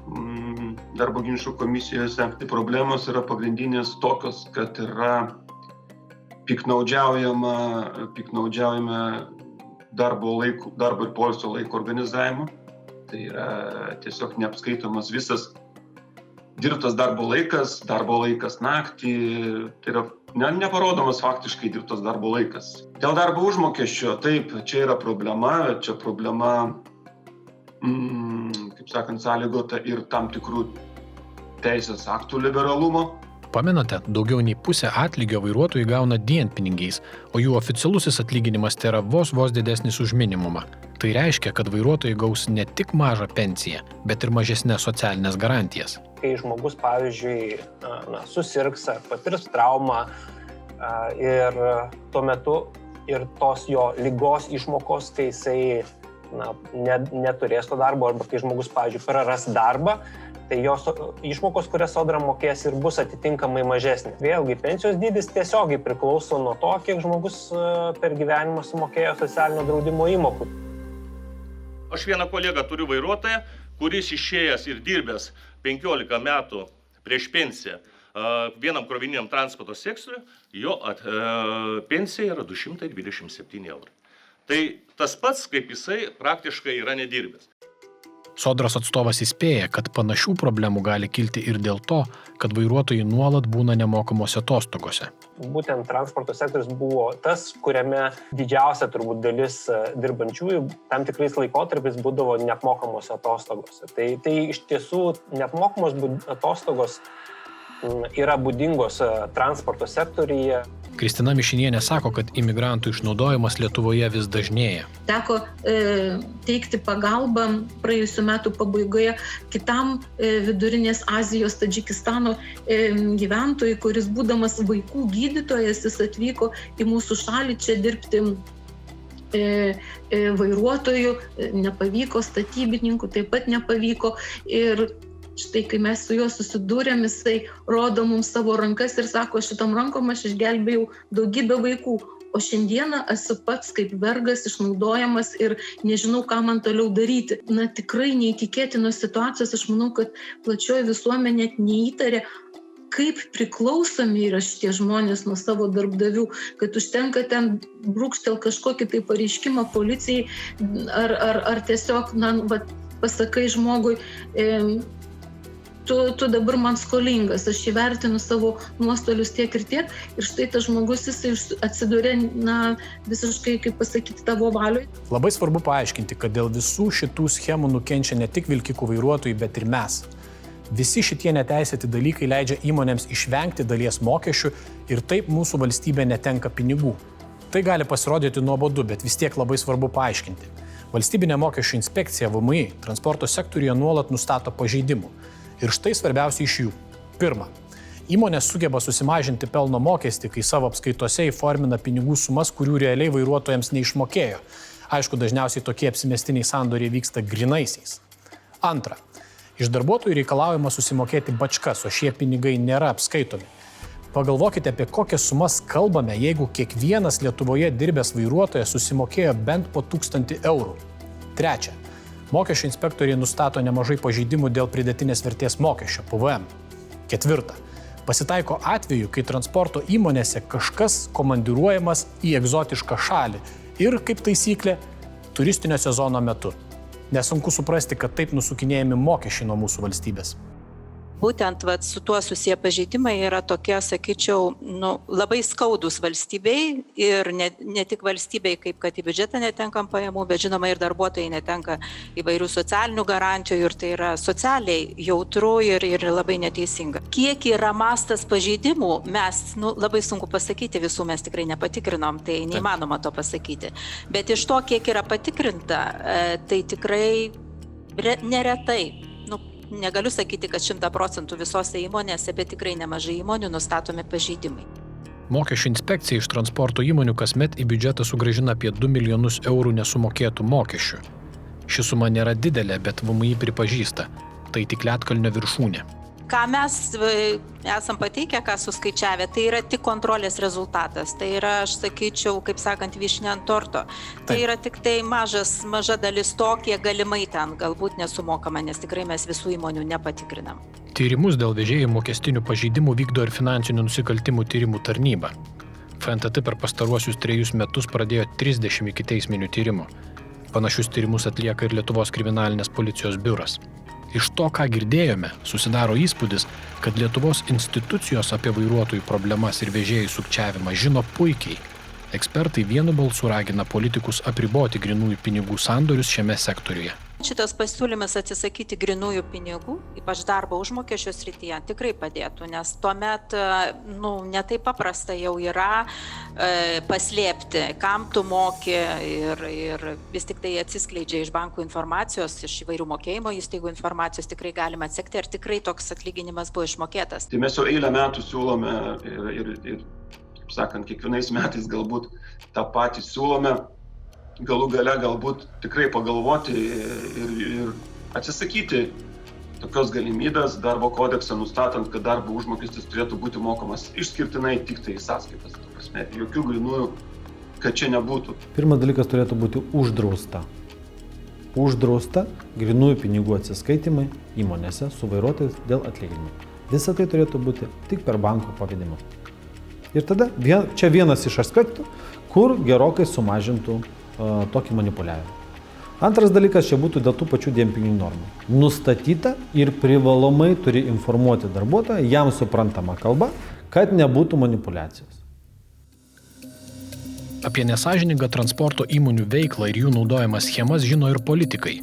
darbo ginčų komisijose. Tai problemos yra pagrindinės tokios, kad yra piknaudžiaujama darbo ir poilsio laiko organizavimu. Tai yra tiesiog neapskaitomas visas dirbtas darbo laikas naktį, tai yra neparodomas faktiškai dirbtas darbo laikas. Dėl darbo užmokesčio, taip, čia yra problema, kaip sakant, sąlygota ir tam tikrų teisės aktų liberalumo. Pamenate, daugiau nei pusę atlygio vairuotojai gauna dienpinigiais, o jų oficialusis atlyginimas tai yra vos didesnis už minimumą. Tai reiškia, kad vairuotojai gaus ne tik mažą pensiją, bet ir mažesnės socialinės garantijas. Kai žmogus, pavyzdžiui, susirgs ar patirs traumą ir tuo metu ir tos jo ligos išmokos, kai jisai neturės to darbo, arba kai žmogus, pavyzdžiui, praras darbą, tai jos išmokos, kurias Sodra mokės, ir bus atitinkamai mažesnė. Vėlgi, pensijos dydis tiesiogiai priklauso nuo to, kiek žmogus per gyvenimą sumokėjo socialinio draudimo įmokų. Aš vieną kolegą turiu vairuotoją, kuris išėjęs ir dirbęs 15 metų prieš pensiją vienam krovininiam transporto sektoriui, jo pensija yra 227 eurų. Tai tas pats, kaip jisai praktiškai yra nedirbęs. Sodros atstovas įspėja, kad panašių problemų gali kilti ir dėl to, kad vairuotojai nuolat būna nemokamose atostogose. Būtent transporto sektorius buvo tas, kuriame didžiausia turbūt dalis dirbančiųjų tam tikrais laikotarpiais būdavo neapmokamose atostogose. Tai iš tiesų neapmokamos atostogos yra būdingos transporto sektoriuje. Kristina Mišinienė sako, kad imigrantų išnaudojimas Lietuvoje vis dažnėja. Teko teikti pagalbą praėjusiu metų pabaigoje kitam Vidurinės Azijos Tadžikistano gyventojui, kuris būdamas vaikų gydytojas, jis atvyko į mūsų šalį čia dirbti vairuotojų, nepavyko, statybininkų taip pat nepavyko. Ir štai, kai mes su juo susidūrėm, jisai rodo mums savo rankas ir sako, šitom rankom aš išgelbėjau daugybę vaikų, o šiandieną esu pats kaip vergas išnaudojamas ir nežinau, ką man toliau daryti. Na, tikrai neįtikėtinos situacijos, aš manau, kad plačioji visuomenė net neįtarė, kaip priklausomi yra šitie žmonės nuo savo darbdavių, kad užtenka ten brūkštel kažkokį tai pareiškimą policijai ar tiesiog, pasakai žmogui, tu dabar man skolingas, aš įvertinu savo nuostolius tiek ir tiek, ir štai tas žmogus jisai atsidūrė, visiškai, kaip pasakyti, tavo valioj. Labai svarbu paaiškinti, kad dėl visų šitų schemų nukenčia ne tik vilkikų vairuotojai, bet ir mes. Visi šitie neteisėti dalykai leidžia įmonėms išvengti dalies mokesčių ir taip mūsų valstybė netenka pinigų. Tai gali pasirodyti nuobodu, bet vis tiek labai svarbu paaiškinti. Valstybinė mokesčių inspekcija VMI transporto sektoriuje nuolat nustato pažeidimų. Ir štai svarbiausia iš jų. Pirma, įmonės sugeba susimažinti pelno mokestį, kai savo apskaitose įformina pinigų sumas, kurių realiai vairuotojams neišmokėjo. Aišku, dažniausiai tokie apsimestiniai sandoriai vyksta grynaisiais. Antra, iš darbuotojų reikalaujama susimokėti bačkas, o šie pinigai nėra apskaitomi. Pagalvokite, apie kokias sumas kalbame, jeigu kiekvienas Lietuvoje dirbęs vairuotojas susimokėjo bent po 1000 eurų. Trečia, mokesčių inspektoriai nustato nemažai pažeidimų dėl pridėtinės vertės mokesčio PVM. Ketvirta, pasitaiko atveju, kai transporto įmonėse kažkas komandiruojamas į egzotišką šalį ir, kaip taisyklė, turistinio sezono metu. Nesunku suprasti, kad taip nusukinėjami mokesčiai nuo mūsų valstybės. Būtent su tuo susiję pažeidimai yra tokie, sakyčiau, labai skaudus valstybei ir ne tik valstybei, kaip kad į biudžetą netenkam pajamų, bet žinoma ir darbuotojai netenka įvairių socialinių garantijų ir tai yra socialiai jautru ir labai neteisinga. Kiek yra mastas pažeidimų, mes labai sunku pasakyti, visų mes tikrai nepatikrinom, tai neįmanoma to pasakyti. Bet iš to, kiek yra patikrinta, tai tikrai neretai. Negaliu sakyti, kad 100% visose įmonėse, bet tikrai nemažai įmonių nustatomi pažeidimai. Mokesčių inspekcija iš transporto įmonių kasmet į biudžetą sugrąžina apie 2 milijonus eurų nesumokėtų mokesčių. Ši suma nėra didelė, bet VMI pripažįsta. Tai tik ledkalnio viršūnė. Ką mes esam pateikę, ką suskaičiavę, tai yra tik kontrolės rezultatas. Tai yra, aš sakyčiau, kaip sakant, vyšnia ant torto. Tai yra tik tai maža dalis to, kiek galimai ten galbūt nesumokama, nes tikrai mes visų įmonių nepatikrinam. Tyrimus dėl vežėjų mokestinių pažeidimų vykdo ir finansinių nusikaltimų tyrimų tarnyba. FNTT per pastaruosius 3 metus pradėjo 30 ikiteisminių tyrimų. Panašius tyrimus atlieka ir Lietuvos kriminalinės policijos biuras. Iš to, ką girdėjome, susidaro įspūdis, kad Lietuvos institucijos apie vairuotojų problemas ir vežėjų sukčiavimą žino puikiai. Ekspertai vienu balsu ragina politikus apriboti grynųjų pinigų sandorius šiame sektoriuje. Šitas pasiūlymas atsisakyti grynųjų pinigų, ypač darbo užmokesčio srityje, tikrai padėtų, nes tuomet ne taip paprasta jau yra paslėpti, kam tu moki ir vis tik tai atsiskleidžia iš bankų informacijos, iš įvairių mokėjimo įstaigų informacijos, tikrai galima atsekti, ar tikrai toks atlyginimas buvo išmokėtas. Tai mes jau eilę metų siūlome ir sakant, kiekvienais metais galbūt tą patį siūlome. Galų gale galbūt tikrai pagalvoti ir atsisakyti tokios galimybės darbo kodeksą nustatant, kad darbo užmokestis turėtų būti mokamas išskirtinai tik tai sąskaitas. Jokių grynųjų, kad čia nebūtų. Pirmas dalykas turėtų būti uždrausta. Uždrausta grynųjų pinigų atsiskaitimai įmonėse su vairuotojais dėl atlyginimų. Visa tai turėtų būti tik per banko pavedimą. Ir tada čia vienas iš aspektų, kur gerokai sumažintų tokį manipuliavimą. Antras dalykas čia būtų dėl tų pačių dempinginių normų. Nustatyta ir privalomai turi informuoti darbuotoją, jam suprantama kalba, kad nebūtų manipulacijos. Apie nesąžiningą transporto įmonių veiklą ir jų naudojamas schemas žino ir politikai.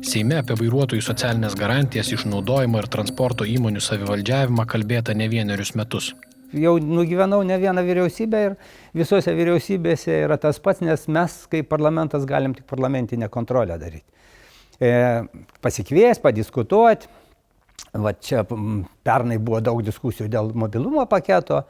Seime apie vairuotojų socialinės garantijas, išnaudojimą ir transporto įmonių savivaldžiavimą kalbėta ne vienerius metus. jau nugyvenau ne vieną vyriausybę ir visose vyriausybėse yra tas pats, nes mes kaip parlamentas galim tik parlamentinę kontrolę daryti. Pasikvies, padiskutuoti. Va čia pernai buvo daug diskusijų dėl mobilumo paketo.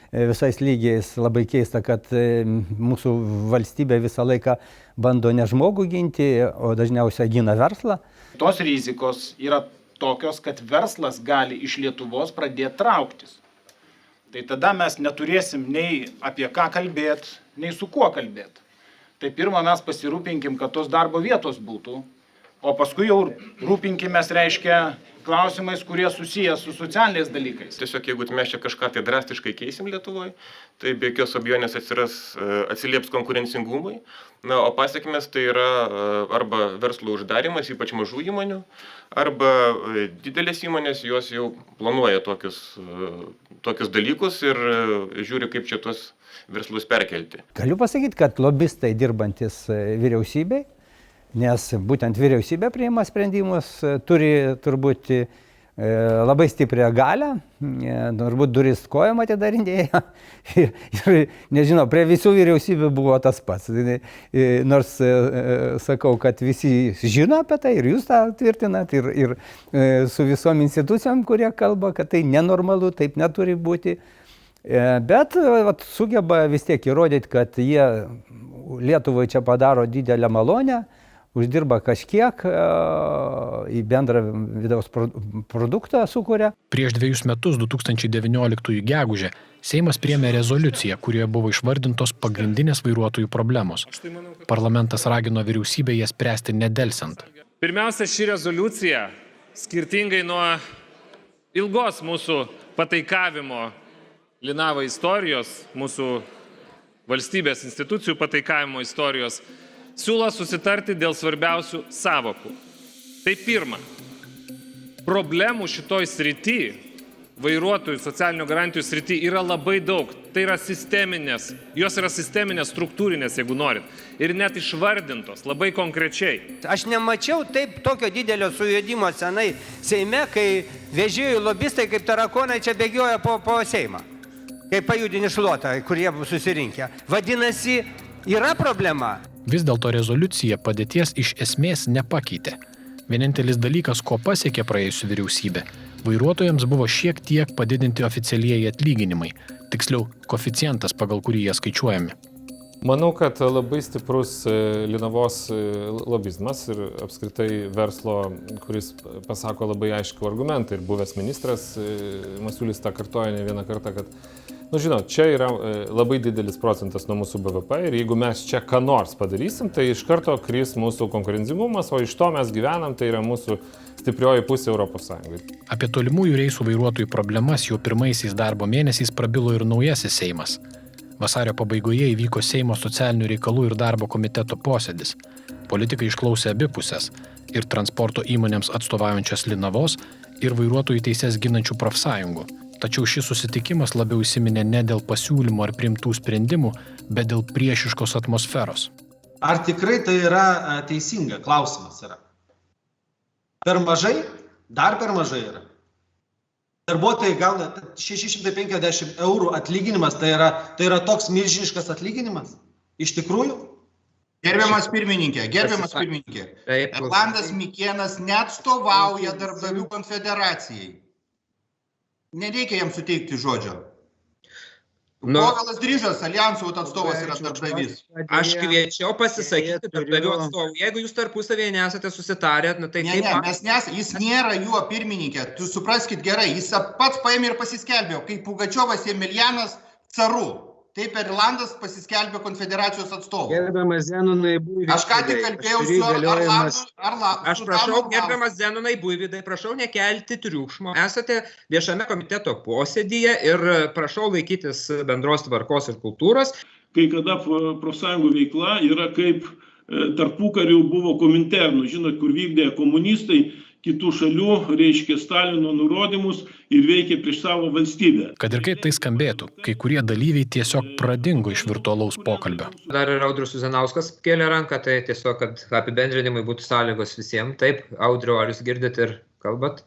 Visais lygiais labai keista, kad mūsų valstybė visą laiką bando ne žmogų ginti, o dažniausiai gina verslą. Tos rizikos yra tokios, kad verslas gali iš Lietuvos pradėti trauktis. Tai tada mes neturėsim nei apie ką kalbėti, nei su kuo kalbėti. Tai pirmą mes pasirūpinkim, kad tos darbo vietos būtų, o paskui jau rūpinkimės, reiškia, klausimais, kurie susijęs su socialiniais dalykais. Tiesiog jeigu mes čia kažką tai drastiškai keisim Lietuvoje, tai be jokios abejonės atsilieps konkurencingumui. Na, o pasiekmes tai yra arba verslo uždarimas, ypač mažų įmonių, arba didelės įmonės, jos jau planuoja tokius dalykus ir žiūri, kaip čia tuos verslus perkelti. Galiu pasakyti, kad lobistai dirbantis vyriausybei, nes būtent vyriausybė priima sprendimus, turi turbūt labai stiprią galią, turbūt duris kojom atidarinėja ir nežinau, prie visų vyriausybių buvo tas pats. Nors sakau, kad visi žino apie tai ir jūs tą tvirtinat ir su visom institucijom, kurie kalba, kad tai nenormalu, taip neturi būti. Bet sugeba vis tiek įrodyti, kad jie Lietuvai čia padaro didelę malonę, uždirba kažkiek, į bendrą vidaus produktą sukuria. Prieš 2 metus, 2019 gegužę, Seimas priėmė rezoliuciją, kurioje buvo išvardintos pagrindinės vairuotojų problemos. Parlamentas ragino vyriausybę jas spręsti nedelsiant. Pirmiausia, ši rezoliucija, skirtingai nuo ilgos mūsų pataikavimo Linava istorijos, mūsų valstybės institucijų pataikavimo istorijos, siūlo susitarti dėl svarbiausių sąvokų. Tai pirma, problemų šitoj srity, vairuotojų socialinių garantijų srity yra labai daug. Tai yra sisteminės, jos yra sisteminės, struktūrinės, jeigu norit. Ir net išvardintos labai konkrečiai. Aš nemačiau taip tokio didelio sujudimo senai Seime, kai vežėjų lobistai kaip tarakonai čia bėgioja po Seimą. Kaip pajudini šluotą, kurie bus susirinkę. Vadinasi, yra problema. Vis dėlto rezoliucija padėties iš esmės nepakeitė. Vienintelis dalykas, ko pasiekė praėjusi vyriausybė, vairuotojams buvo šiek tiek padidinti oficialieji atlyginimai, tiksliau, koeficientas, pagal kurį jie skaičiuojami. Manau, kad labai stiprus Linavos lobizmas ir apskritai verslo, kuris pasako labai aiškų argumentą, ir buvęs ministras Masiulis tą kartoja ne vieną kartą, kad žinot, čia yra labai didelis procentas nuo mūsų BVP ir jeigu mes čia ką nors padarysim, tai iš karto kris mūsų konkurencingumas, o iš to mes gyvenam, tai yra mūsų stiprioji pusė Europos Sąjungai. Apie tolimųjų reisų vairuotojų problemas jau pirmaisiais darbo mėnesiais prabilo ir naujasis Seimas. Vasario pabaigoje įvyko Seimo socialinių reikalų ir darbo komiteto posėdis. Politikai išklausė abi pusės – ir transporto įmonėms atstovaujančias Linavos, ir vairuotojų teises ginančių profsąjungų. Tačiau šis susitikimas labiau įsiminė ne dėl pasiūlymų ar priimtų sprendimų, bet dėl priešiškos atmosferos. Ar tikrai tai yra teisinga? Klausimas yra. Per mažai? Dar per mažai yra. Darbuotojai gauna 650 eurų atlyginimas, tai yra toks milžiniškas atlyginimas? Iš tikrųjų? Gerbiamas pirmininkė, Erlandas Mikėnas neatstovauja darbdavių konfederacijai. Nereikia jam suteikti žodžio. Povilas Dryžas, Aljansų atstovas, yra darbdavys. Aš kviečiau pasisakyti darbdavių atstovų. Jeigu jūs tarpusavėje nesate susitarę, tai kaip... Ne, jis nėra juo pirmininkė. Tu supraskit gerai, jis pats paėmė ir pasiskelbė, kaip Pugačiovas Emilianas caru. Taip Erlandas pasiskelbė konfederacijos atstovų. Gerbiamas Zenonai Buivydai. Aš ką tik kalbėjau su Arlandu. Aš prašau, gerbiamas Zenonai Buivydai, prašau nekelti triukšmo. Esate viešame komiteto posėdyje ir prašau laikytis bendros tvarkos ir kultūros. Kai kada profsąjungų veikla yra kaip tarpukariu buvo Kominternų, žinot, kur vykdė komunistai kitų šalių, reiškia Stalino nurodymus ir veikė prieš savo valstybę. Kad ir kaip tai skambėtų, kai kurie dalyviai tiesiog pradingo iš virtualaus pokalbio. Dar ir Audrius Uzanauskas kėlė ranką, tai tiesiog, kad apibendrinimai būtų sąlygos visiems. Taip, Audriu, ar jūs girdite ir kalbat?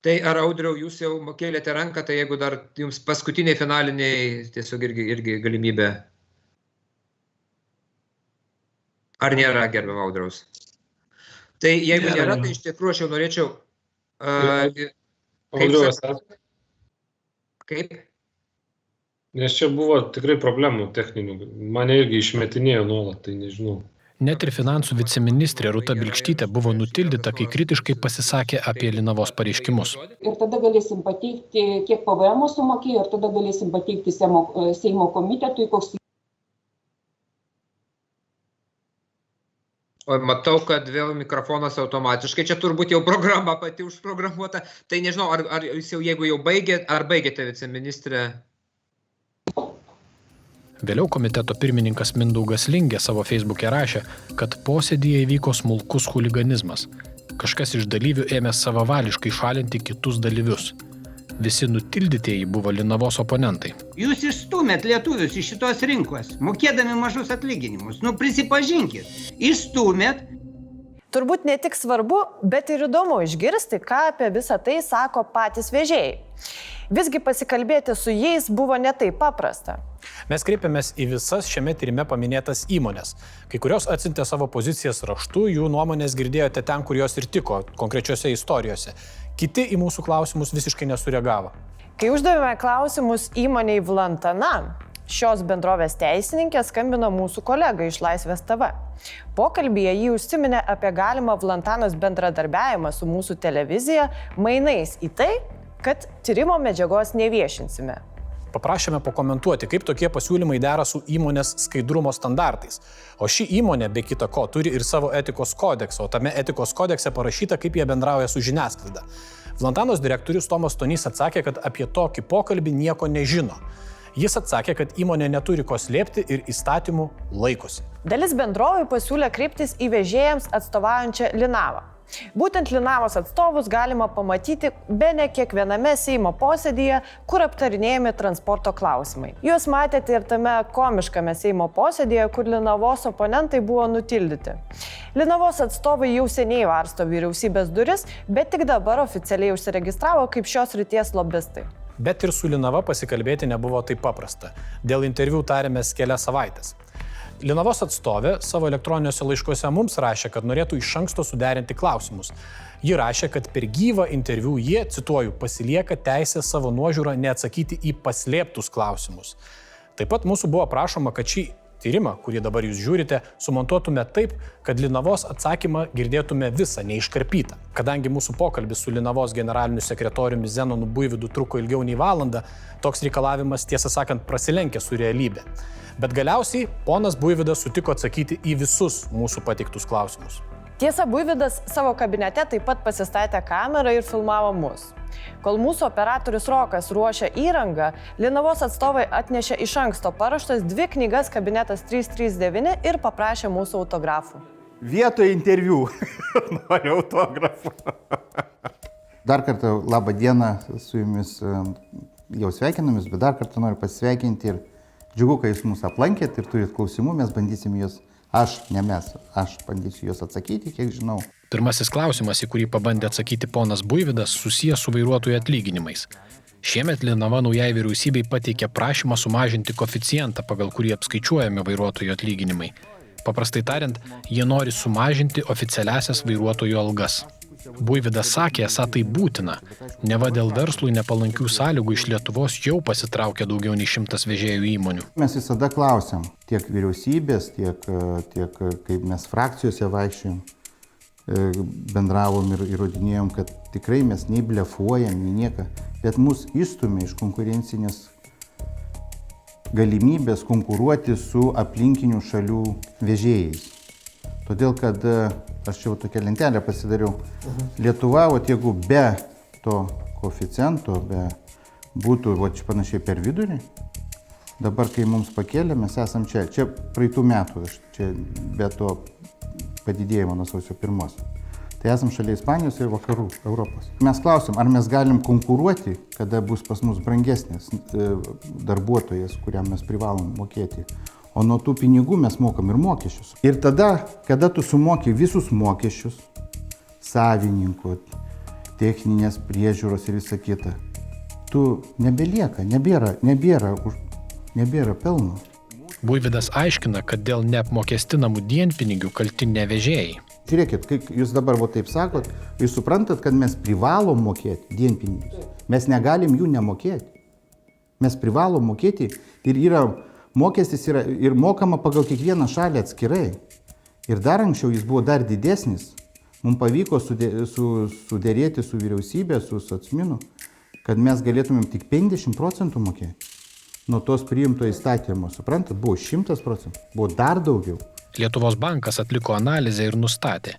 Tai ar Audriau, jūs jau kėlėte ranką, tai jeigu dar jums paskutiniai finaliniai tiesiog irgi galimybė. Ar nėra, gerbiamo Audriaus? Tai jeigu nėra, tai iš tikrųjų aš jau norėčiau... Kaip? Nes čia buvo tikrai problemų techninių. Mane irgi išmetinėjo nuolat, tai nežinau. Net ir finansų viceministrė Rūta Bilkštytė buvo nutildyta, kai kritiškai pasisakė apie Linavos pareiškimus. Ir tada galėsim pateikti, kiek PVM sumokėjo, ir tada galėsim pateikti Seimo komitetui, koks... O matau, kad vėl mikrofonas automatiškai, čia turbūt jau programa pati užprogramuota. Tai nežinau, ar jūs jau, jeigu jau baigėte viceministrė? Vėliau komiteto pirmininkas Mindaugas Lingė savo Facebook'e rašė, kad posėdyje įvyko smulkus chuliganizmas. Kažkas iš dalyvių ėmė savavališkai šalinti kitus dalyvius. Visi nutildytieji buvo Linavos oponentai. Jūs išstūmėt lietuvius iš šitos rinkos, mokėdami mažus atlyginimus. Prisipažinkit, išstūmėt. Turbūt ne tik svarbu, bet ir įdomu išgirsti, ką apie visą tai sako patys vežėjai. Visgi pasikalbėti su jais buvo ne taip paprasta. Mes kreipėmės į visas šiame tyrime paminėtas įmonės. Kai kurios atsiuntė savo pozicijas raštu, jų nuomonės girdėjote ten, kur jos ir tiko, konkrečiose istorijose. Kiti į mūsų klausimus visiškai nesureagavo. Kai uždavėme klausimus įmoniai Vlantana, šios bendrovės teisininkė skambino mūsų kolegai iš Laisvės TV. Pokalbyje jį užsiminė apie galimą Vlantanos bendradarbiavimą su mūsų televizija, mainais į tai, kad tyrimo medžiagos neviešinsime. Paprašėme pakomentuoti, kaip tokie pasiūlymai dera su įmonės skaidrumo standartais. O ši įmonė, be kita ko, turi ir savo etikos kodeksą, o tame etikos kodekse parašyta, kaip jie bendrauja su žiniasklaida. Vlantanos direktorius Tomas Stonys atsakė, kad apie tokį pokalbį nieko nežino. Jis atsakė, kad įmonė neturi ko slėpti ir įstatymų laikosi. Dalis bendrovių pasiūlė kreiptis į vežėjams atstovaujančią Linavą. Būtent Linavos atstovus galima pamatyti bene kiekviename Seimo posėdyje, kur aptarinėjami transporto klausimai. Juos matėte ir tame komiškame Seimo posėdyje, kur Linavos oponentai buvo nutildyti. Linavos atstovai jau seniai varsto vyriausybės duris, bet tik dabar oficialiai užsiregistravo kaip šios srities lobistai. Bet ir su Linava pasikalbėti nebuvo taip paprasta. Dėl interviu tarėmės kelias savaitės. Linavos atstovė savo elektroniniuose laiškuose mums rašė, kad norėtų iš anksto suderinti klausimus. Ji rašė, kad per gyvą interviu jie, cituoju, pasilieka teisę savo nuožiūrą neatsakyti į paslėptus klausimus. Taip pat mūsų buvo prašoma, kad šį tyrimą, kurį dabar jūs žiūrite, sumontuotume taip, kad Linavos atsakymą girdėtume visą, neiškarpytą. Kadangi mūsų pokalbis su Linavos generaliniu sekretoriumi Zenonu Buivydu truko ilgiau nei valandą, toks reikalavimas, tiesą sakant, prasilenkė su realybė. Bet galiausiai ponas Buivydas sutiko atsakyti į visus mūsų pateiktus klausimus. Tiesa, Buivydas savo kabinete taip pat pasistatė kamerą ir filmavo mus. Kol mūsų operatorius Rokas ruošė įrangą, Linavos atstovai atnešė iš anksto paruoštas 2 knygas kabinetas 339 ir paprašė mūsų autografų. Vietoje interviu. Noriu autografų. Dar kartą labą dieną su jumis, jau sveikinamės, bet dar kartą noriu pasveikinti ir džiugu, kai jūs mūsų aplankėt ir turit klausimų, mes bandysim juos, aš bandysiu juos atsakyti, kiek žinau. Pirmasis klausimas, į kurį pabandė atsakyti ponas Buivydas, susijęs su vairuotojų atlyginimais. Šiemet Linava naujai vyriausybei pateikė prašymą sumažinti koeficientą, pagal kurį apskaičiuojami vairuotojų atlyginimai. Paprastai tariant, jie nori sumažinti oficialiasias vairuotojų algas. Buivydas sakė, esą tai būtina, neva dėl verslui nepalankių sąlygų iš Lietuvos jau pasitraukė daugiau nei 100 vežėjų įmonių. Mes visada klausiam tiek vyriausybės, tiek kaip mes frakcijose vaikščiojom, bendravom ir įrodinėjom, kad tikrai mes nei blefuojam, nei nieką, bet mus įstumė iš konkurencinės galimybės konkuruoti su aplinkinių šalių vežėjais. Todėl, kad aš čia tokią lentelę pasidariau. Lietuva, jeigu be to koeficiento, būtų panašiai per vidurį, dabar, kai mums pakėlė, mes esam čia. Čia praeitų metų, čia be to padidėjimo nuo sausio 1. Tai esam šalia Ispanijos ir vakarų Europos. Mes klausim, ar mes galim konkuruoti, kada bus pas mus brangesnis darbuotojas, kuriam mes privalom mokėti. O nuo tų pinigų mes mokam ir mokesčius. Ir tada, kada tu sumoki visus mokesčius, savininkų, techninės priežiūros ir visa kita. Tu nebėra pelno. Buivydas aiškina, kad dėl neapmokestinamų dienpinigių kalti ne vežėjai. Žiūrėkit, kai jūs dabar taip sakot, jūs suprantat, kad mes privalom mokėti dienpinigius. Mes negalim jų nemokėti. Mes privalom mokėti ir mokestis yra ir mokama pagal kiekvieną šalį atskirai. Ir dar anksčiau jis buvo dar didesnis. Mums pavyko sudėrėti su vyriausybė, su socminu, kad mes galėtumėm tik 50% mokėti. Nuo tos priimto įstatymo, suprantat, buvo 100%, buvo dar daugiau. Lietuvos bankas atliko analizę ir nustatė,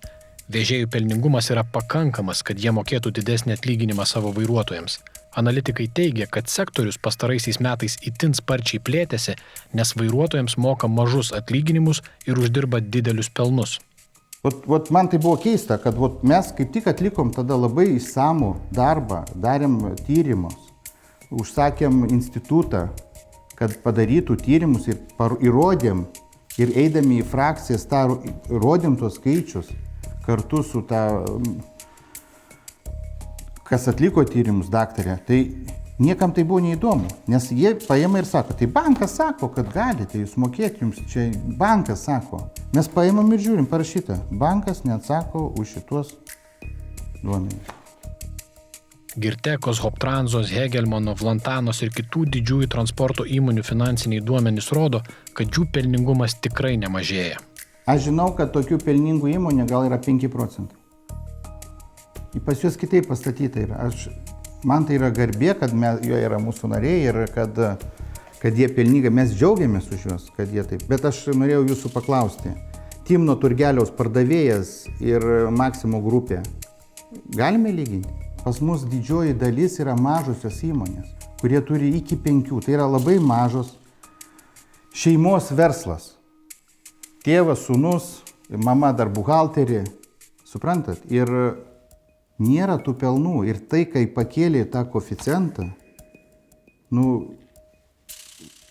vežėjų pelningumas yra pakankamas, kad jie mokėtų didesnį atlyginimą savo vairuotojams. Analitikai teigia, kad sektorius pastaraisiais metais itin sparčiai plėtėsi, nes vairuotojams moka mažus atlyginimus ir uždirba didelius pelnus. Man tai buvo keista, kad mes kaip tik atlikom tada labai išsamų darbą, darėm tyrimus, užsakėm institutą, kad padarytų tyrimus ir įrodėm, ir eidami į frakcijas rodėm tos skaičius kartu su kas atliko tyrimus daktarė. Tai niekam tai buvo neįdomu, nes jie paėmė ir sako, tai bankas sako, kad galite jūs mokėti, jums čia bankas sako. Mes paėmėm ir žiūrim, parašyta, bankas neatsako už šitos duomenys. Girtekos, Hoptranzos, Hegelmano, Vlantanos ir kitų didžiųjų transporto įmonių finansiniai duomenys rodo, kad jų pelningumas tikrai nemažėja. Aš žinau, kad tokių pelningų įmonių gal yra 5%. Pas juos kitaip pastatyta yra. Man tai yra garbė, kad jie yra mūsų nariai ir kad jie pelningai, mes džiaugiamės už juos, kad jie taip. Bet aš norėjau jūsų paklausti. Timno Turgeliaus pardavėjas ir Maximo grupė. Galime lyginti? Pas mus didžioji dalis yra mažosios įmonės, kurie turi iki 5. Tai yra labai mažos šeimos verslas. Tėvas, sūnus, mama dar buhalterė. Suprantat? Ir nėra tų pelnų. Ir tai, kai pakėlė tą koeficientą,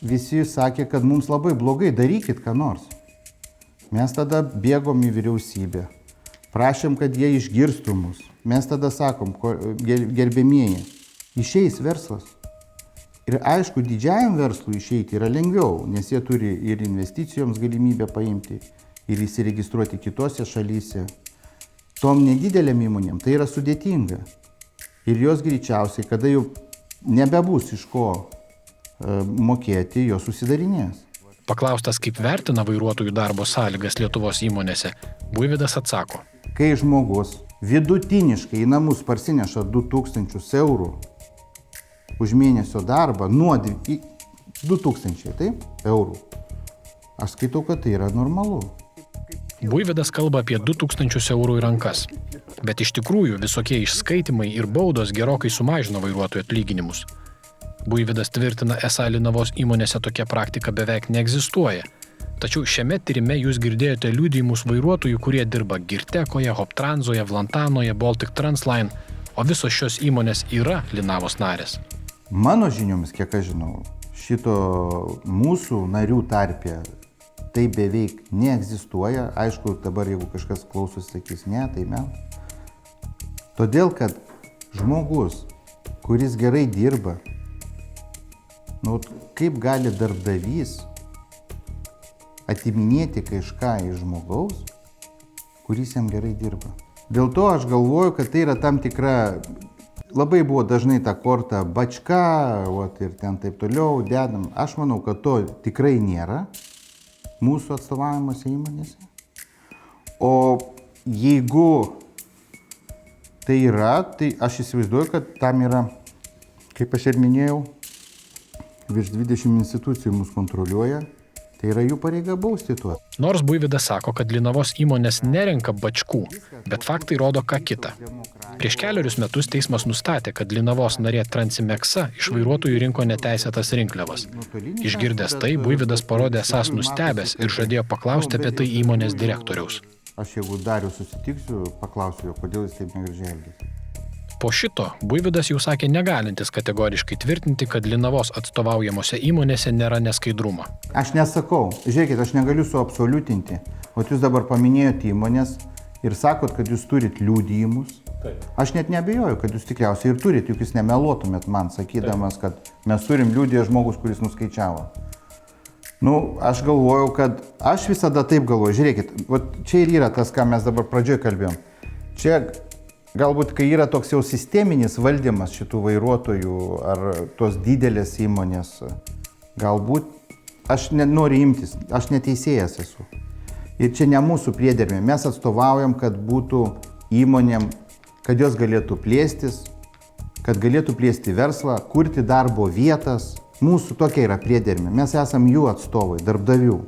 visi sakė, kad mums labai blogai, darykit ką nors. Mes tada bėgom į vyriausybę. Prašėm, kad jie išgirstų mus. Mes tada sakom, gerbėmieji, išeis verslas. Ir aišku, didžiajam verslui išeiti yra lengviau, nes jie turi ir investicijoms galimybę paimti, ir įsiregistruoti kitose šalyse. Tom nedidelėm įmonėm tai yra sudėtinga. Ir jos greičiausiai, kada jau nebebus iš ko mokėti, jos susidarinės. Paklaustas, kaip vertina vairuotojų darbo sąlygas Lietuvos įmonėse, Buivydas atsako. Kai žmogus vidutiniškai į namus parsineša 2000 eurų už mėnesio darbą, nuo 2000 eurų, aš skaitau, kad tai yra normalu. Buivydas kalba apie 2000 eurų į rankas, bet iš tikrųjų visokie išskaitimai ir baudos gerokai sumažino vairuotojų atlyginimus. Buivydas tvirtina, esą Linavos įmonėse tokia praktika beveik neegzistuoja. Tačiau šiame tyrime jūs girdėjote liudijimus vairuotojų, kurie dirba Girtekoje, Hoptranzoje, Vlantanoje, Baltic Transline, o visos šios įmonės yra Linavos narės. Mano žiniomis, kiek aš žinau, šito mūsų narių tarpe tai beveik neegzistuoja. Aišku, dabar jeigu kažkas klausosi, sakys, ne, tai mel. Todėl, kad žmogus, kuris gerai dirba, kaip gali darbdavys atiminėti kažką iš žmogaus, kuris jam gerai dirba. Dėl to aš galvoju, kad tai yra tam tikra, labai buvo dažnai ta korta bačka, ir ten taip toliau dedam. Aš manau, kad to tikrai nėra mūsų atstovavimuose įmonėse. O jeigu tai yra, tai aš įsivaizduoju, kad tam yra, kaip aš ir minėjau, virš 20 institucijų mus kontroliuoja. Tai yra jų pareiga bausti tuo. Nors Buivydas sako, kad Linavos įmonės nerenka bačkų, bet faktai rodo ką kitą. Prieš kelerius metus teismas nustatė, kad Linavos narė Transimeksa iš vairuotojų rinko neteisėtas rinkliavas. Išgirdęs tai, Buivydas parodė esąs nustebęs ir žadėjo paklausti apie tai įmonės direktoriaus. Aš jeigu Darių susitiksiu, paklausiu jo, kodėl jis taip negražiai elgiasi. Po šito Buivydas jau sakė negalintis kategoriškai tvirtinti, kad Linavos atstovaujamose įmonėse nėra neskaidrumo. Aš nesakau, žiūrėkit, aš negaliu suabsoliutinti. O jūs dabar paminėjote įmonės ir sakot, kad jūs turit liudijimus. Aš net neabejoju, kad jūs tikriausiai ir turit, juk jūs nemeluotumėt man, sakydamas, kad mes turim liudija žmogus, kuris nuskaičiavo. Aš galvojau, kad aš visada taip galvoju, žiūrėkit, čia ir yra tas, ką mes dabar pradžioje kalbėjom. Čia galbūt, kai yra toks jau sisteminis valdymas šitų vairuotojų ar tos didelės įmonės, galbūt aš noriu imtis, aš neteisėjas esu. Ir čia ne mūsų priedermė, mes atstovaujam, kad būtų įmonėm, kad jos galėtų plėstis, kad galėtų plėsti verslą, kurti darbo vietas. Mūsų tokia yra priedermė, mes esam jų atstovai, darbdavių.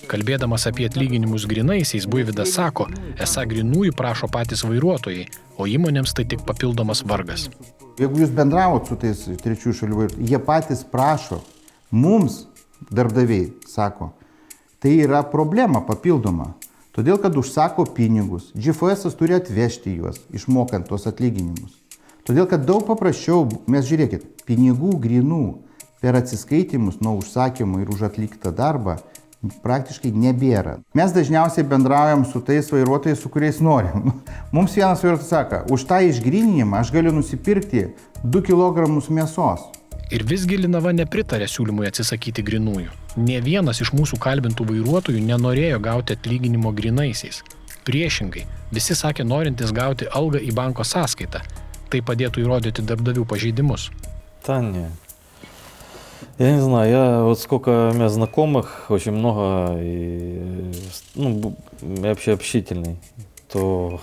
Kalbėdamas apie atlyginimus grynaisiais, Buivydas sako, esą grynųjų prašo patys vairuotojai, o įmonėms tai tik papildomas vargas. Jeigu jūs bendravot su tais trečiųjų šalių vairuotojais, jie patys prašo, mums darbdaviai sako, tai yra problema papildoma. Todėl, kad užsako pinigus, GFS turi atvežti juos, išmokant tos atlyginimus. Todėl, kad daug paprasčiau, mes žiūrėkit, pinigų grynų per atsiskaitimus nuo užsakymų ir už atliktą darbą praktiškai nebėra. Mes dažniausiai bendraujam su tais vairuotojais, su kuriais norim. Mums vienas vairuotojas sako, už tą išgryninimą aš galiu nusipirkti 2 kg mėsos. Ir visgi Linava nepritarė siūlymui atsisakyti grynųjų. Nė vienas iš mūsų kalbintų vairuotojų nenorėjo gauti atlyginimo grynaisiais. Priešingai, visi sakė norintys gauti algą į banko sąskaitą. Tai padėtų įrodyti darbdavių pažeidimus. Не. Я не знаю, я вот сколько у меня знакомых, очень много, и вообще общительный, то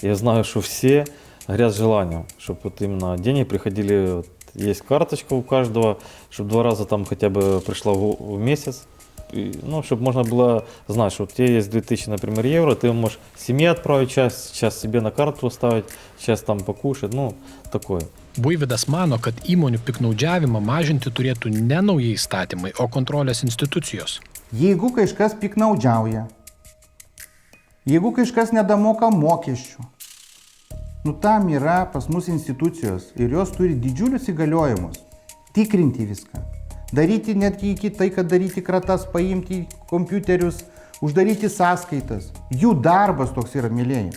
я знаю, что все горят желанием, чтобы вот именно деньги приходили, вот, есть карточка у каждого, чтобы 2 раза там хотя бы пришла в месяц, и, чтобы можно было знать, что у тебя есть 2000, например, евро, ты можешь семье отправить часть себе на карту оставить, часть там покушать, такое. Buivydas mano, kad įmonių piknaudžiavimą mažinti turėtų ne naujai įstatymai, o kontrolės institucijos. Jeigu kažkas piknaudžiauja, jeigu kažkas nedamoka mokesčių, tam yra pas mus institucijos ir jos turi didžiulius įgaliojimus tikrinti viską. Daryti netgi iki tai, kad daryti kratas, paimti kompiuterius, uždaryti sąskaitas. Jų darbas toks yra, mylėjai.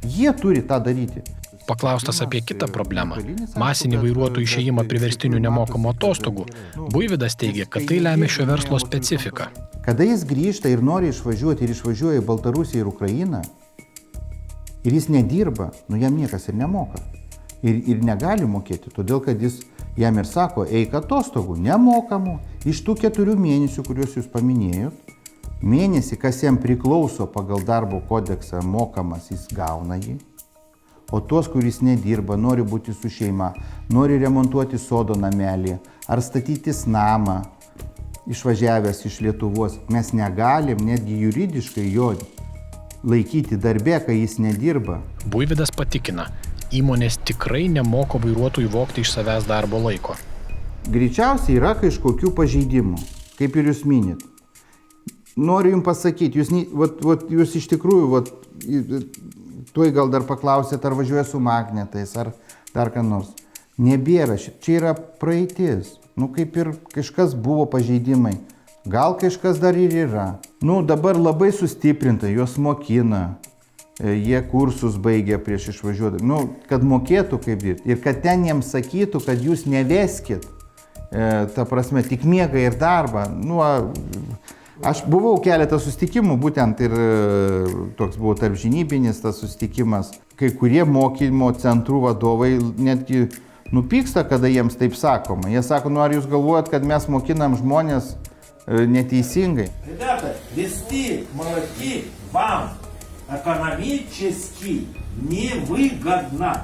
Jie turi tą daryti. Paklaustas apie kitą problemą – masinį vairuotojų išėjimą priverstinių nemokamų atostogų, Buivydas teigia, kad tai lemia šio verslo specifiką. Kada jis grįžta ir nori išvažiuoti ir išvažiuoja į Baltarusiją ir Ukrainą, ir jis nedirba, jam niekas ir nemoka. Ir negali mokėti, todėl kad jam ir sako, eik atostogų, nemokamų, iš tų 4 mėnesių, kuriuos jūs paminėjot, mėnesį, kas jam priklauso pagal darbo kodeksą mokamas, jis gauna jį. O tuos, kuris nedirba, nori būti su šeima, nori remontuoti sodo namelį ar statytis namą, išvažiavęs iš Lietuvos, mes negalim netgi juridiškai jo laikyti darbę, kai jis nedirba. Buivydas patikina, įmonės tikrai nemoko vairuotojų vogti iš savęs darbo laiko. Greičiausiai yra kažkokių pažeidimų, kaip ir jūs minit. Noriu jums pasakyti, jūs iš tikrųjų, tuoj gal dar paklausėt, ar važiuoja su magnetais, ar dar ką nors. Nebėra, čia yra praeitis. Kaip ir kažkas buvo pažeidimai. Gal kažkas dar ir yra. Dabar labai sustiprinta, juos mokina. Jie kursus baigia prieš išvažiuodami. Kad mokėtų kaip dirbti. Ir kad ten jiems sakytų, kad jūs neveskit. Ta prasme, tik miegą ir darbą. Aš buvau keletą susitikimų, būtent ir toks buvo tarpžinybinis tas susitikimas. Kai kurie mokymo centrų vadovai netgi nupyksta, kada jiems taip sakoma. Jie sako, ar jūs galvojat, kad mes mokinam žmonės neteisingai? Ребята, вести молотки вам ekonomiškai невыгодно.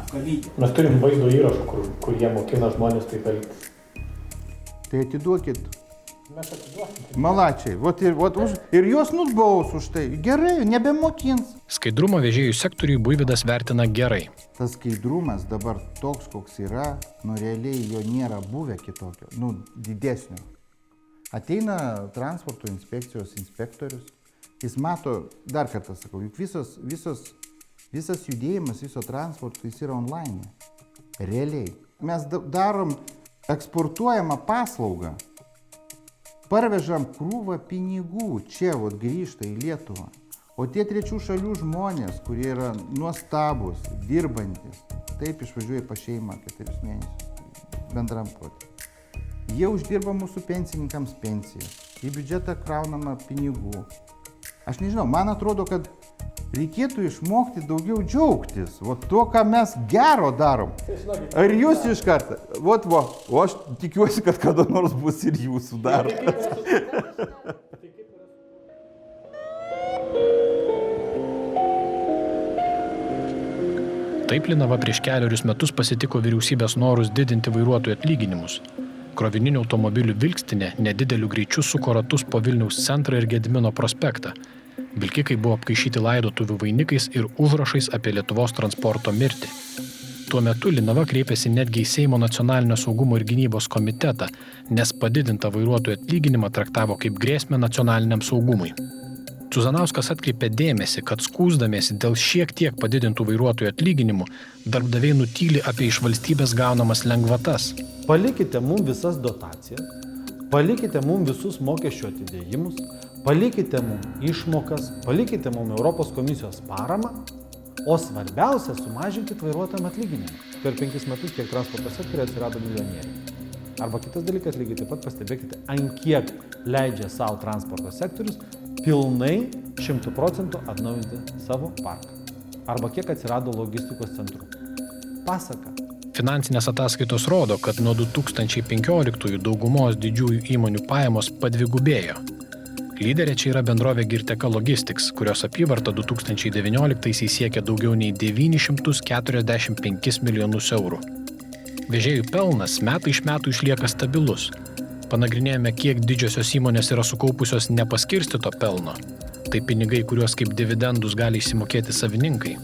Mes turim vaizdo įrašų, kur jie mokina žmonės taip elgtis. Tai atiduokit. Malačiai. Ir juos nubaus už tai. Gerai, nebemokins. Skaidrumo vežėjų sektoriui Buivydas vertina gerai. Tas skaidrumas dabar toks, koks yra, realiai jo nėra buvę kitokio, didesnio. Ateina transporto inspekcijos inspektorius, jis mato, dar kartą sakau, juk visas judėjimas, viso transporto, jis yra online. Realiai. Mes darom eksportuojamą paslaugą. Parvežam krūvą pinigų, čia grįžta į Lietuvą. O tie trečių šalių žmonės, kurie yra nuostabus, dirbantis, taip išvažiuoja pa šeimą 4 mėnesius bendram plote. Jie uždirba mūsų pensininkams pensijas, į biudžetą kraunama pinigų. Aš nežinau, man atrodo, kad reikėtų išmokti daugiau džiaugtis, tuo, ką mes gero darom. Ar jūs iš karto? O aš tikiuosi, kad kada nors bus ir jūsų darbas. Taip Linava prieš 4 metus pasitiko vyriausybės norus didinti vairuotojų atlyginimus. Krovininių automobilių vilkstinė nedideliu greičiu suko ratus po Vilniaus centrą ir Gedimino prospektą. Vilkikai buvo apkaišyti laidotuvių vainikais ir užrašais apie Lietuvos transporto mirtį. Tuo metu Linava kreipėsi netgi į Seimo nacionalinio saugumo ir gynybos komitetą, nes padidintą vairuotojų atlyginimą traktavo kaip grėsmę nacionaliniam saugumui. Cuzanauskas atkreipė dėmesį, kad skųsdamiesi dėl šiek tiek padidintų vairuotojų atlyginimų, darbdaviai nutyli apie iš valstybės gaunamas lengvatas. Palikite mums visas dotacijas, palikite mums visus mokesčių atidėjimus, palikite mums išmokas, palikite mums Europos komisijos paramą, o svarbiausia, sumažinkit vairuotojams atlyginimą. Per 5 metus tiek transporto sektoriuje atsirado milijonieriai. Arba kitas dalykas, lygiai taip pat pastebėkite, ant kiek leidžia savo transporto sektorius pilnai 100% atnaujinti savo parką. Arba kiek atsirado logistikos centrų. Pasaka. Finansinės ataskaitos rodo, kad nuo 2015 daugumos didžiųjų įmonių pajamos padvigubėjo. Lyderė čia yra bendrovė Girteka Logistics, kurios apyvarta 2019 siekia daugiau nei 945 milijonus eurų. Vežėjų pelnas metai iš metų išlieka stabilus. Panagrinėjome, kiek didžiosios įmonės yra sukaupusios nepaskirstyto pelno. Tai pinigai, kuriuos kaip dividendus gali išsimokėti savininkai.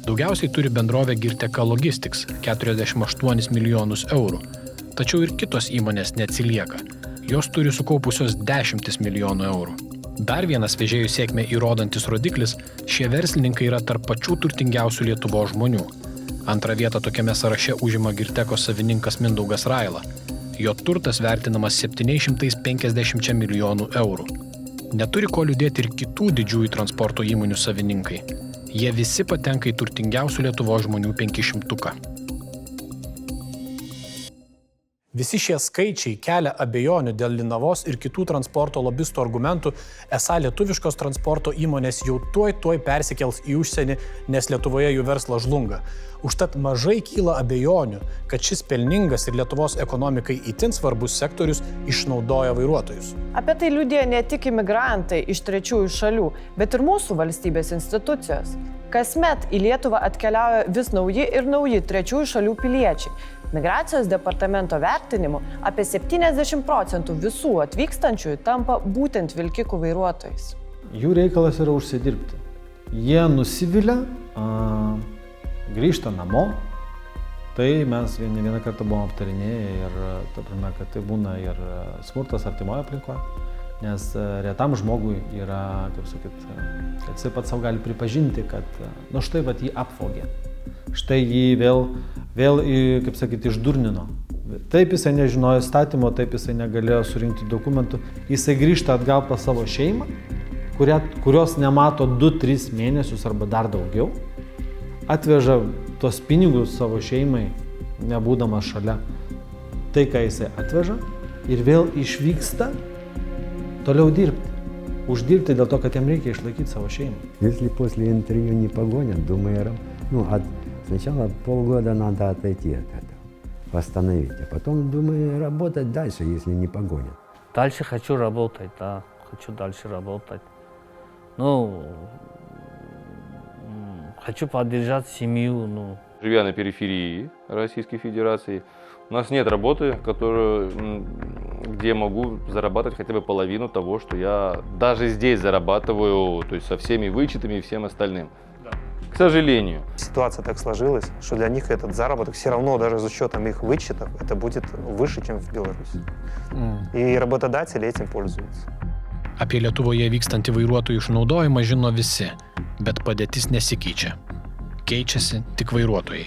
Daugiausiai turi bendrovė Girteka Logistics – 48 milijonus eurų. Tačiau ir kitos įmonės neatsilieka. Jos turi sukaupusios 10 milijonų eurų. Dar vienas vežėjų sėkmę įrodantis rodiklis – šie verslininkai yra tarp pačių turtingiausių Lietuvos žmonių. Antrą vietą tokiame sąraše užima Girtekos savininkas Mindaugas Raila. Jo turtas vertinamas 750 milijonų eurų. Neturi ko liūdėti ir kitų didžiųjų transporto įmonių savininkai. Jie visi patenka į turtingiausių Lietuvos žmonių 500-ką. Visi šie skaičiai kelia abejonių dėl Linavos ir kitų transporto lobistų argumentų, esą lietuviškos transporto įmonės jau tuoj persikels į užsienį, nes Lietuvoje jų verslas žlunga. Užtat mažai kyla abejonių, kad šis pelningas ir Lietuvos ekonomikai itin svarbus sektorius išnaudoja vairuotojus. Apie tai liudija ne tik imigrantai iš trečiųjų šalių, bet ir mūsų valstybės institucijos. Kasmet į Lietuvą atkeliauja vis nauji ir nauji trečiųjų šalių piliečiai. Migracijos departamento vertinimu apie 70% visų atvykstančiųjų tampa būtent vilkikų vairuotojais. Jų reikalas yra užsidirbti. Jie nusivilia, grįžta namo. Tai mes vieną kartą buvom aptarinėję ir kad tai būna ir smurtas artimoje aplinkoje. Nes retam žmogui yra, kad jisai pats savo gali pripažinti, kad štai jį apvogė. Štai jį vėl išdurnino. Taip jisai nežinojo įstatymo, taip jisai negalėjo surinkti dokumentų. Jisai grįžta atgal pas savo šeimą, kurios nemato 2-3 mėnesius arba dar daugiau. Atveža tos pinigus savo šeimai, nebūdamas šalia. Tai, ką jisai atveža ir vėl išvyksta toliau dirbti. Uždirbti dėl to, kad jam reikia išlaikyti savo šeimą. Если после интервью не погонят, думаю, сначала полгода надо отойти от этого, восстановить, а потом, думаю, работать дальше, если не погонят. Дальше хочу работать, да, хочу дальше работать. Хочу поддержать семью, Живя на периферии Российской Федерации, у нас нет работы, где я могу зарабатывать хотя бы половину того, что я даже здесь зарабатываю, то есть со всеми вычетами и всем остальным. Да. К сожалению. Ситуация так сложилась, что для них этот заработок все равно, даже с учетом их вычетов, это будет выше, чем в Беларуси. И работодатели этим пользуются. Apie Lietuvoje vykstantį vairuotojų išnaudojimą žino visi, bet padėtis nesikeičia. Keičiasi tik vairuotojai.